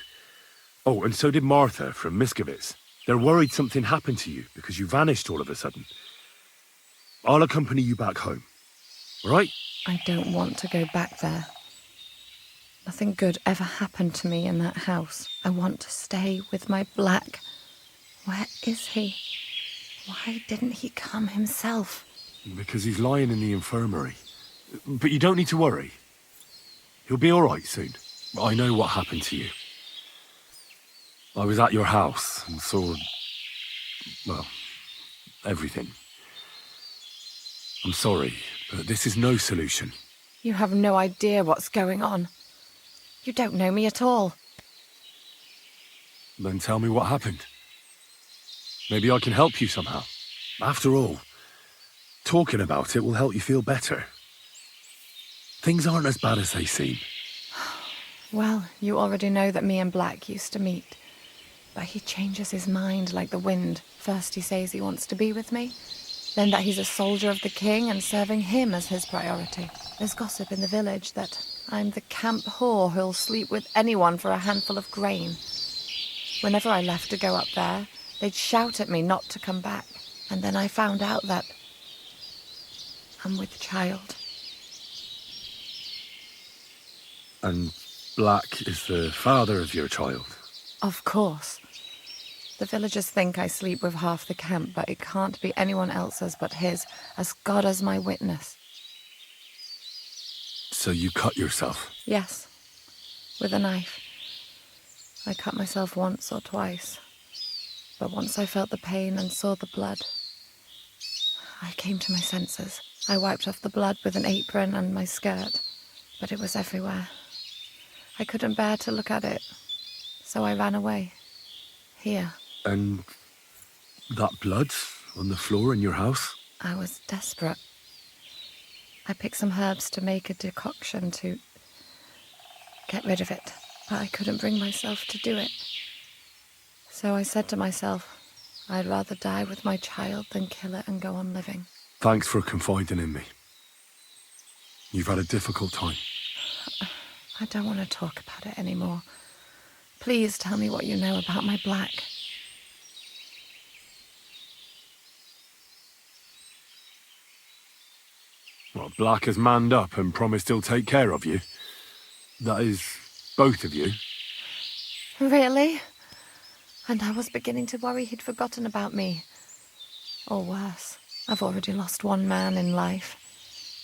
Oh, and so did Martha from Miskovitz. They're worried something happened to you because you vanished all of a sudden. I'll accompany you back home. Right? I don't want to go back there. Nothing good ever happened to me in that house. I want to stay with my Black. Where is he? Why didn't he come himself? Because he's lying in the infirmary. But you don't need to worry. He'll be all right soon. I know what happened to you. I was at your house and saw... well, everything. I'm sorry, but this is no solution. You have no idea what's going on. You don't know me at all. Then tell me what happened. Maybe I can help you somehow. After all, talking about it will help you feel better. Things aren't as bad as they seem. Well, you already know that me and Black used to meet. But he changes his mind like the wind. First he says he wants to be with me, then that he's a soldier of the king and serving him as his priority. There's gossip in the village that I'm the camp whore who'll sleep with anyone for a handful of grain. Whenever I left to go up there, they'd shout at me not to come back. And then I found out that I'm with child. And Black is the father of your child? Of course. The villagers think I sleep with half the camp, but it can't be anyone else's but his, as God as my witness. So you cut yourself? Yes, with a knife. I cut myself once or twice, but once I felt the pain and saw the blood, I came to my senses. I wiped off the blood with an apron and my skirt, but it was everywhere. I couldn't bear to look at it, so I ran away. Here. And that blood on the floor in your house? I was desperate. I picked some herbs to make a decoction to get rid of it, but I couldn't bring myself to do it. So I said to myself, I'd rather die with my child than kill it and go on living. Thanks for confiding in me. You've had a difficult time. I don't want to talk about it anymore. Please tell me what you know about my Black. Well, Black has manned up and promised he'll take care of you. That is, both of you. Really? And I was beginning to worry he'd forgotten about me. Or worse, I've already lost one man in life.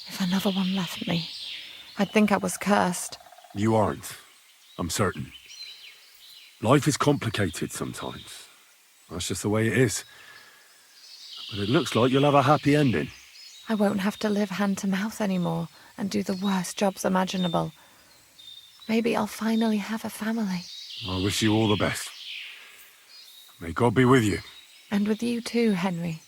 If another one left me, I'd think I was cursed. You aren't, I'm certain. Life is complicated sometimes. That's just the way it is. But it looks like you'll have a happy ending. I won't have to live hand to mouth anymore and do the worst jobs imaginable. Maybe I'll finally have a family. I wish you all the best. May God be with you. And with you too, Henry.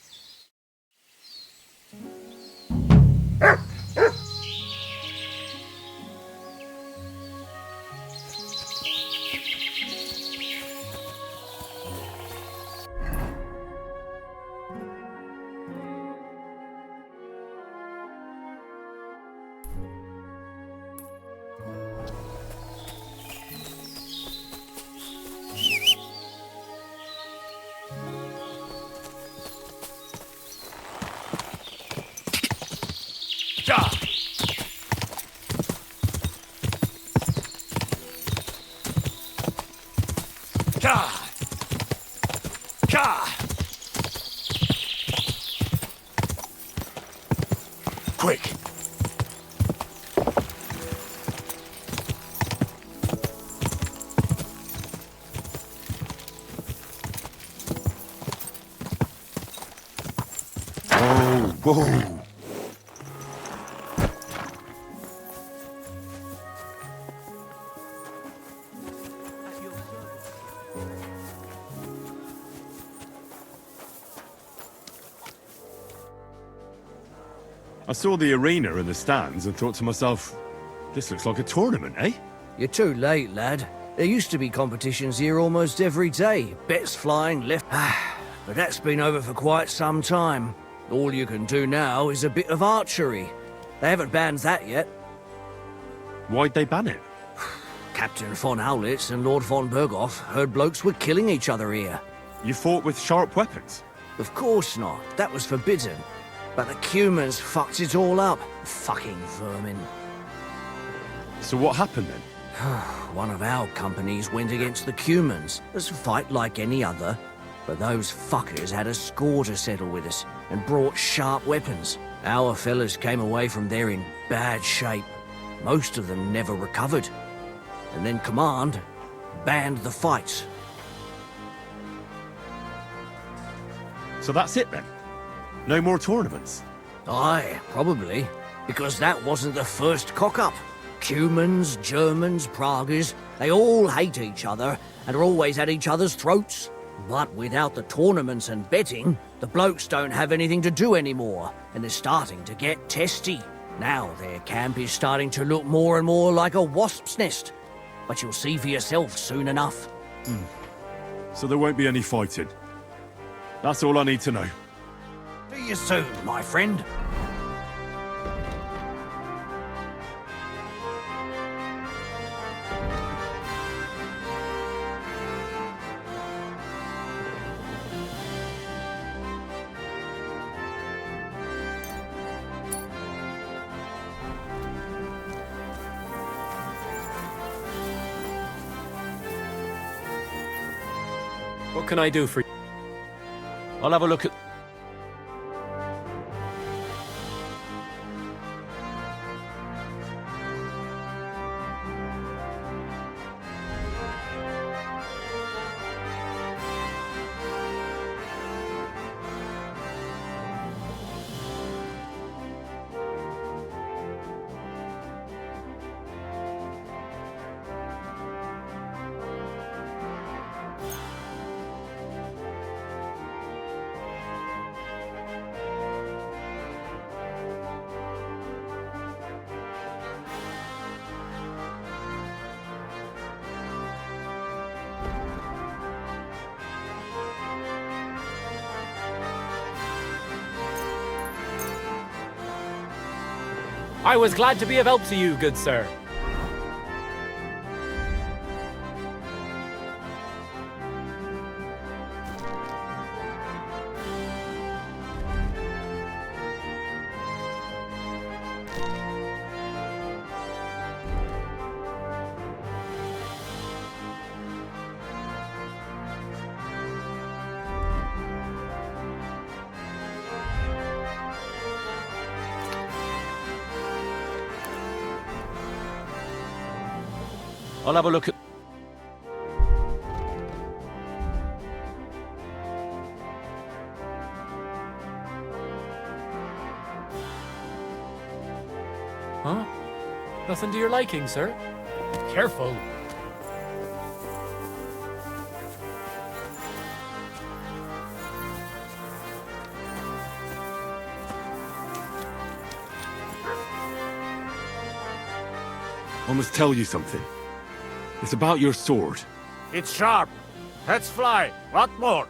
Quick! Oh, whoa! I saw the arena and the stands and thought to myself, this looks like a tournament, eh? You're too late, lad. There used to be competitions here almost every day. Bets flying left. But that's been over for quite some time. All you can do now is a bit of archery. They haven't banned that yet. Why'd they ban it? Captain von Howlitz and Lord von Berghoff heard blokes were killing each other here. You fought with sharp weapons? Of course not. That was forbidden. But the Cumans fucked it all up. Fucking vermin. So what happened then? One of our companies went against the Cumans. It was a fight like any other. But those fuckers had a score to settle with us and brought sharp weapons. Our fellas came away from there in bad shape. Most of them never recovered. And then Command banned the fights. So that's it then? No more tournaments? Aye, probably. Because that wasn't the first cock-up. Cumans, Germans, Praguers, they all hate each other and are always at each other's throats. But without the tournaments and betting, the blokes don't have anything to do anymore, and they're starting to get testy. Now their camp is starting to look more and more like a wasp's nest. But you'll see for yourself soon enough. So there won't be any fighting. That's all I need to know. See you soon, my friend. What can I do for you? I'll have a look at... I was glad to be of help to you, good sir. I'll have a look at... Huh? Nothing to your liking, sir? Careful. I must tell you something. It's about your sword. It's sharp. Heads fly. What more?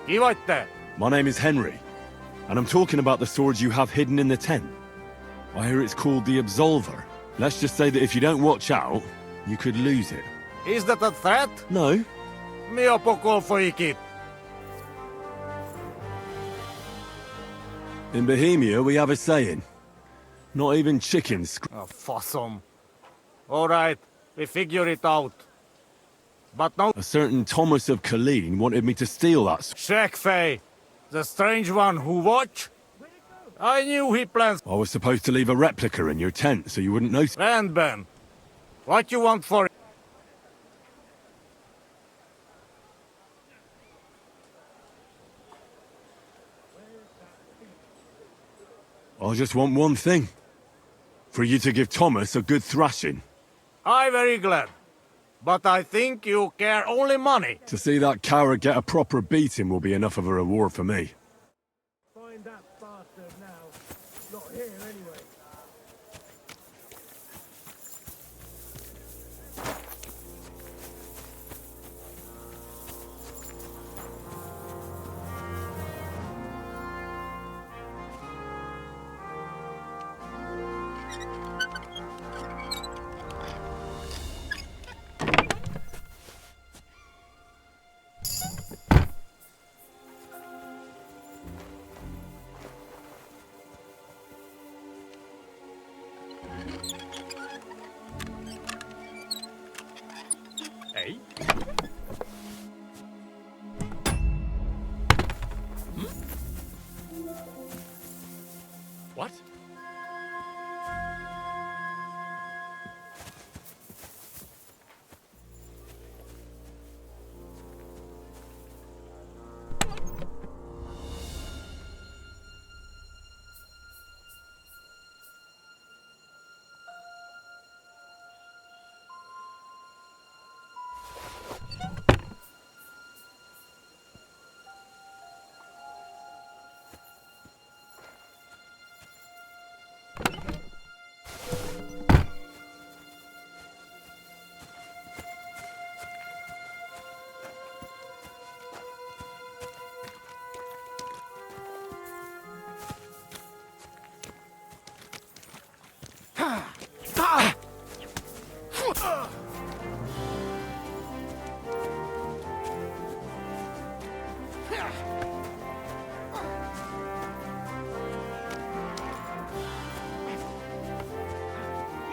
Give it there. My name is Henry, and I'm talking about the sword you have hidden in the tent. I hear it's called the Absolver. Let's just say that if you don't watch out, you could lose it. Is that a threat? No. Mio poco foikit. In Bohemia, we have a saying. Not even chickens... Oh, fossum. All right, we figure it out. But no... A certain Thomas of Colleen wanted me to steal that... Shekfei, the strange one who watch? I knew he plans... I was supposed to leave a replica in your tent so you wouldn't notice... And Ben, what you want for it? I just want one thing. For you to give Thomas a good thrashing. I'm very glad. But I think you care only money. To see that coward get a proper beating will be enough of a reward for me. Find that bastard now. Not here, anyway. Hey? What?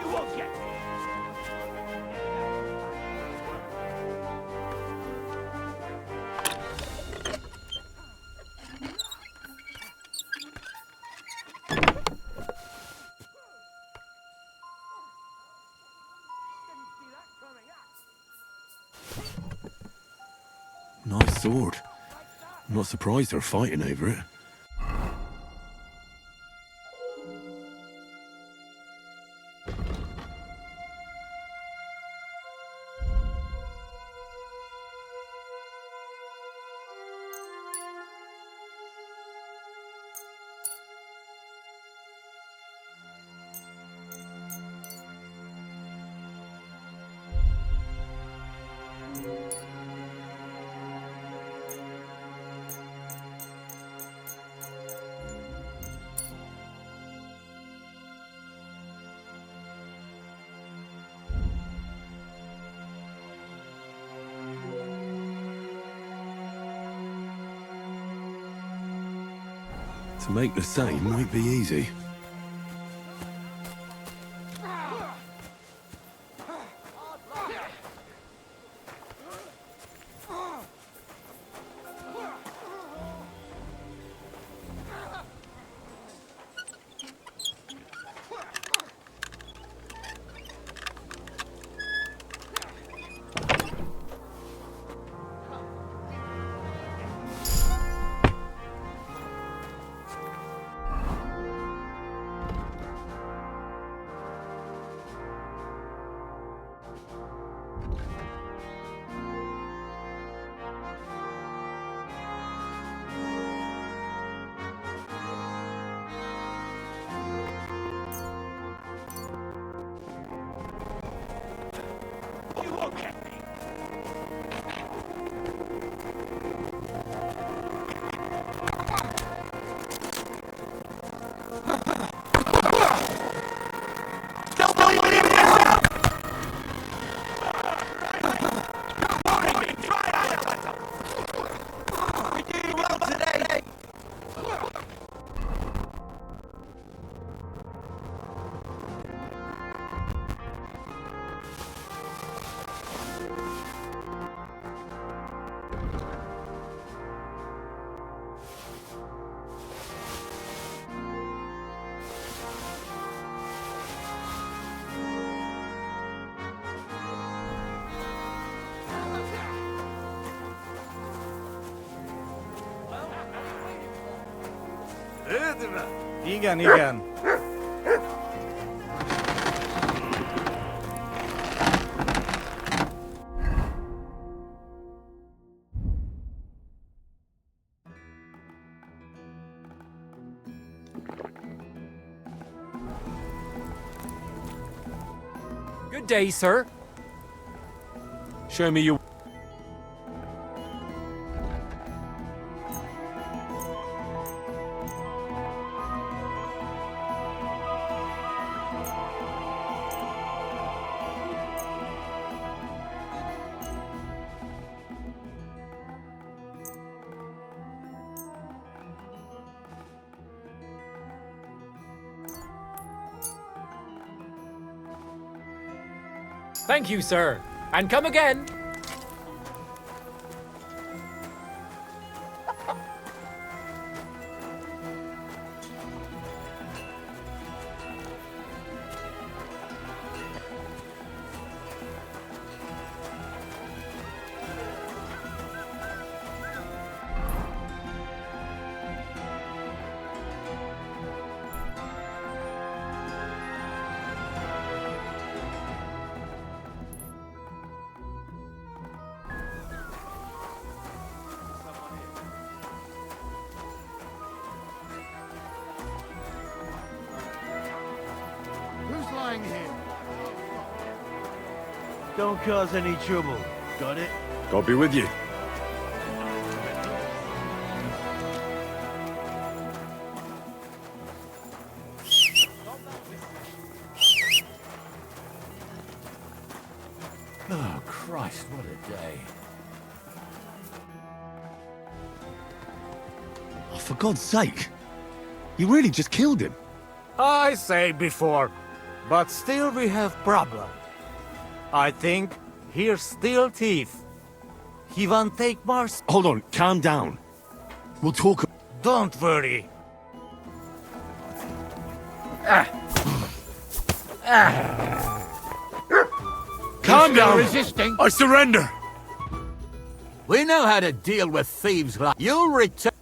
You won't get me. Nice sword. I'm not surprised they're fighting over it. To make the same might be easy. Igen. Good day, sir. Show me your... Thank you, sir. And come again. Who's lying here? Don't cause any trouble. Got it? God be with you. Oh, Christ, what a day. Oh, for God's sake. You really just killed him. I say before, but still we have problem. I think here's still thief. He won't take more. Hold on, calm down. We'll talk. Don't worry. Calm down. Resisting. I surrender. We know how to deal with thieves like you'll return.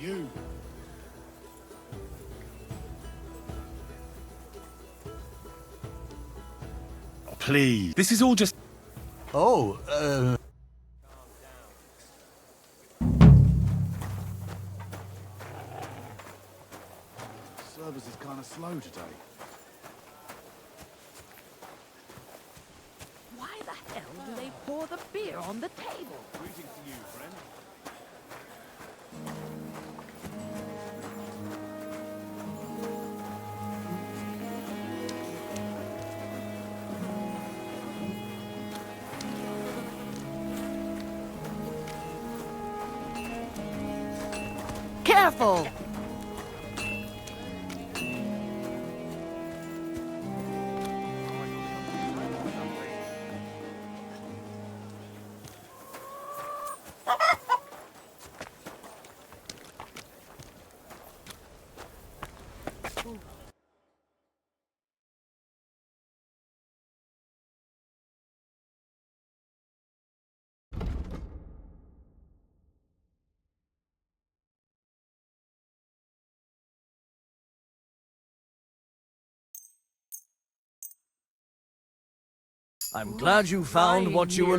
You. Please. This is all just... Oh, Service is kind of slow today. Why the hell do they pour the beer on the table? Greetings to you, friend. Careful! I'm glad you found what you were...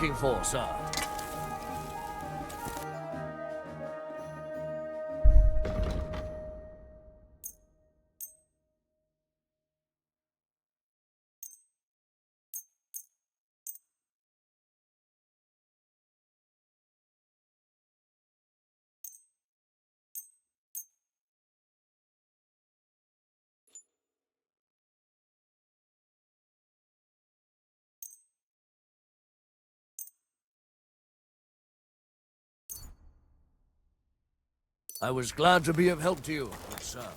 looking for, sir? I was glad to be of help to you, good sir.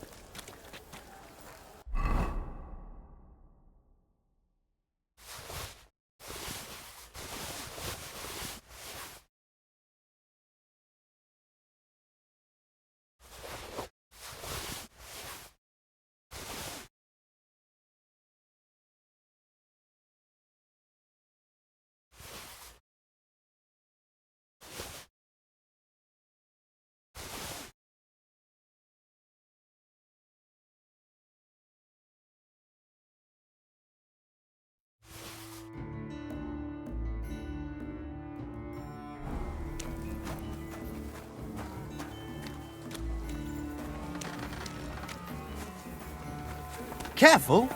Careful!